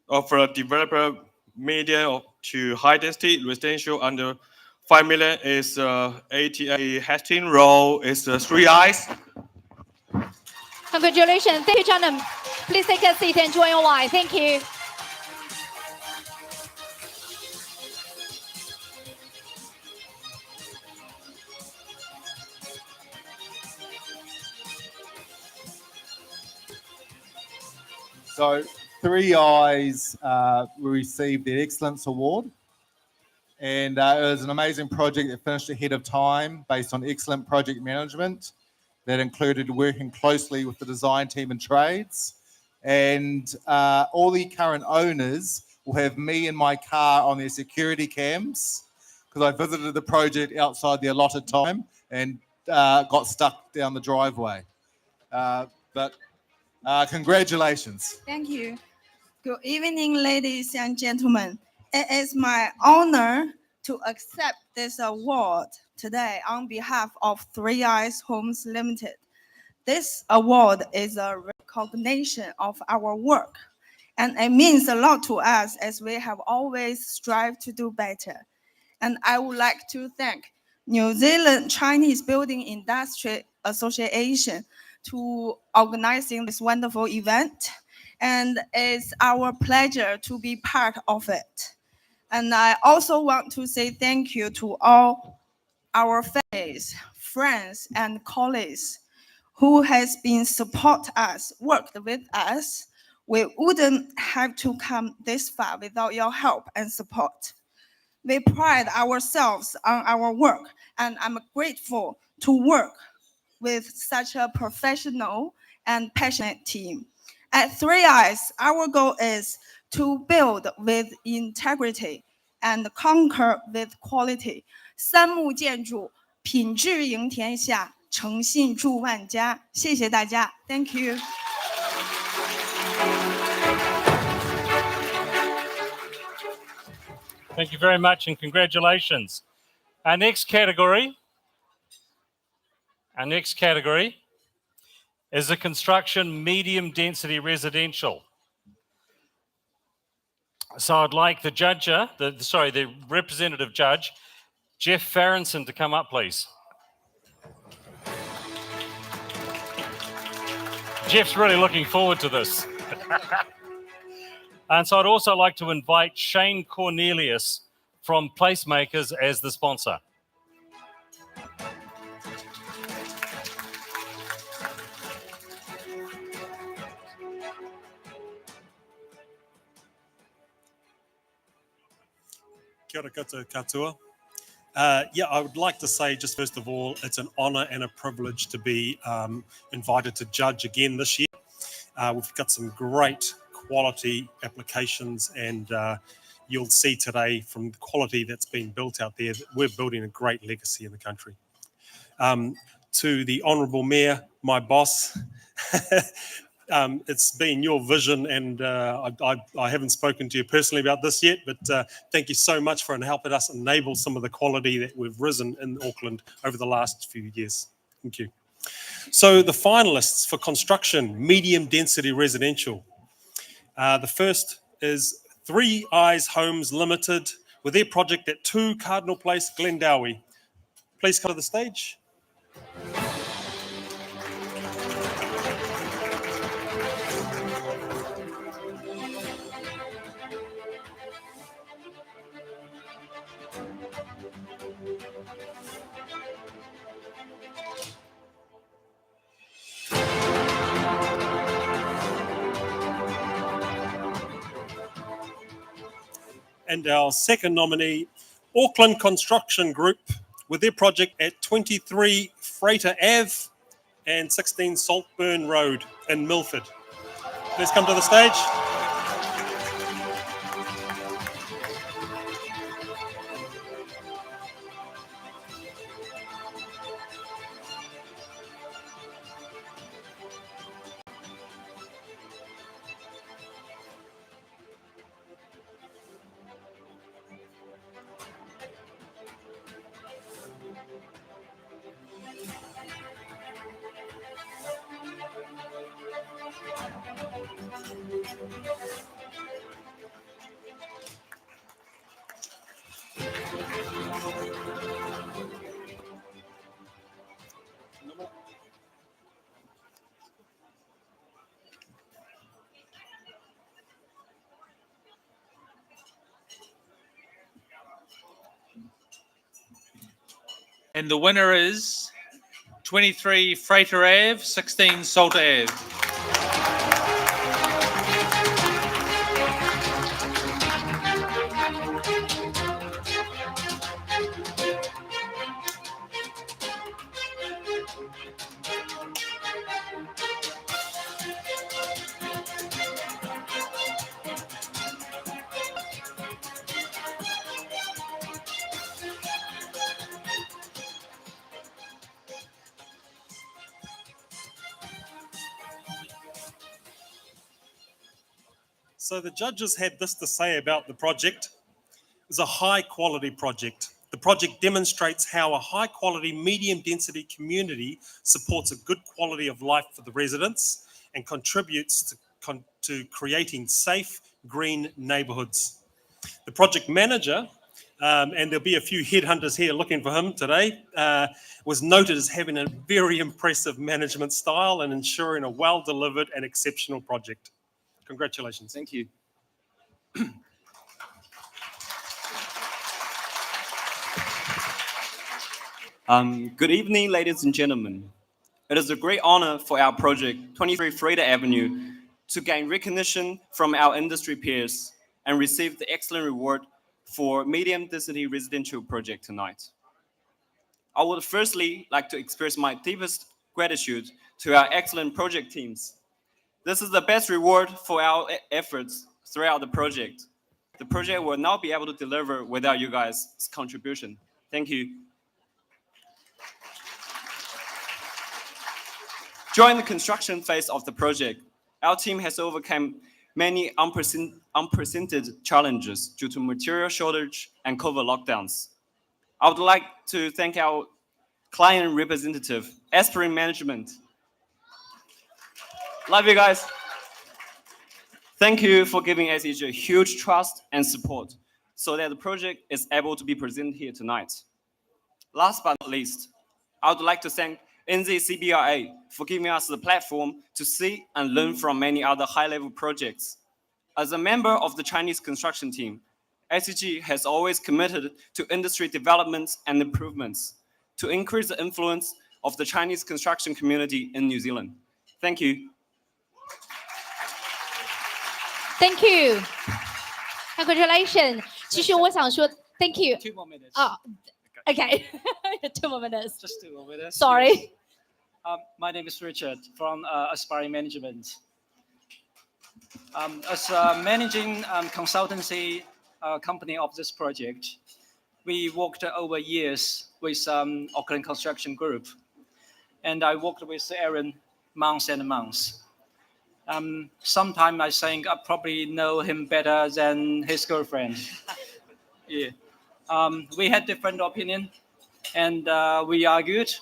of the developer medium to high density residential under 5 million is 88 Hastings Road. It's 3i's. Congratulations. Thank you, gentlemen. Please take a seat and join your wine. Thank you. So 3i's received the Excellence Award, And it was an amazing project that finished ahead of time based on excellent project management that included working closely with the design team and trades. And all the current owners will have me in my car on their security cams because I visited the project outside the allotted time and got stuck down the driveway. But congratulations. Thank you. Good evening, ladies and gentlemen. It is my honor to accept this award today on behalf of Three Eyes Homes Limited. This award is a recognition of our work, and it means a lot to us as we have always strived to do better. And I would like to thank New Zealand Chinese Building Industry Association to organizing this wonderful event. And it's our pleasure to be part of it. And I also want to say thank you to all our families, friends, and colleagues who has been support us, worked with us. We wouldn't have to come this far without your help and support. We pride ourselves on our work, and I'm grateful to work with such a professional and passionate team. At Three Eyes, our goal is to build with integrity and conquer with quality. 三木建筑，品质赢天下，诚信助万家。谢谢大家 ，Thank you。 Thank you very much and congratulations. Our next category is the construction medium density residential. So I'd like the the representative judge, Jeff Farrinson, to come up, please. Jeff's really looking forward to this. And so I'd also like to invite Shane Cornelius from Placemakers as the sponsor. Kia ora koutou katoa. I would like to say, just first of all, it's an honour and a privilege to be invited to judge again this year. We've got some great quality applications, and you'll see today from the quality that's been built out there that we're building a great legacy in the country. To the Honourable Mayor, my boss, it's been your vision, and I haven't spoken to you personally about this yet, but thank you so much for helping us enable some of the quality that we've risen in Auckland over the last few years. Thank you. So the finalists for construction, medium density residential. The first is Three Eyes Homes Limited with their project at 2 Cardinal Place, Glendowie. Please come to the stage. And our second nominee, Auckland Construction Group, with their project at 23 Freighter Ave and 16 Saltburn Road in Milford. Please come to the stage. And the winner is 23 Freighter Ave, 16 Salter Ave. So the judges had this to say about the project. It's a high quality project. The project demonstrates how a high quality, medium density community supports a good quality of life for the residents and contributes to creating safe, green neighbourhoods. The project manager, and there'll be a few headhunters here looking for him today, was noted as having a very impressive management style and ensuring a well-delivered and exceptional project. Congratulations. Thank you. Good evening, ladies and gentlemen. It is a great honor for our project, 23 Frater Avenue, to gain recognition from our industry peers and receive the excellent reward for medium density residential project tonight. I would firstly like to express my deepest gratitude to our excellent project teams. This is the best reward for our efforts throughout the project. The project will not be able to deliver without you guys' contribution. Thank you. During the construction phase of the project, our team has overcome many unprecedented challenges due to material shortage and COVID lockdowns. I would like to thank our client representative, Aspirin Management. Love you guys. Thank you for giving SEG a huge trust and support so that the project is able to be presented here tonight. Last but not least, I would like to thank NZIBES for giving us the platform to see and learn from many other high-level projects. As a member of the Chinese construction team, SEG has always committed to industry developments and improvements to increase the influence of the Chinese construction community in New Zealand. Thank you. Thank you. Congratulations. 其实我想说 thank you. 2 more minutes. Oh, okay. 2 more minutes. Just 2 more minutes. Sorry. My name is Richard from Aspiring Management. As a managing consultancy company of this project, we worked over years with Auckland Construction Group, and I worked with Aaron months and months. Sometimes I think I probably know him better than his girlfriend. Yeah. We had different opinion, and we argued,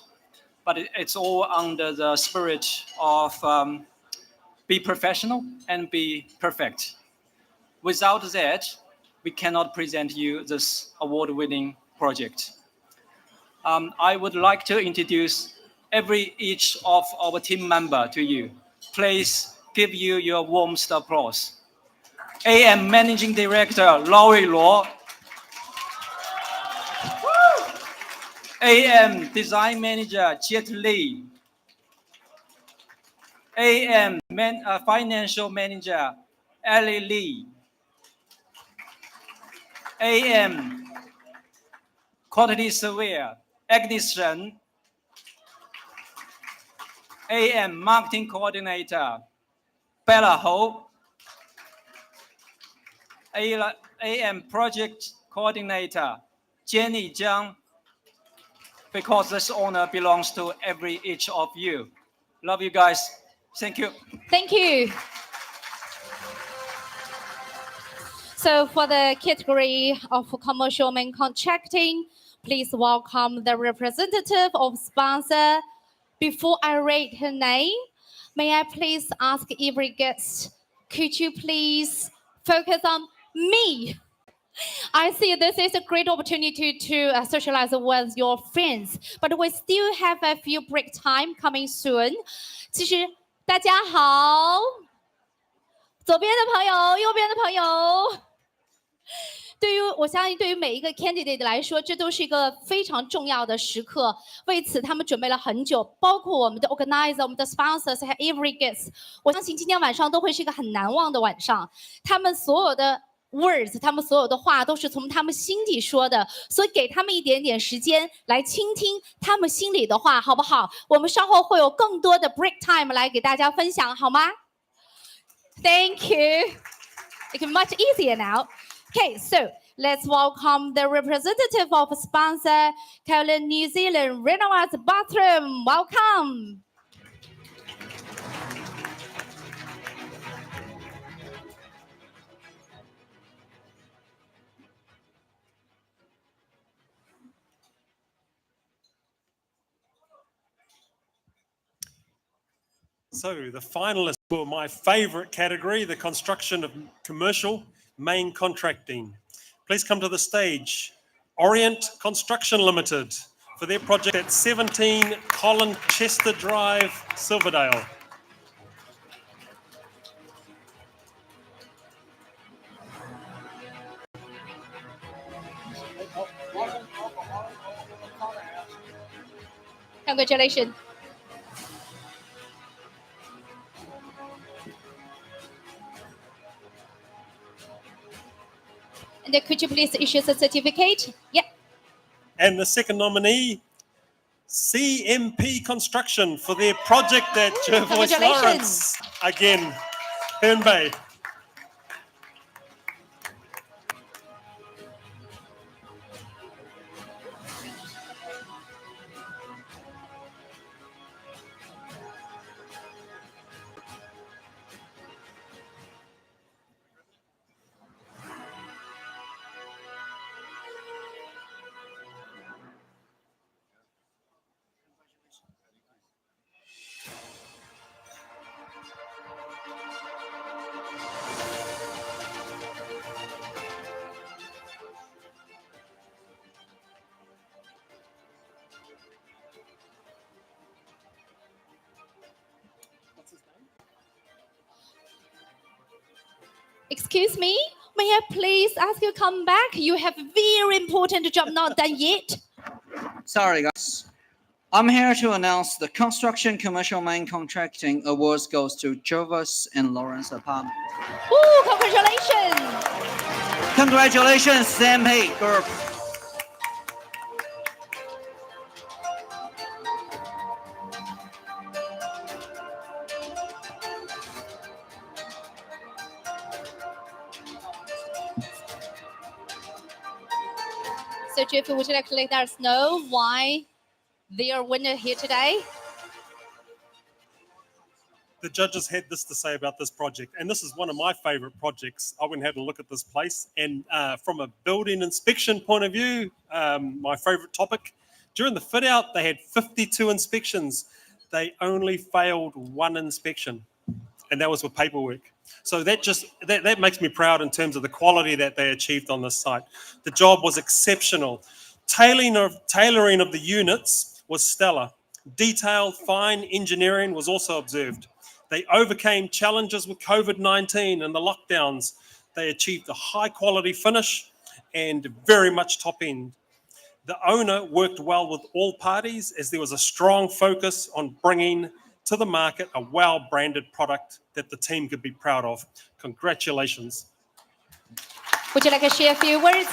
but it's all under the spirit of be professional and be perfect. Without that, we cannot present you this award-winning project. I would like to introduce each of our team member to you. Please give you your warmest applause. AM Managing Director, Laurie Law. AM Design Manager, Jet Lee. AM Financial Manager, Ellie Lee. AM Quantity Surveyor, Agnes Shen. AM Marketing Coordinator, Bella Ho. AM Project Coordinator, Jenny Zhang. Because this honor belongs to each of you. Love you guys. Thank you. Thank you. So for the category of commercial main contracting, please welcome the representative of sponsor. Before I read her name, may I please ask every guest, could you please focus on me? I see this is a great opportunity to socialize with your friends, but we still have a few break time coming soon. 其实大家好，左边的朋友，右边的朋友。我相信对于每一个 candidate 来说，这都是一个非常重要的时刻。为此，他们准备了很久，包括我们的 organizer、我们的 sponsors 还有 every guest。我相信今天晚上都会是一个很难忘的晚上。他们所有的 words， 他们所有的话都是从他们心底说的，所以给他们一点点时间来倾听他们心里的话，好不好？我们稍后会有更多的 break time 来给大家分享，好吗 ？Thank you. It's much easier now. Okay, so let's welcome the representative of sponsor, Kowloon New Zealand Renovate Bathroom. Welcome. So the finalists for my favourite category, the construction of commercial main contracting. Please come to the stage. Orient Construction Limited for their project at 17 Colin Chester Drive, Silverdale. Congratulations. And could you please issue the certificate? Yeah. And the second nominee, CMP Construction for their project at Jervois Lawrence. Again, Herne Bay. Excuse me, may I please ask you to come back? You have a very important job not done yet. Sorry, guys. I'm here to announce the Construction Commercial Main Contracting Awards goes to Jervois and Lawrence Apartment. Ooh, congratulations! Congratulations, CMP Group. So Jeff, would you like to let us know why they are winner here today? The judges had this to say about this project, and this is one of my favourite projects. I went and had a look at this place, and from a building inspection point of view, my favourite topic, during the fit out, they had 52 inspections. They only failed one inspection, and that was with paperwork. So that makes me proud in terms of the quality that they achieved on this site. The job was exceptional. Tailoring of the units was stellar. Detailed, fine engineering was also observed. They overcame challenges with COVID-19 and the lockdowns. They achieved a high quality finish and very much top end. The owner worked well with all parties as there was a strong focus on bringing to the market a well-branded product that the team could be proud of. Congratulations. Would you like to share a few words?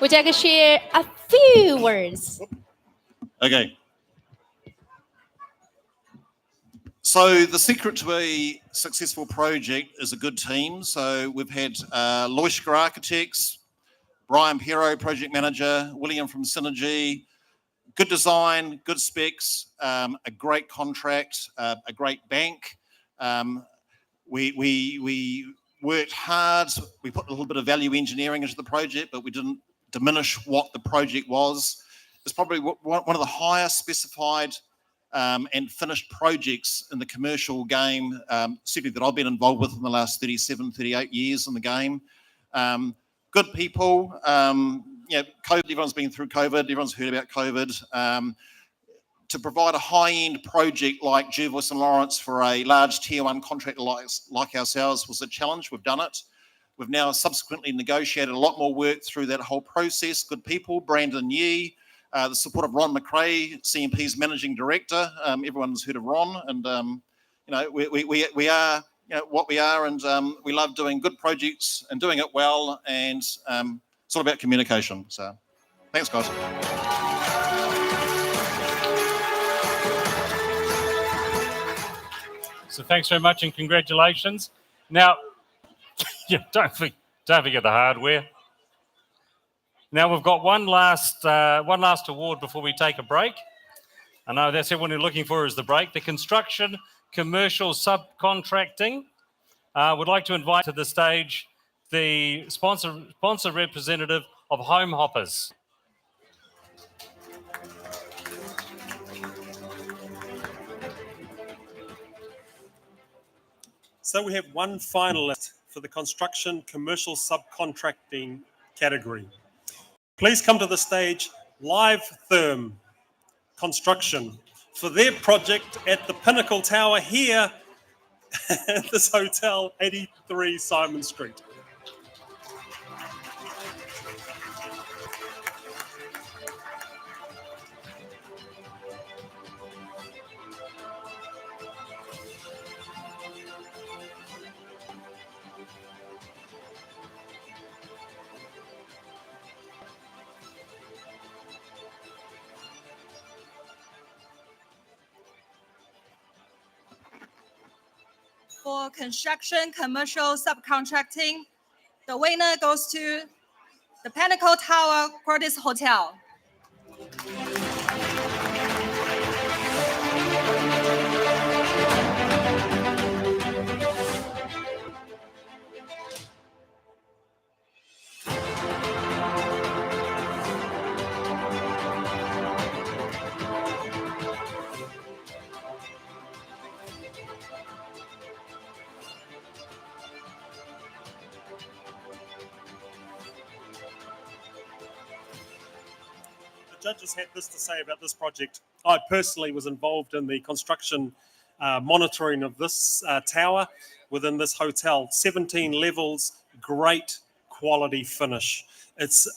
Would you like to share a few words? Okay. So the secret to a successful project is a good team. So we've had Loisker Architects, Brian Pero, Project Manager, William from Synergy, good design, good specs, a great contract, a great bank. We worked hard. We put a little bit of value engineering into the project, but we didn't diminish what the project was. It's probably one of the highest specified and finished projects in the commercial game, certainly that I've been involved with in the last 37, 38 years in the game. Good people, COVID, everyone's been through COVID, everyone's heard about COVID. To provide a high-end project like Jervois and Lawrence for a large tier one contractor like ourselves was a challenge. We've done it. We've now subsequently negotiated a lot more work through that whole process. Good people, Brandon Yee, the support of Ron McRae, CMP's managing director. Everyone's heard of Ron, and we are what we are, and we love doing good projects and doing it well, and it's all about communication. So, thanks, guys. So thanks very much and congratulations. Now, don't forget the hardware. Now we've got one last award before we take a break. I know that's everyone you're looking for is the break. The construction commercial subcontracting would like to invite to the stage the sponsor representative of Home Hoppers. So we have one finalist for the construction commercial subcontracting category. Please come to the stage, Live Therm Construction, for their project at the Pinnacle Tower here at this hotel, 83 Simon Street. For construction commercial subcontracting, the winner goes to the Pinnacle Tower Quarters Hotel. The judges had this to say about this project. I personally was involved in the construction monitoring of this tower within this hotel. 17 levels, great quality finish. It's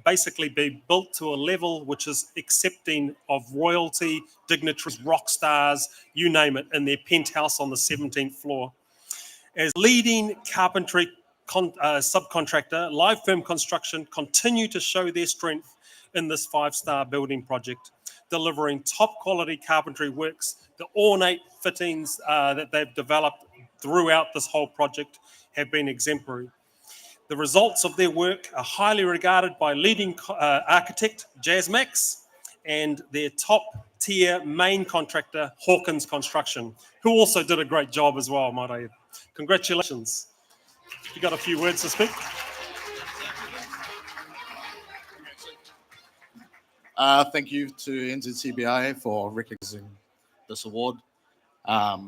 basically been built to a level which is accepting of royalty, dignitaries, rock stars, you name it, in their penthouse on the 17th floor. As leading carpentry subcontractor, Live Firm Construction continue to show their strength in this 5-star building project, delivering top quality carpentry works. The ornate fittings that they've developed throughout this whole project have been exemplary. The results of their work are highly regarded by leading architect Jazz Max and their top tier main contractor Hawkins Construction, who also did a great job as well, might I add. Congratulations. You got a few words to speak? Thank you to NZIBES for recognizing this award. A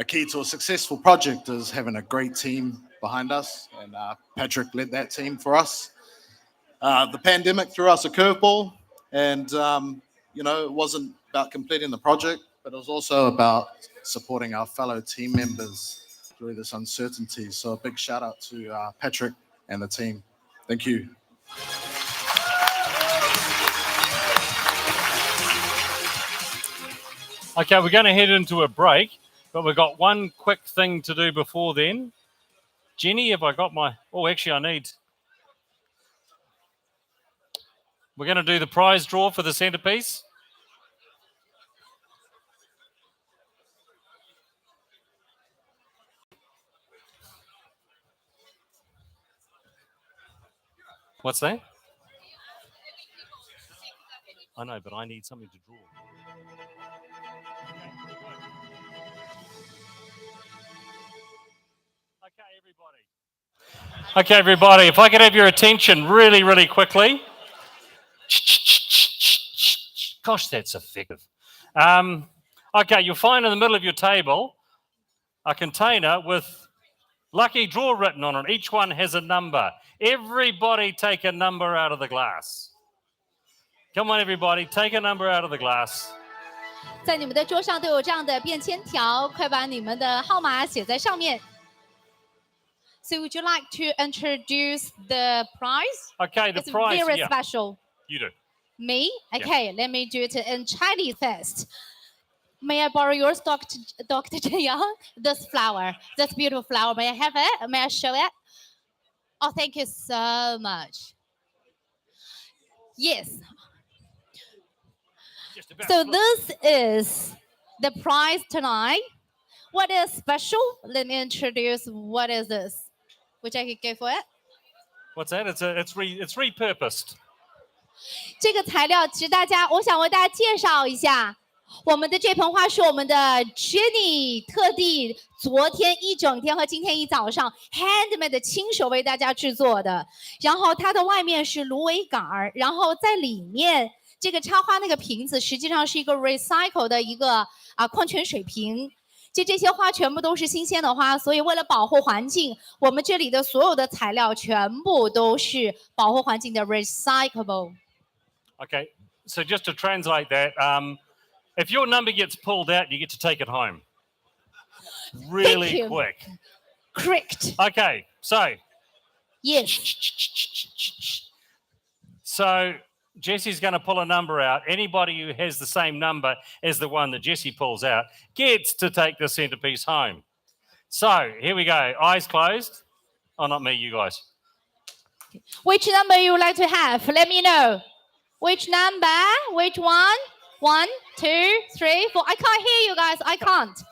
key to a successful project is having a great team behind us, and Patrick led that team for us. The pandemic threw us a curveball, and it wasn't about completing the project, but it was also about supporting our fellow team members through this uncertainty. So a big shout out to Patrick and the team. Thank you. Okay, we're going to head into a break, but we've got one quick thing to do before then. Jenny, have I got my... Oh, actually, I need... We're going to do the prize draw for the centerpiece. What's that? I know, but I need something to draw. Okay, everybody, if I could have your attention really, really quickly. Gosh, that's effective. Okay, you'll find in the middle of your table a container with lucky draw written on it. Each one has a number. Everybody take a number out of the glass. Come on, everybody, take a number out of the glass. 在你们的桌上都有这样的便签条，快把你们的号码写在上面。So would you like to introduce the prize? Okay, the it's prize. It's very yeah. special. You do. Me? Okay, let me do it in Chinese first. May I borrow yours, Dr. Young? This flower, this beautiful flower. May I have it? May I show it? Oh, thank you so much. Yes. So this is the prize tonight. What is special? Let me introduce what is this. Which I could go for it. What's that? It's repurposed. 这个材料其实我想为大家介绍一下。我们的这盆花是我们的 Jenny 特地昨天一整天和今天一早上 handmade 亲手为大家制作的。然后它的外面是芦苇杆儿，然后在里面这个插花那个瓶子实际上是一个 recycle 的一个矿泉水瓶。这些花全部都是新鲜的花，所以为了保护环境，我们这里的所有的材料全部都是保护环境的 recyclable。 Okay, so just to translate that, if your number gets pulled out, you get to take it home. Really quick. Correct. Okay, so. Yes. So Jesse's going to pull a number out. Anybody who has the same number as the one that Jesse pulls out gets to take the centerpiece home. So here we go. Eyes closed. Oh, not me, you guys. Which number you would like to have? Let me know. Which number? Which one? 1, 2, 3, 4. I can't hear you guys. I can't.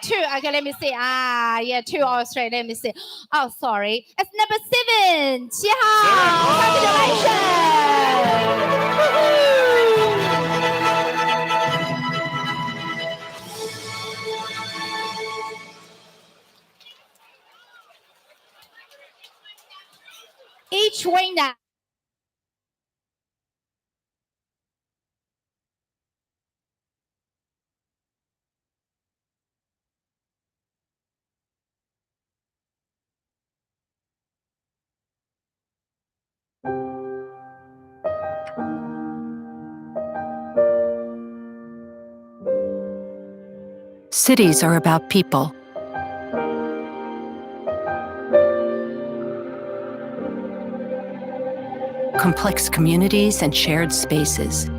2. Okay, let me see. Yeah, 2 or 3. Let me see. Oh, sorry. It's number 7. 7号. Congratulations. Each winner. Cities are about people. Complex communities and shared spaces,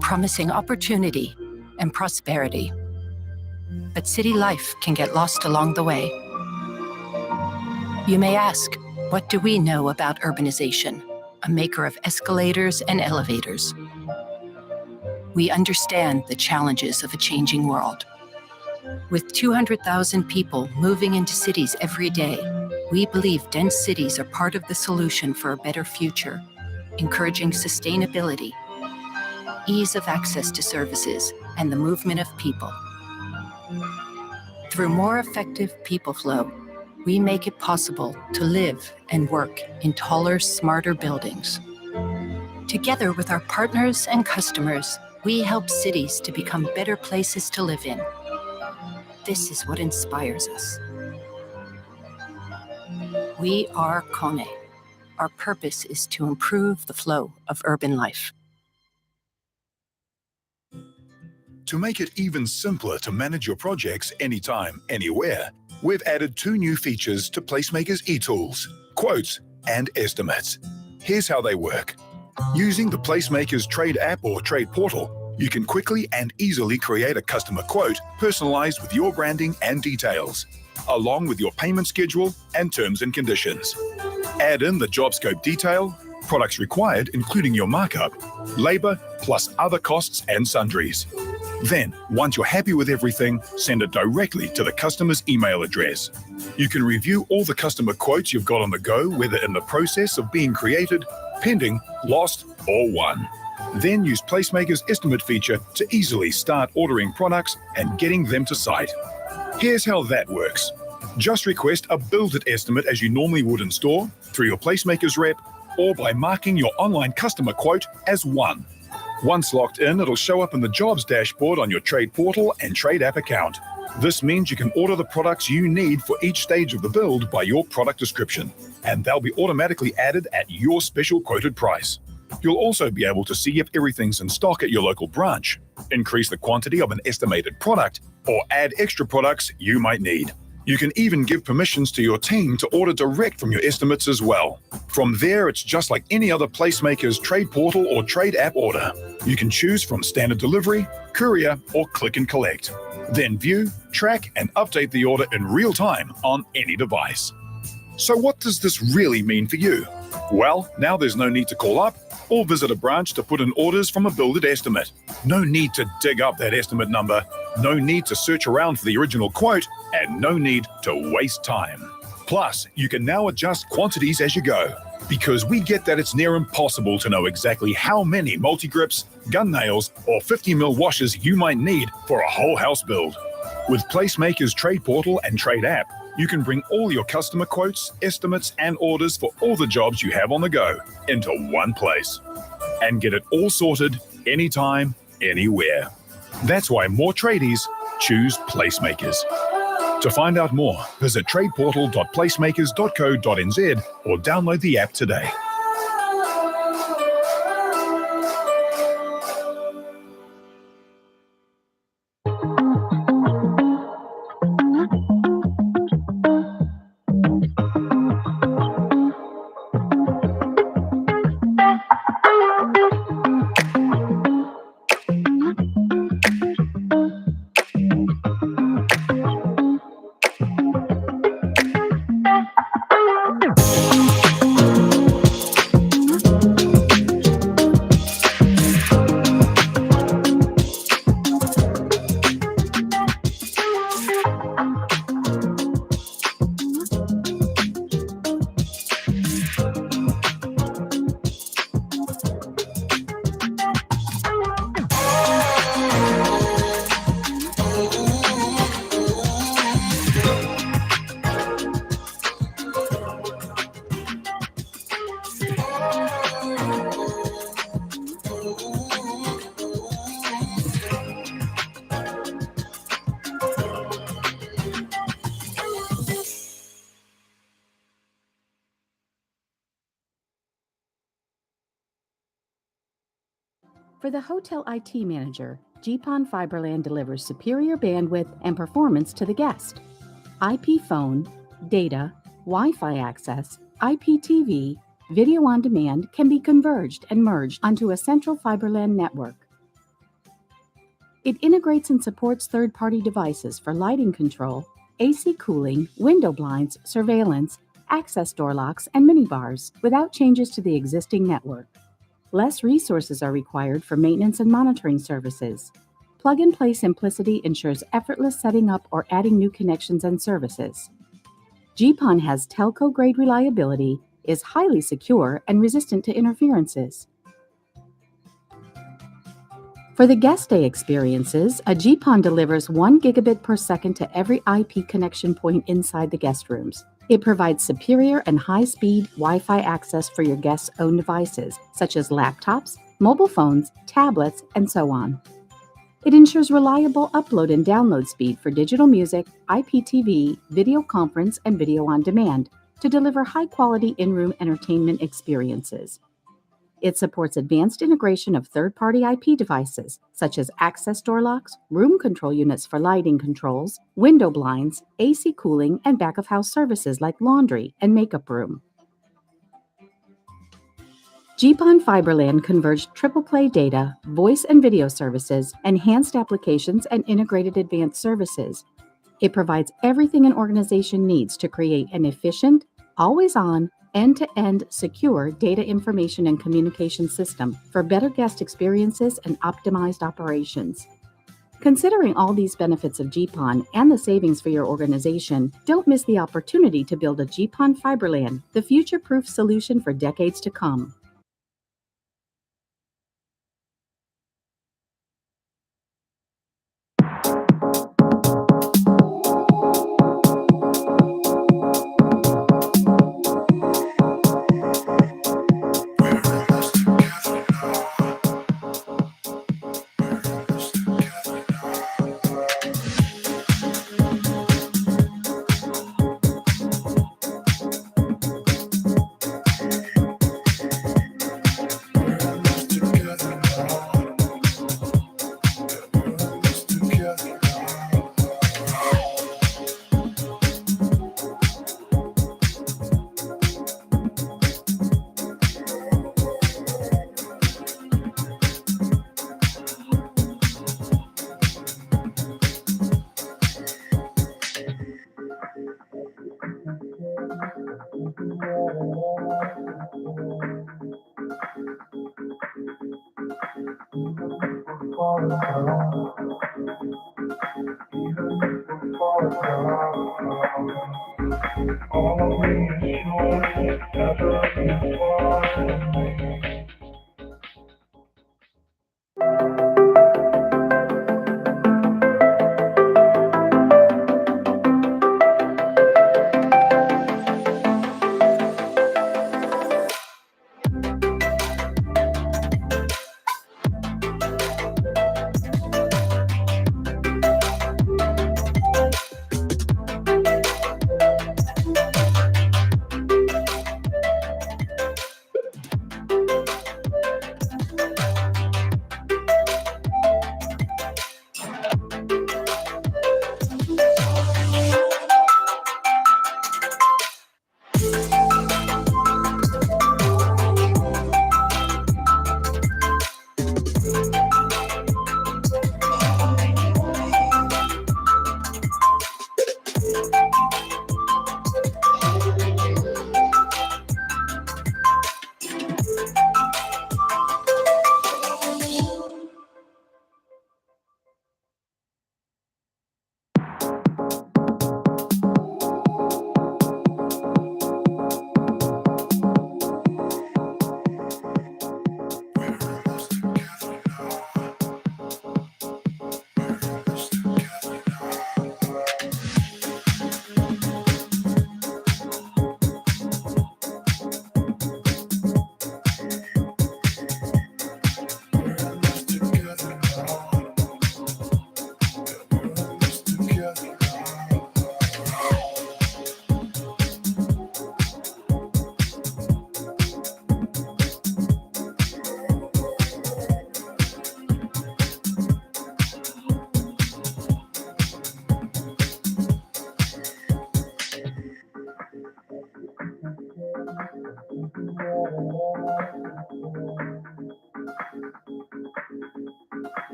promising opportunity and prosperity. But city life can get lost along the way. You may ask, what do we know about urbanization, a maker of escalators and elevators? We understand the challenges of a changing world. With 200,000 people moving into cities every day, we believe dense cities are part of the solution for a better future, encouraging sustainability, ease of access to services, and the movement of people. Through more effective people flow, we make it possible to live and work in taller, smarter buildings. Together with our partners and customers, we help cities to become better places to live in. This is what inspires us. We are Kone. Our purpose is to improve the flow of urban life. To make it even simpler to manage your projects anytime, anywhere, we've added 2 new features to Placemaker's eTools, Quotes and Estimates. Here's how they work. Using the Placemaker's Trade app or Trade portal, you can quickly and easily create a customer quote personalized with your branding and details, along with your payment schedule and terms and conditions. Add in the job scope detail, products required including your markup, labor, plus other costs and sundries. Then, once you're happy with everything, send it directly to the customer's email address. You can review all the customer quotes you've got on the go, whether in the process of being created, pending, lost, or won. Then use Placemaker's estimate feature to easily start ordering products and getting them to site. Here's how that works. Just request a build-it estimate as you normally would in store, through your Placemaker's rep, or by marking your online customer quote as won. Once locked in, it'll show up in the jobs dashboard on your Trade portal and Trade app account. This means you can order the products you need for each stage of the build by your product description, and they'll be automatically added at your special quoted price. You'll also be able to see if everything's in stock at your local branch, increase the quantity of an estimated product, or add extra products you might need. You can even give permissions to your team to order direct from your estimates as well. From there, it's just like any other Placemaker's Trade portal or Trade app order. You can choose from standard delivery, courier, or click and collect. Then view, track, and update the order in real time on any device. So what does this really mean for you? Well, now there's no need to call up or visit a branch to put in orders from a build-it estimate. No need to dig up that estimate number, no need to search around for the original quote, and no need to waste time. Plus, you can now adjust quantities as you go. Because we get that it's near impossible to know exactly how many multi-grips, gun nails, or 50mm washers you might need for a whole house build. With Placemaker's Trade Portal and Trade app, you can bring all your customer quotes, estimates, and orders for all the jobs you have on the go into one place. And get it all sorted anytime, anywhere. That's why more tradies choose Placemakers. To find out more, visit tradeportal.placemakers.co.nz or download the app today. For the hotel IT manager, GPON Fiberland delivers superior bandwidth and performance to the guest. IP phone, data, Wi-Fi access, IPTV, video on demand can be converged and merged onto a central Fiberland network. It integrates and supports third-party devices for lighting control, AC cooling, window blinds, surveillance, access door locks, and minibars without changes to the existing network. Less resources are required for maintenance and monitoring services. Plug-and-play simplicity ensures effortless setting up or adding new connections and services. GPON has telco-grade reliability, is highly secure, and resistant to interferences. For the guest day experiences, a GPON delivers 1 gigabit per second to every IP connection point inside the guest rooms. It provides superior and high-speed Wi-Fi access for your guests' own devices, such as laptops, mobile phones, tablets, and so on. It ensures reliable upload and download speed for digital music, IPTV, video conference, and video on demand to deliver high-quality in-room entertainment experiences. It supports advanced integration of third-party IP devices, such as access door locks, room control units for lighting controls, window blinds, AC cooling, and back-of-house services like laundry and makeup room. GPON Fiberland converged triple play data, voice and video services, enhanced applications, and integrated advanced services. It provides everything an organization needs to create an efficient, always-on, end-to-end secure data information and communication system for better guest experiences and optimized operations. Considering all these benefits of GPON and the savings for your organization, don't miss the opportunity to build a GPON Fiberland, the future-proof solution for decades to come.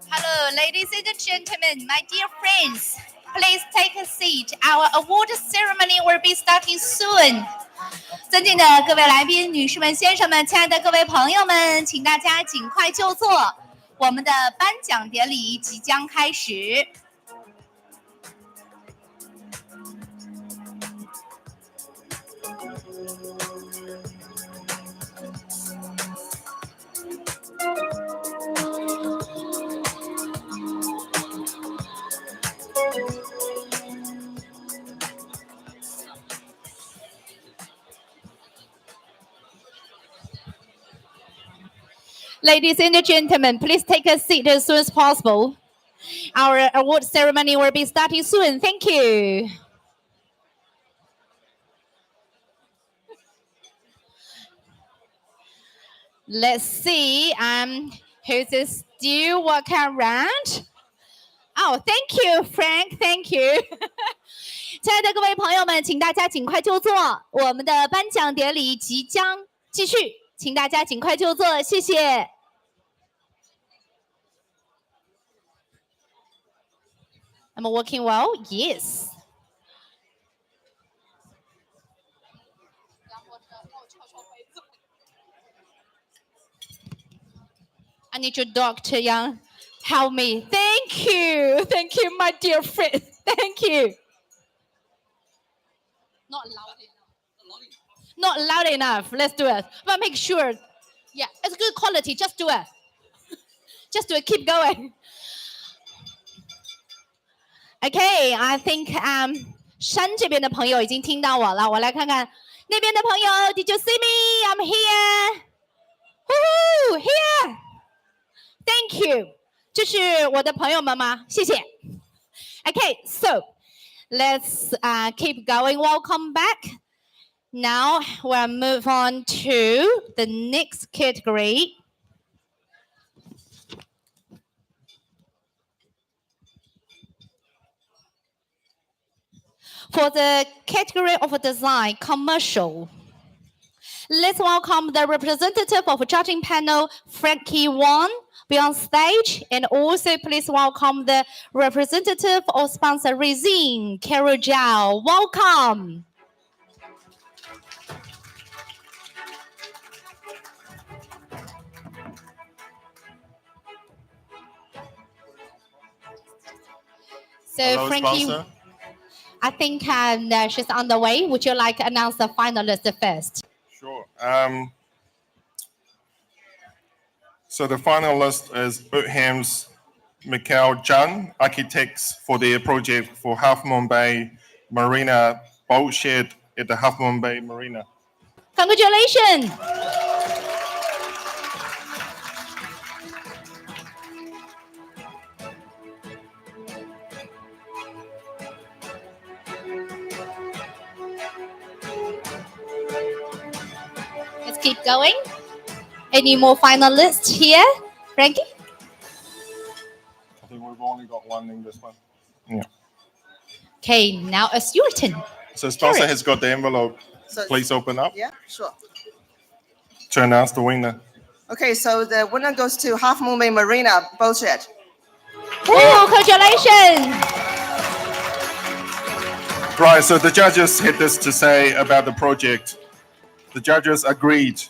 Hello, ladies and gentlemen, my dear friends. Please take a seat. Our award ceremony will be starting soon. 尊敬的各位来宾、女士们、先生们、亲爱的各位朋友们，请大家尽快就座。我们的颁奖典礼即将开始。Ladies and gentlemen, please take a seat as soon as possible. Our award ceremony will be starting soon. Thank you. Let's see. Who's still walking around? Oh, thank you, Frank. Thank you. 亲爱的各位朋友们，请大家尽快就座。我们的颁奖典礼即将继续，请大家尽快就座，谢谢。I'm working well. Yes. I need your doctor, Yang. Help me. Thank you. Thank you, my dear friend. Thank you. Not loud enough. Not loud enough. Let's do it. But make sure. Yeah, it's good quality. Just do it. Just do it. Keep going. Okay, I think 山这边的朋友已经听到我了，我来看看那边的朋友。Did you see me? I'm here. Woohoo! Here. Thank you. 这是我的朋友们吗？谢谢。Okay, so let's keep going. Welcome back. Now we'll move on to the next category. For the category of design, commercial, let's welcome the representative of judging panel, Frankie Wong, be on stage. And also please welcome the representative of sponsor Resin, Carol Zhao. Welcome. So Hello, Frankie, sponsor. I think she's on the way. Would you like to announce the finalists first? Sure. So the finalist is Burtham's Mikhail Jung, architects for their project for Half Moon Bay Marina boat shed at the Half Moon Bay Marina. Congratulations. Let's keep going. Any more finalists here? Frankie? I think we've only got one in this one. Yeah. Okay, now it's your turn. So sponsor Carrot. has got the envelope. So- Please open up Yeah, sure. to announce the winner. Okay, so the winner goes to Half Moon Bay Marina boat shed. Oh, congratulations. Right, so the judges had this to say about the project. The judges agreed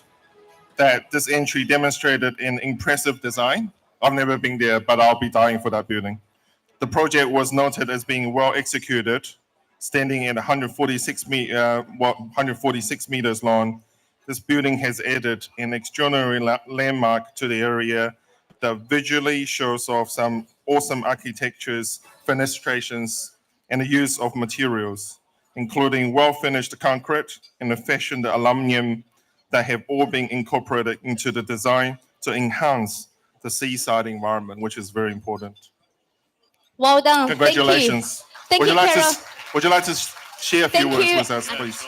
that this entry demonstrated an impressive design. I've never been there, but I'll be dying for that building. The project was noted as being well executed, standing at 146 meters long. This building has added an extraordinary landmark to the area that visually shows off some awesome architectures, fenestrations, and the use of materials, including well-finished concrete and the fashioned aluminum that have all been incorporated into the design to enhance the seaside environment, which is very important. Well done. Congratulations. Thank you, Carol. Would you like to share a few Thank words you. with us, please?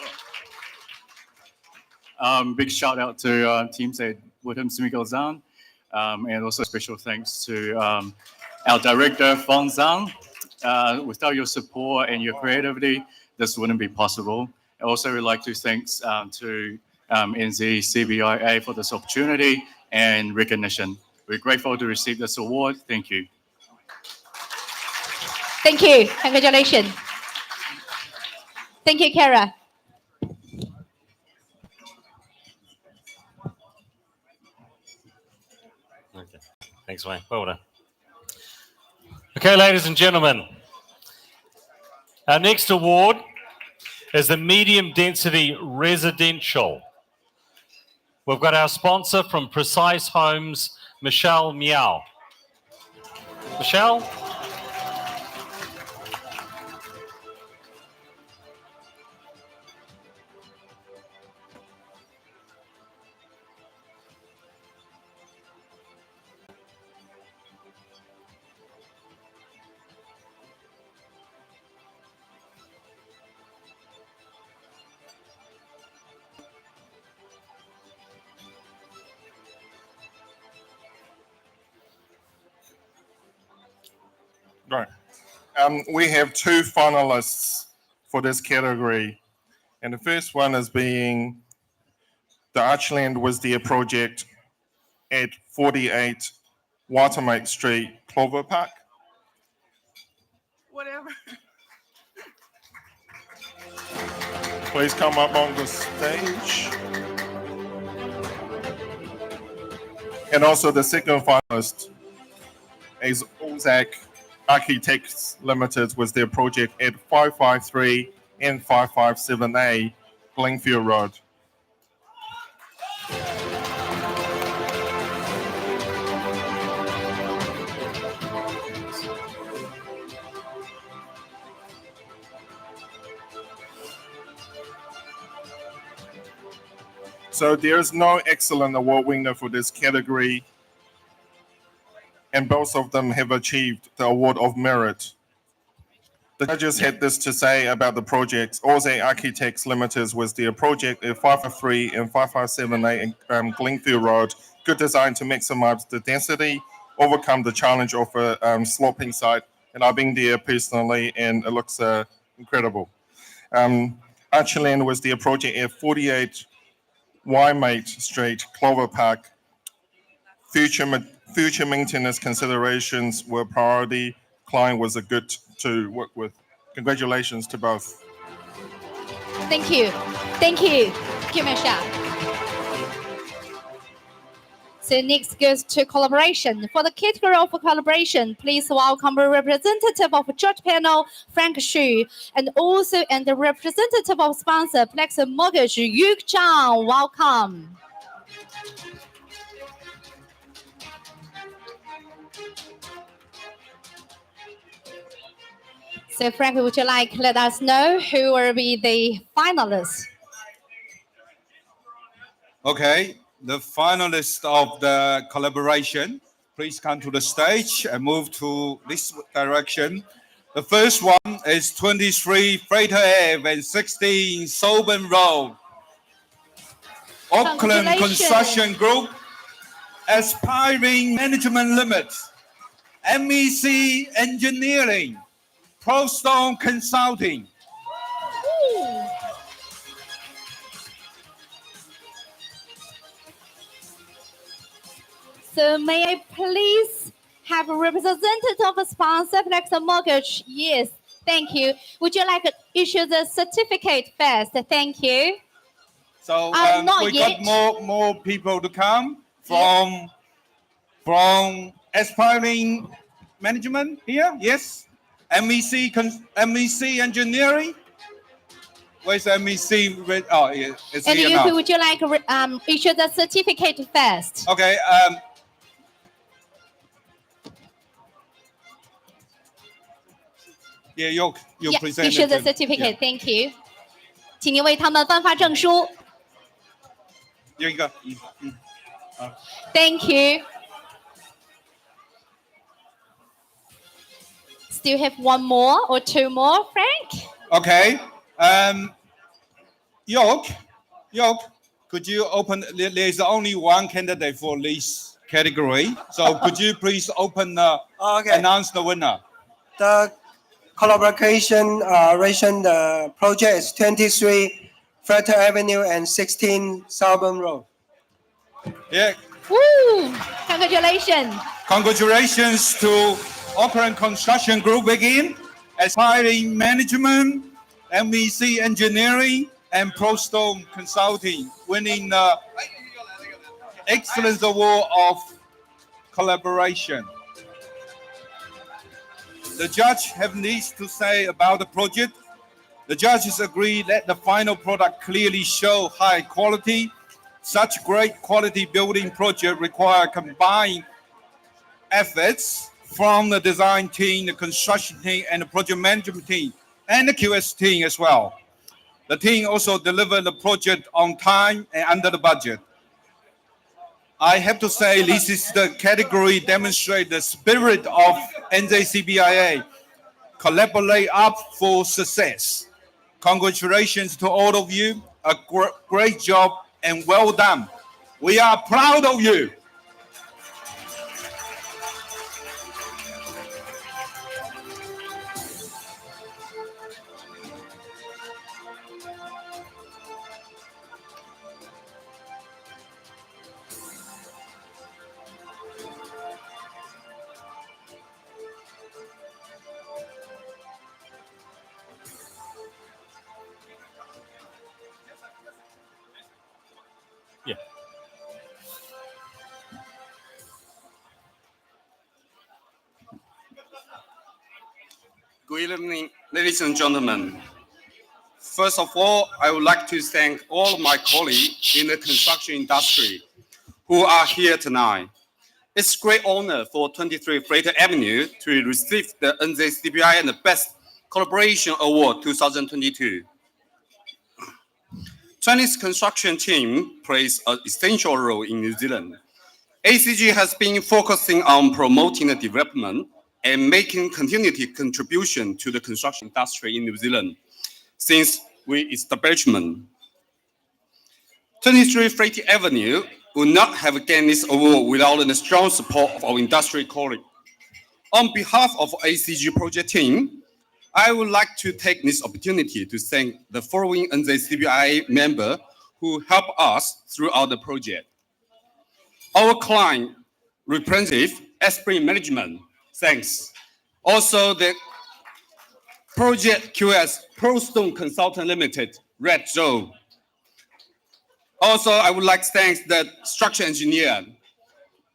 Big shout out to teams at Woodham Sumiko Zhang, and also special thanks to our director, Fong Zhang. Without your support and your creativity, this wouldn't be possible. I also would like to thank to NZIBES for this opportunity and recognition. We're grateful to receive this award. Thank you. Thank you. Congratulations. Thank you, Kara. Okay. Thanks, Wayne. Well done. Okay, ladies and gentlemen, our next award is the Medium Density Residential. We've got our sponsor from Precise Homes, Michelle Miao. Michelle? Right. We have two finalists for this category. And the first one is being the Archland Wisdea project at 48 Watermate Street, Clover Park. Whatever. Please come up on the stage. And also the second finalist is Ozak Architects Limited with their project at 553 and 557A Glenfield Road. So there's no excellent award winner for this category, and both of them have achieved the award of merit. The judges had this to say about the projects. Aussie Architects Limited was their project at 553 and 557A Glenfield Road. Good design to maximize the density, overcome the challenge of a sloping site. And I've been there personally, and it looks incredible. Archland was their project at 48 Waimate Street, Clover Park. Future maintenance considerations were priority. Client was a good to work with. Congratulations to both. Thank you. Thank you. Thank you, Michelle. So next goes to collaboration. For the category of collaboration, please welcome a representative of Judge Panel, Frank Xu, and the representative of sponsor, Plex Mortgage, Yu Zhang. Welcome. So Frank, would you like to let us know who will be the finalists? Okay, the finalists of the collaboration, please come to the stage and move to this direction. The first one is 23 Freighter Ave and 16 Soben Road. Auckland Construction Group, Aspiring Management Limits, MEC Engineering, ProStone Consulting. So may I please have a representative of a sponsor, Plex Mortgage? Yes, thank you. Would you like to issue the certificate first? Thank you. So Not we yet. got more people to come from aspiring management here. Yes, MEC engineering. Where's MEC? Oh, yeah, it's And here you, now. would you like issue the certificate first? Okay. Yeah, you present issue the it. certificate. Thank you. 请您为他们颁发证书。有一个。Thank you. Still have one more or two more, Frank? Okay. York, could you open? There's only one candidate for this category. So could you please open announce the winner? The collaboration the project is 23 Frater Avenue and 16 Southern Road. Yeah. Woo! Congratulations. Congratulations to Auckland Construction Group again, aspiring management, MEC engineering, and ProStone Consulting, winning the Excellence Award of Collaboration. The judge have needs to say about the project. The judges agree that the final product clearly show high quality. Such great quality building project require combined efforts from the design team, the construction team, and the project management team, and the QS team as well. The team also delivered the project on time and under the budget. I have to say this is the category demonstrate the spirit of NZIBES. Collaborate up for success. Congratulations to all of you. A great job and well done. We are proud of you. Yeah. Good evening, ladies and gentlemen. First of all, I would like to thank all of my colleagues in the construction industry who are here tonight. It's a great honor for 23 Frater Avenue to receive the NZIBES and the Best Collaboration Award 2022. Chinese construction team plays an essential role in New Zealand. ACG has been focusing on promoting the development and making continuity contribution to the construction industry in New Zealand since we establishment. 23 Frater Avenue would not have gained this award without the strong support of our industry colleagues. On behalf of ACG project team, I would like to take this opportunity to thank the following NZIBES members who helped us throughout the project. Our client representative, Aspiring Management, thanks. Also the project QS, ProStone Consulting Limited, Red Zone. Also, I would like to thank the structure engineer,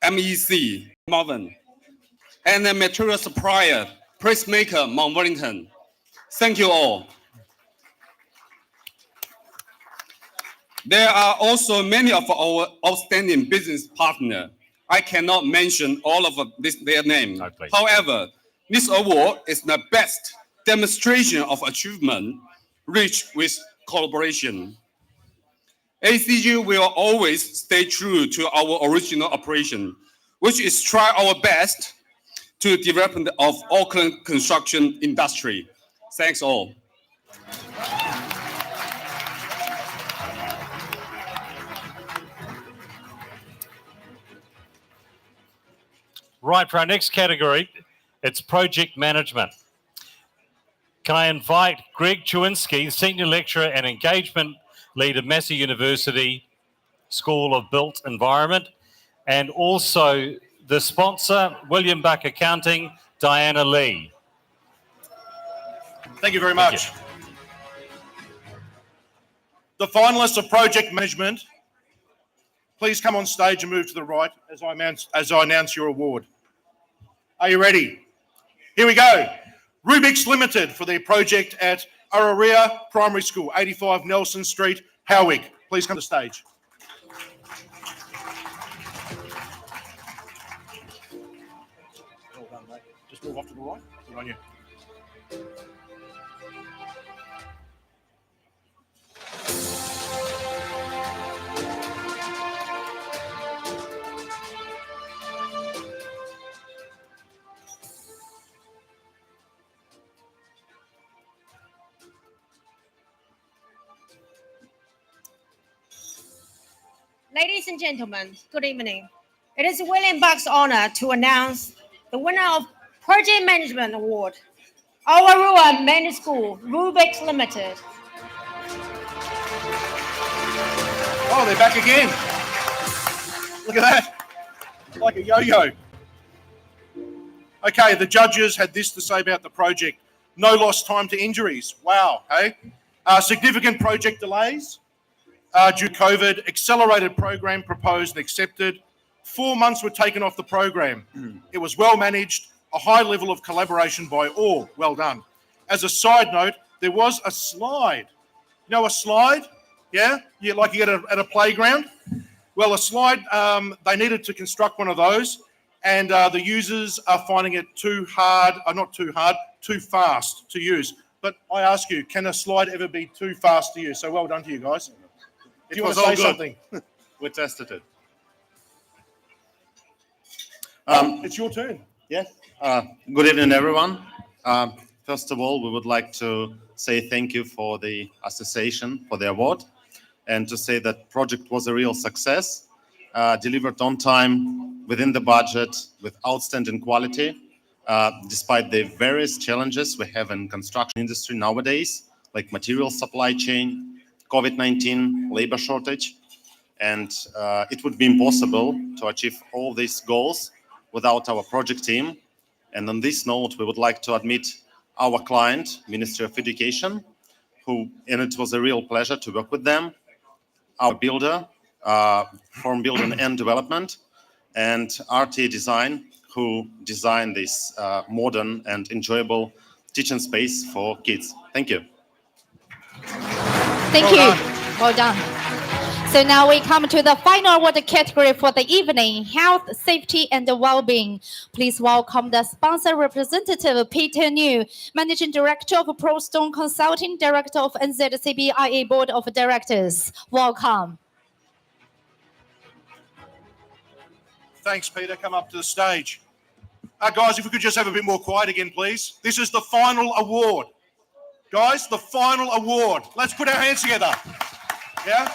MEC, Marvin, and the material supplier, Pressmaker, Mount Wellington. Thank you all. There are also many of our outstanding business partners. I cannot mention all of their names. No, please. However, this award is the best demonstration of achievement reached with collaboration. ACG will always stay true to our original operation, which is try our best to development of Auckland construction industry. Thanks all. Right, for our next category, it's project management. Can I invite Greg Chewinski, Senior Lecturer and Engagement Lead at Massey University School of Built Environment, and also the sponsor, William Buck Accounting, Diana Lee. Thank you very much. The finalists of project management, please come on stage and move to the right as I announce your award. Are you ready? Here we go. Rubik's Limited for their project at Araria Primary School, 85 Nelson Street, Howick. Please come to stage. Well done, mate. Just move off to the right. Good on you. Ladies and gentlemen, good evening. It is William Buck's honor to announce the winner of Project Management Award, Awarua Main School, Rubik's Limited. Oh, they're back again. Look at that. Like a yo-yo. Okay, the judges had this to say about the project. No lost time to injuries. Wow, hey? Significant project delays due to COVID. Accelerated program proposed and accepted. 4 months were taken off the program. It was well managed, a high level of collaboration by all. Well done. As a side note, there was a slide. You know a slide? Yeah? Like you get at a playground? Well, a slide, they needed to construct one of those, and the users are finding it too fast to use. But I ask you, can a slide ever be too fast to use? So well done to you guys. If you want to say something. We tested it. It's your turn. Yeah. Good evening, everyone. First of all, we would like to say thank you for the association for the award, and to say that project was a real success, delivered on time, within the budget, with outstanding quality, despite the various challenges we have in construction industry nowadays, like material supply chain, COVID-19, labor shortage, and it would be impossible to achieve all these goals without our project team. And on this note, we would like to admit our client, Ministry of Education, and it was a real pleasure to work with them, our builder, Form Building and Development, and RTA Design, who designed this modern and enjoyable teaching space for kids. Thank you. Thank you. Well done. So now we come to the final award category for the evening, Health, Safety and Well-being. Please welcome the sponsor representative, Peter New, Managing Director of ProStone Consulting, Director of NZIBES Board of Directors. Welcome. Thanks, Peter. Come up to the stage. Guys, if we could just have a bit more quiet again, please. This is the final award. Guys, the final award. Let's put our hands together. Yeah?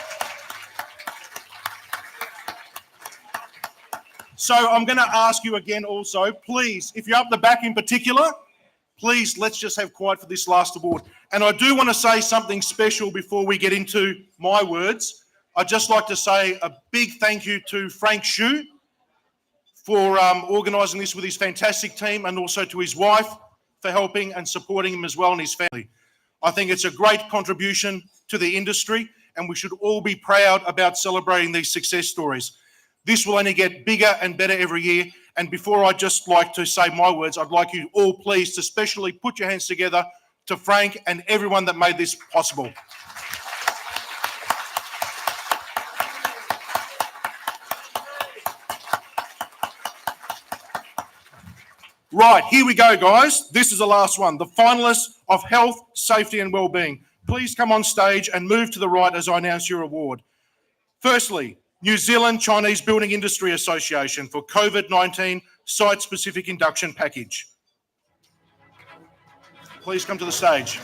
So I'm going to ask you again also, please, if you're up the back in particular, please, let's just have quiet for this last award. And I do want to say something special before we get into my words. I'd just like to say a big thank you to Frank Xu for organising this with his fantastic team, and also to his wife for helping and supporting him as well, and his family. I think it's a great contribution to the industry, and we should all be proud about celebrating these success stories. This will only get bigger and better every year. And before I just like to say my words, I'd like you all please to specially put your hands together to Frank and everyone that made this possible. Right, here we go, guys. This is the last one. The finalists of Health, Safety and Wellbeing. Please come on stage and move to the right as I announce your award. Firstly, New Zealand Chinese Building Industry Association for COVID-19 Site-Specific Induction Package. Please come to the stage.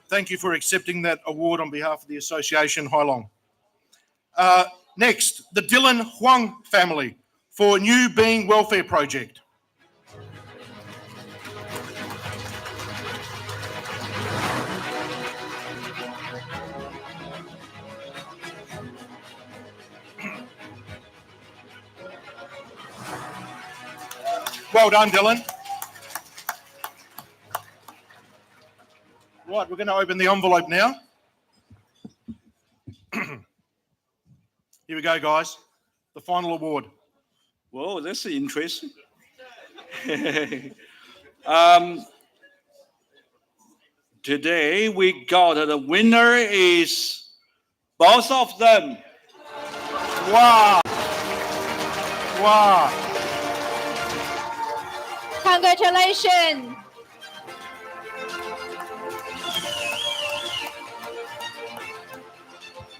Thank you for accepting that award on behalf of the association, Hai Long. Next, the Dylan Huang family for New Being Welfare Project. Well done, Dylan. Right, we're going to open the envelope now. Here we go, guys. The final award. Whoa, that's interesting. Today we got the winner is both of them. Wow. Wow. Congratulations.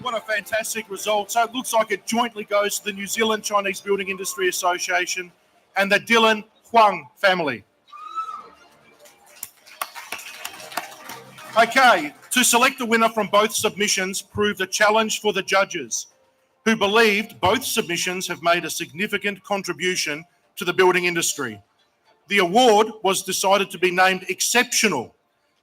What a fantastic result. So it looks like it jointly goes to the New Zealand Chinese Building Industry Association and the Dylan Huang family. Okay, to select the winner from both submissions proved a challenge for the judges, who believed both submissions have made a significant contribution to the building industry. The award was decided to be named exceptional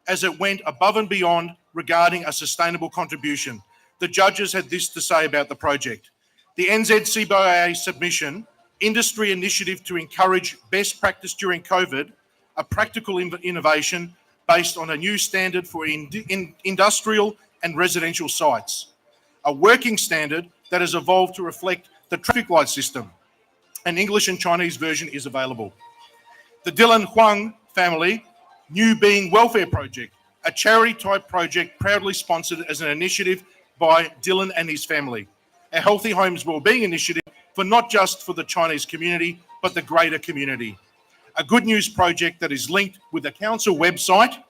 as it went above and beyond regarding a sustainable contribution. The judges had this to say about the project. The NZIBES submission, Industry Initiative to Encourage Best Practice During COVID, a practical innovation based on a new standard for industrial and residential sites, a working standard that has evolved to reflect the traffic light system. An English and Chinese version is available. The Dylan Huang family New Being Welfare Project, a charity-type project proudly sponsored as an initiative by Dylan and his family. A Healthy Homes Wellbeing initiative for not just for the Chinese community, but the greater community. A good news project that is linked with a council website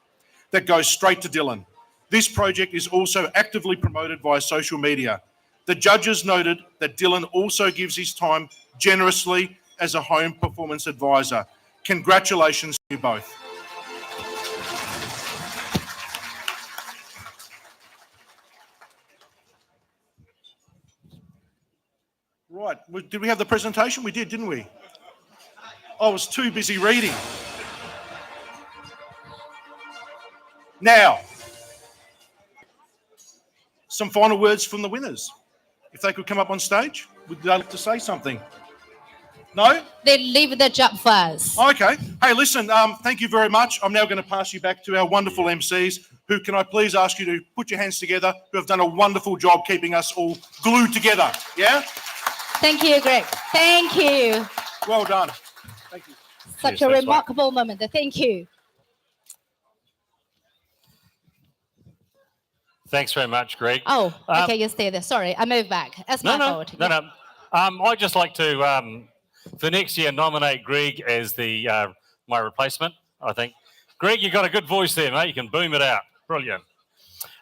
that goes straight to Dylan. This project is also actively promoted via social media. The judges noted that Dylan also gives his time generously as a home performance advisor. Congratulations to you both. Right, did we have the presentation? We did, didn't we? I was too busy reading. Now, some final words from the winners. If they could come up on stage, would they like to say something? No? They leave the job first. Okay. Hey, listen, thank you very much. I'm now going to pass you back to our wonderful MCs, who can I please ask you to put your hands together, who have done a wonderful job keeping us all glued together. Yeah? Thank you, Greg. Thank you. Well done. Thank you. Such a remarkable moment. Thank you. Thanks very much, Greg. Oh, okay, you stay there. Sorry, I moved back. That's my fault. No. I'd just like to, for next year, nominate Greg as the my replacement, I think. Greg, you got a good voice there, mate. You can boom it out. Brilliant.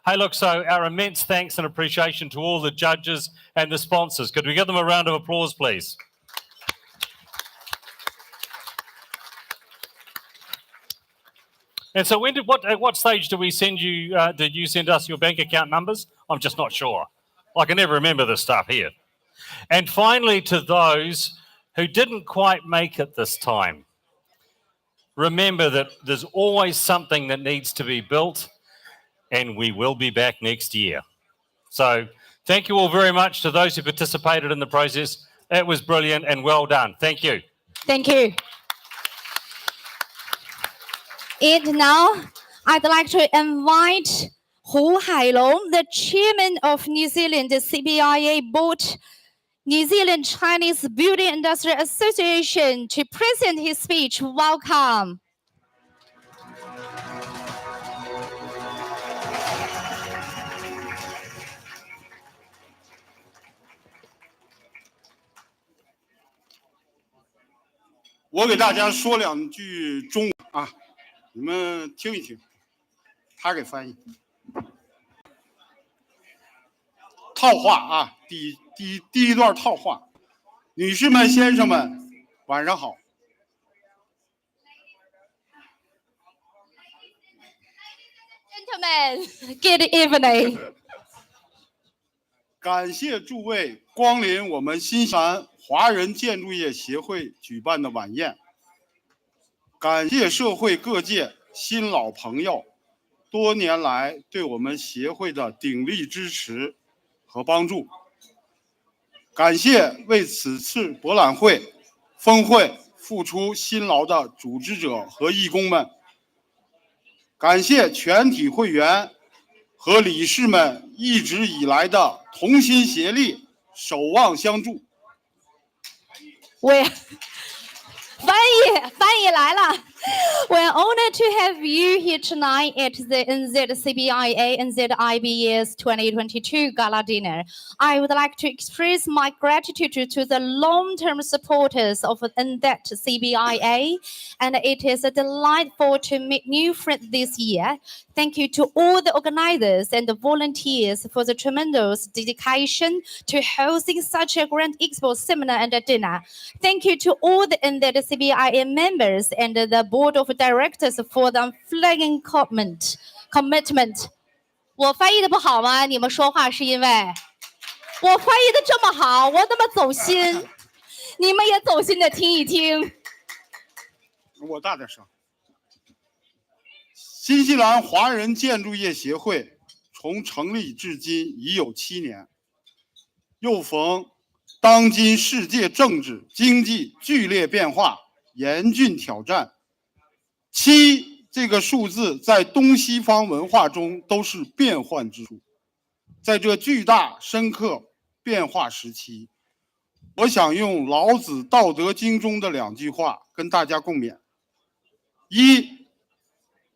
Hey, look, so our immense thanks and appreciation to all the judges and the sponsors. Could we give them a round of applause, please? And so at what stage do we send you, did you send us your bank account numbers? I'm just not sure. I can never remember this stuff here. And finally, to those who didn't quite make it this time, remember that there's always something that needs to be built, and we will be back next year. So thank you all very much to those who participated in the process. It was brilliant and well done. Thank you. Thank you. And now I'd like to invite Hu Hailong, the chairman of New Zealand CBIA Board, New Zealand Chinese Building Industry Association, to present his speech. Welcome.我给大家说两句中文啊，你们听一听，他给翻译。套话啊，第一段套话，女士们、先生们，晚上好。Gentlemen, good evening. 感谢诸位光临我们新西兰华人建筑业协会举办的晚宴，感谢社会各界新老朋友多年来对我们协会的鼎力支持和帮助，感谢为此次博览会、峰会付出辛劳的组织者和义工们，感谢全体会员和理事们一直以来的同心协力、守望相助。翻译来了。We're honored to have you here tonight at the NZCBIA NZIBES 2022 Gala dinner. I would like to express my gratitude to the long-term supporters of NZCBIA, and it is delightful to meet new friends this year. Thank you to all the organizers and the volunteers for the tremendous dedication to hosting such a grand expo seminar and dinner. Thank you to all the NZCBIA members and the board of directors for the unflagging commitment. 我翻译的不好吗？你们说话是因为我翻译的这么好，我那么走心，你们也走心的听一听。我大点声。新西兰华人建筑业协会从成立至今已有7年，又逢当今世界政治经济剧烈变化、严峻挑战，7这个数字在东西方文化中都是变幻之数。在这巨大深刻变化时期，我想用老子《道德经》中的2句话跟大家共勉：一，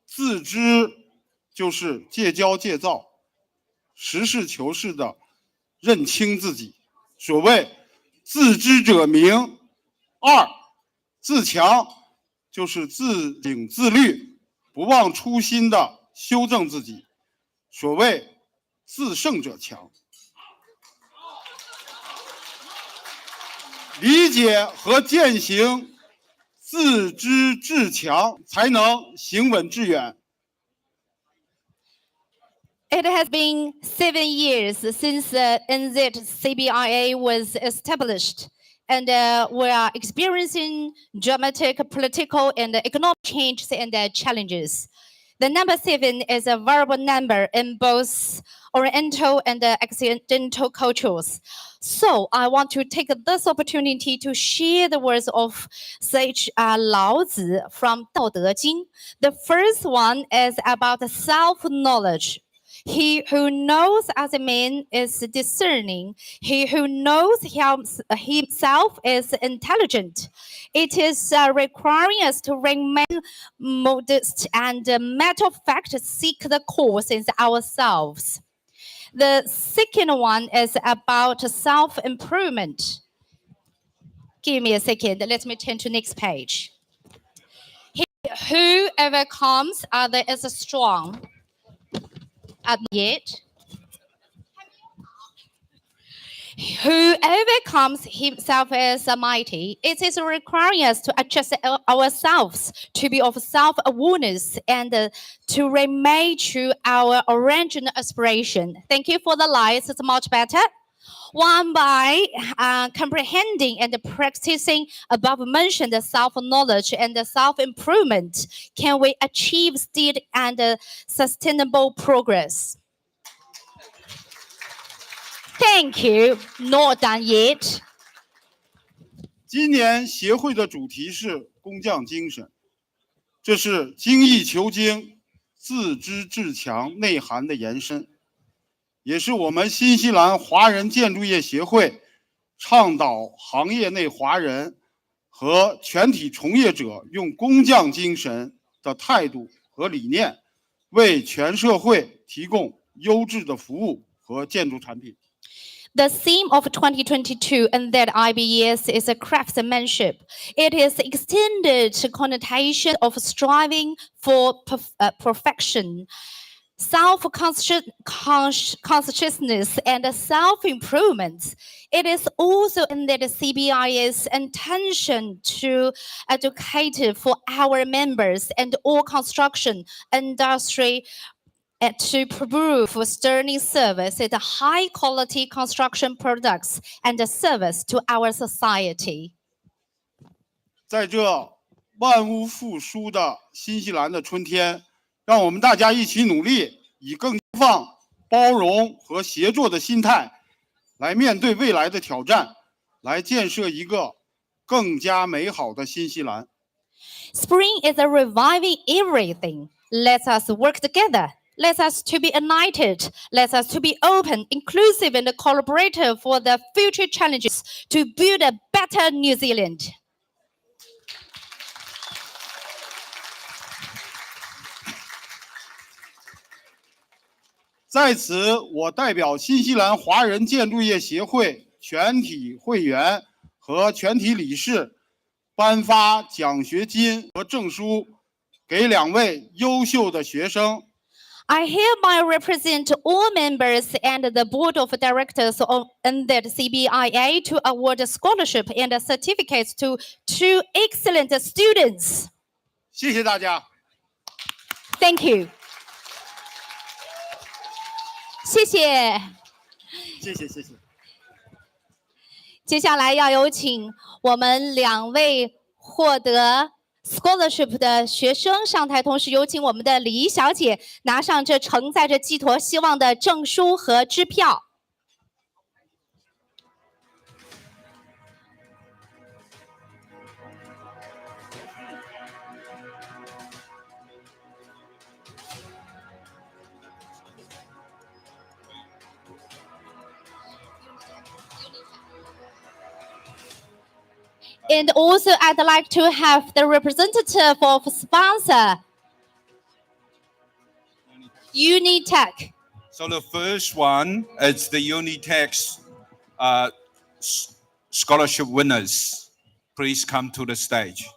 自知就是戒骄戒躁，实事求是的认清自己，所谓自知者明；二，自强就是自省自律，不忘初心的修正自己，所谓自胜者强。理解和践行自知自强，才能行稳致远。It has been 7 years since NZCBIA was established, and we are experiencing dramatic political and economic changes and challenges. The number 7 is a variable number in both Oriental and Occidental cultures. So I want to take this opportunity to share the words of sage Lao Tzu from 道德经. The first one is about self-knowledge. He who knows as a man is discerning. He who knows himself is intelligent. It is requiring us to remain modest and matter of fact seek the cause in ourselves. The second one is about self-improvement. Give me a second. Let me turn to next page. He who overcomes others is strong. Yet, who overcomes himself is mighty. It is requiring us to adjust ourselves to be of self-awareness and to remain to our original aspiration. Thank you for the lights. It's much better. One, by comprehending and practicing above mentioned self-knowledge and self-improvement, can we achieve steady and sustainable progress. Thank you. Not done yet. 今年协会的主题是工匠精神，这是精益求精、自知自强内涵的延伸，也是我们新西兰华人建筑业协会倡导行业内华人和全体从业者用工匠精神的态度和理念，为全社会提供优质的服务和建筑产品。The theme of 2022 NZIBES is a craftsmanship. It is extended connotation of striving for perfection, self-consciousness, and self-improvement. It is also in the CBI's intention to educate for our members and all construction industry to prove sterling service and high quality construction products and service to our society. 在这万物复苏的新西兰的春天，让我们大家一起努力，以更放、包容和协作的心态来面对未来的挑战，来建设一个更加美好的新西兰。 Spring is a reviving everything. Let us work together. Let us to be united. Let us to be open, inclusive, and collaborative for the future challenges to build a better New Zealand. 在此，我代表新西兰华人建筑业协会全体会员和全体理事，颁发奖学金和证书给2位优秀的学生。 I hereby represent all members and the board of directors of NZIBES to award a scholarship and certificates to 2 excellent students. 谢谢大家。 Thank you. 谢谢。谢谢谢谢。接下来要有请我们2位获得 scholarship 的学生上台，同时有请我们的礼仪小姐拿上这承载着寄托希望的证书和支票。And also, I'd like to have the representative of sponsor, Unitech. So the first one is the Unitech scholarship winners. Please come to the stage.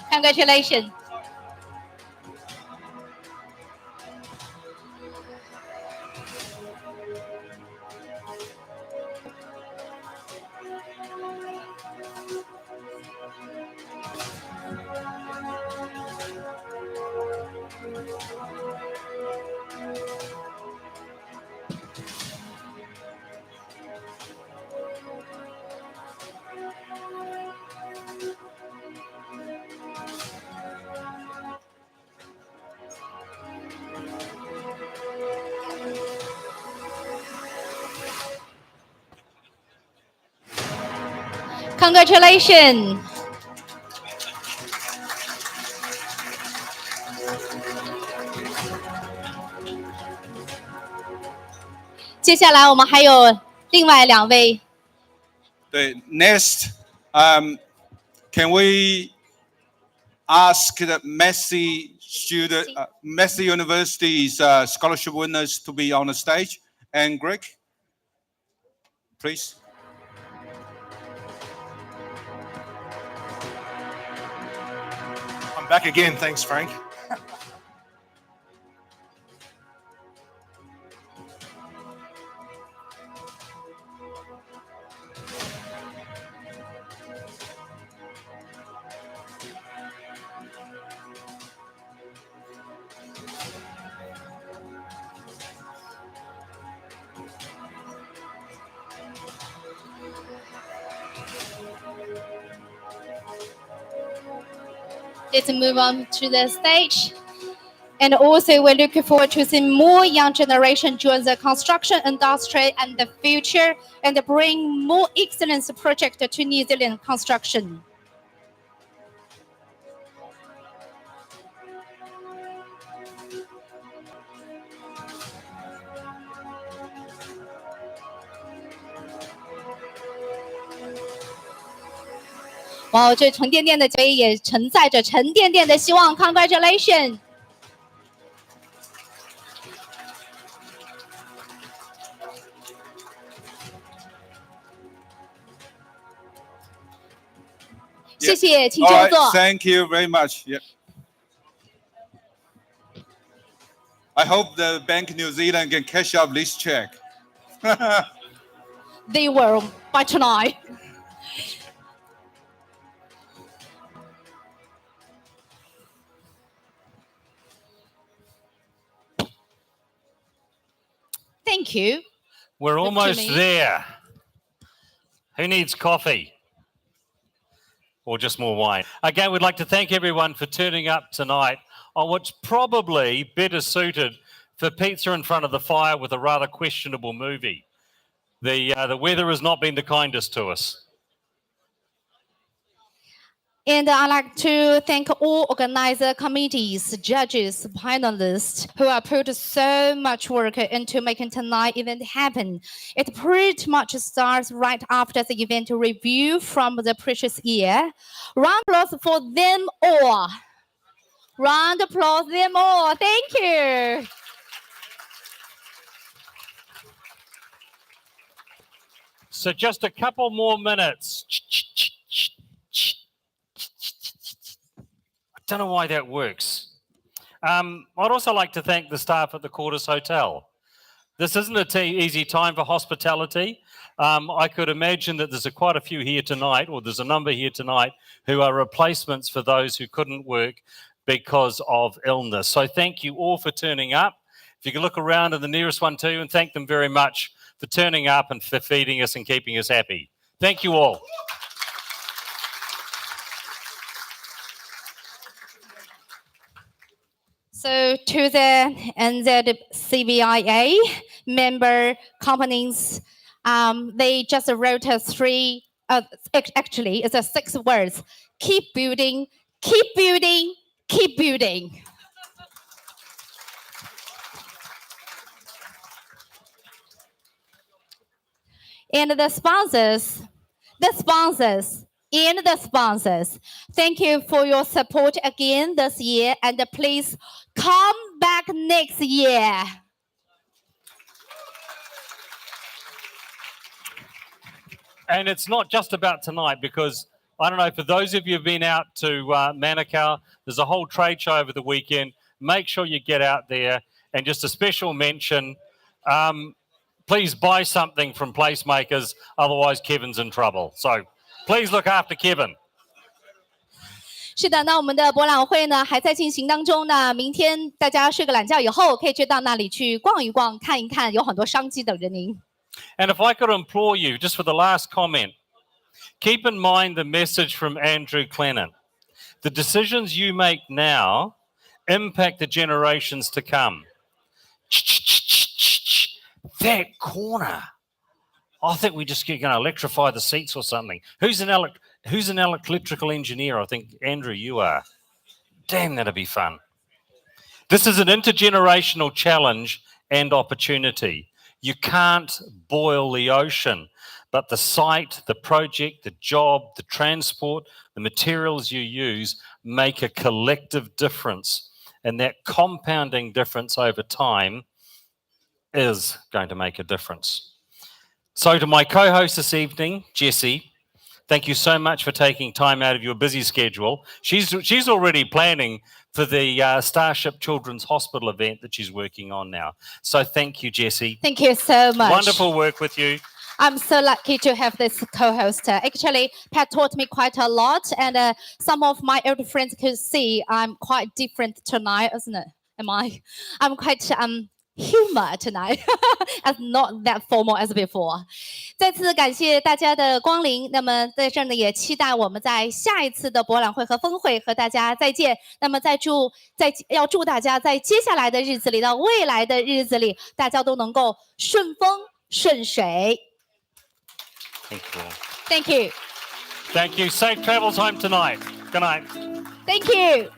Congratulations. Congratulations. 接下来我们还有另外2位。 The next, can we ask the Massey University's scholarship winners to be on the stage? And Greg, please. I'm back again. Thanks, Frank. Let's move on to the stage. And also, we're looking forward to seeing more young generation join the construction industry and the future and bring more excellence project to New Zealand construction. Wow, 这沉甸甸的杯也承载着沉甸甸的希望。Congratulations! Yeah. 谢谢，请 All 就 right, 坐。 thank you very much. Yeah. I hope the Bank New Zealand can cash up this check. They will by tonight. Thank you. We're almost Jimmy. there. Who needs coffee? Or just more wine? Again, we'd like to thank everyone for turning up tonight on what's probably better suited for pizza in front of the fire with a rather questionable movie. The weather has not been the kindest to us. And I'd like to thank all organizer committees, judges, panelists who have put so much work into making tonight's event happen. It pretty much starts right after the event review from the previous year. Round of applause for them all. Round of applause them all. Thank you. So just a couple more minutes. I don't know why that works. I'd also like to thank the staff at the Quarters Hotel. This isn't an easy time for hospitality. I could imagine that there's quite a few here tonight, or there's a number here tonight, who are replacements for those who couldn't work because of illness. So thank you all for turning up. If you can look around at the nearest one too, and thank them very much for turning up and for feeding us and keeping us happy. Thank you all. So to the NZIBES member companies, they just wrote us actually it's 6 words. Keep building, keep building, keep building. And the sponsors, thank you for your support again this year, and please come back next year. And it's not just about tonight, because I don't know, for those of you who've been out to Manukau, there's a whole trade show over the weekend. Make sure you get out there. And just a special mention, please buy something from Placemakers, otherwise Kevin's in trouble. So please look after Kevin. 是的，那我们的博览会呢还在进行当中呢。明天大家睡个懒觉以后，可以去到那里去逛一逛、看一看，有很多商机等着您。And if I could implore you, just for the last comment, keep in mind the message from Andrew Clennon. The decisions you make now impact the generations to come. That corner. I think we're just going to electrify the seats or something. Who's an electrical engineer? I think, Andrew, you are. Damn, that'd be fun. This is an intergenerational challenge and opportunity. You can't boil the ocean, but the site, the project, the job, the transport, the materials you use make a collective difference. And that compounding difference over time is going to make a difference. So to my co-host this evening, Jessie, thank you so much for taking time out of your busy schedule. She's already planning for the Starship Children's Hospital event that she's working on now. So thank you, Jessie. Thank you so much. Wonderful work with you. I'm so lucky to have this co-host. Actually, Pat taught me quite a lot, and some of my old friends could see I'm quite different tonight, isn't it? Am I? I'm quite humor tonight, as not that formal as before. 再次感谢大家的光临。那么在这儿呢，也期待我们在下一次的博览会和峰会和大家再见。那么要祝大家在接下来的日子里，到未来的日子里，大家都能够顺风顺水。Thank you. Thank you. Thank you. Safe travels home tonight. Good night. Thank you.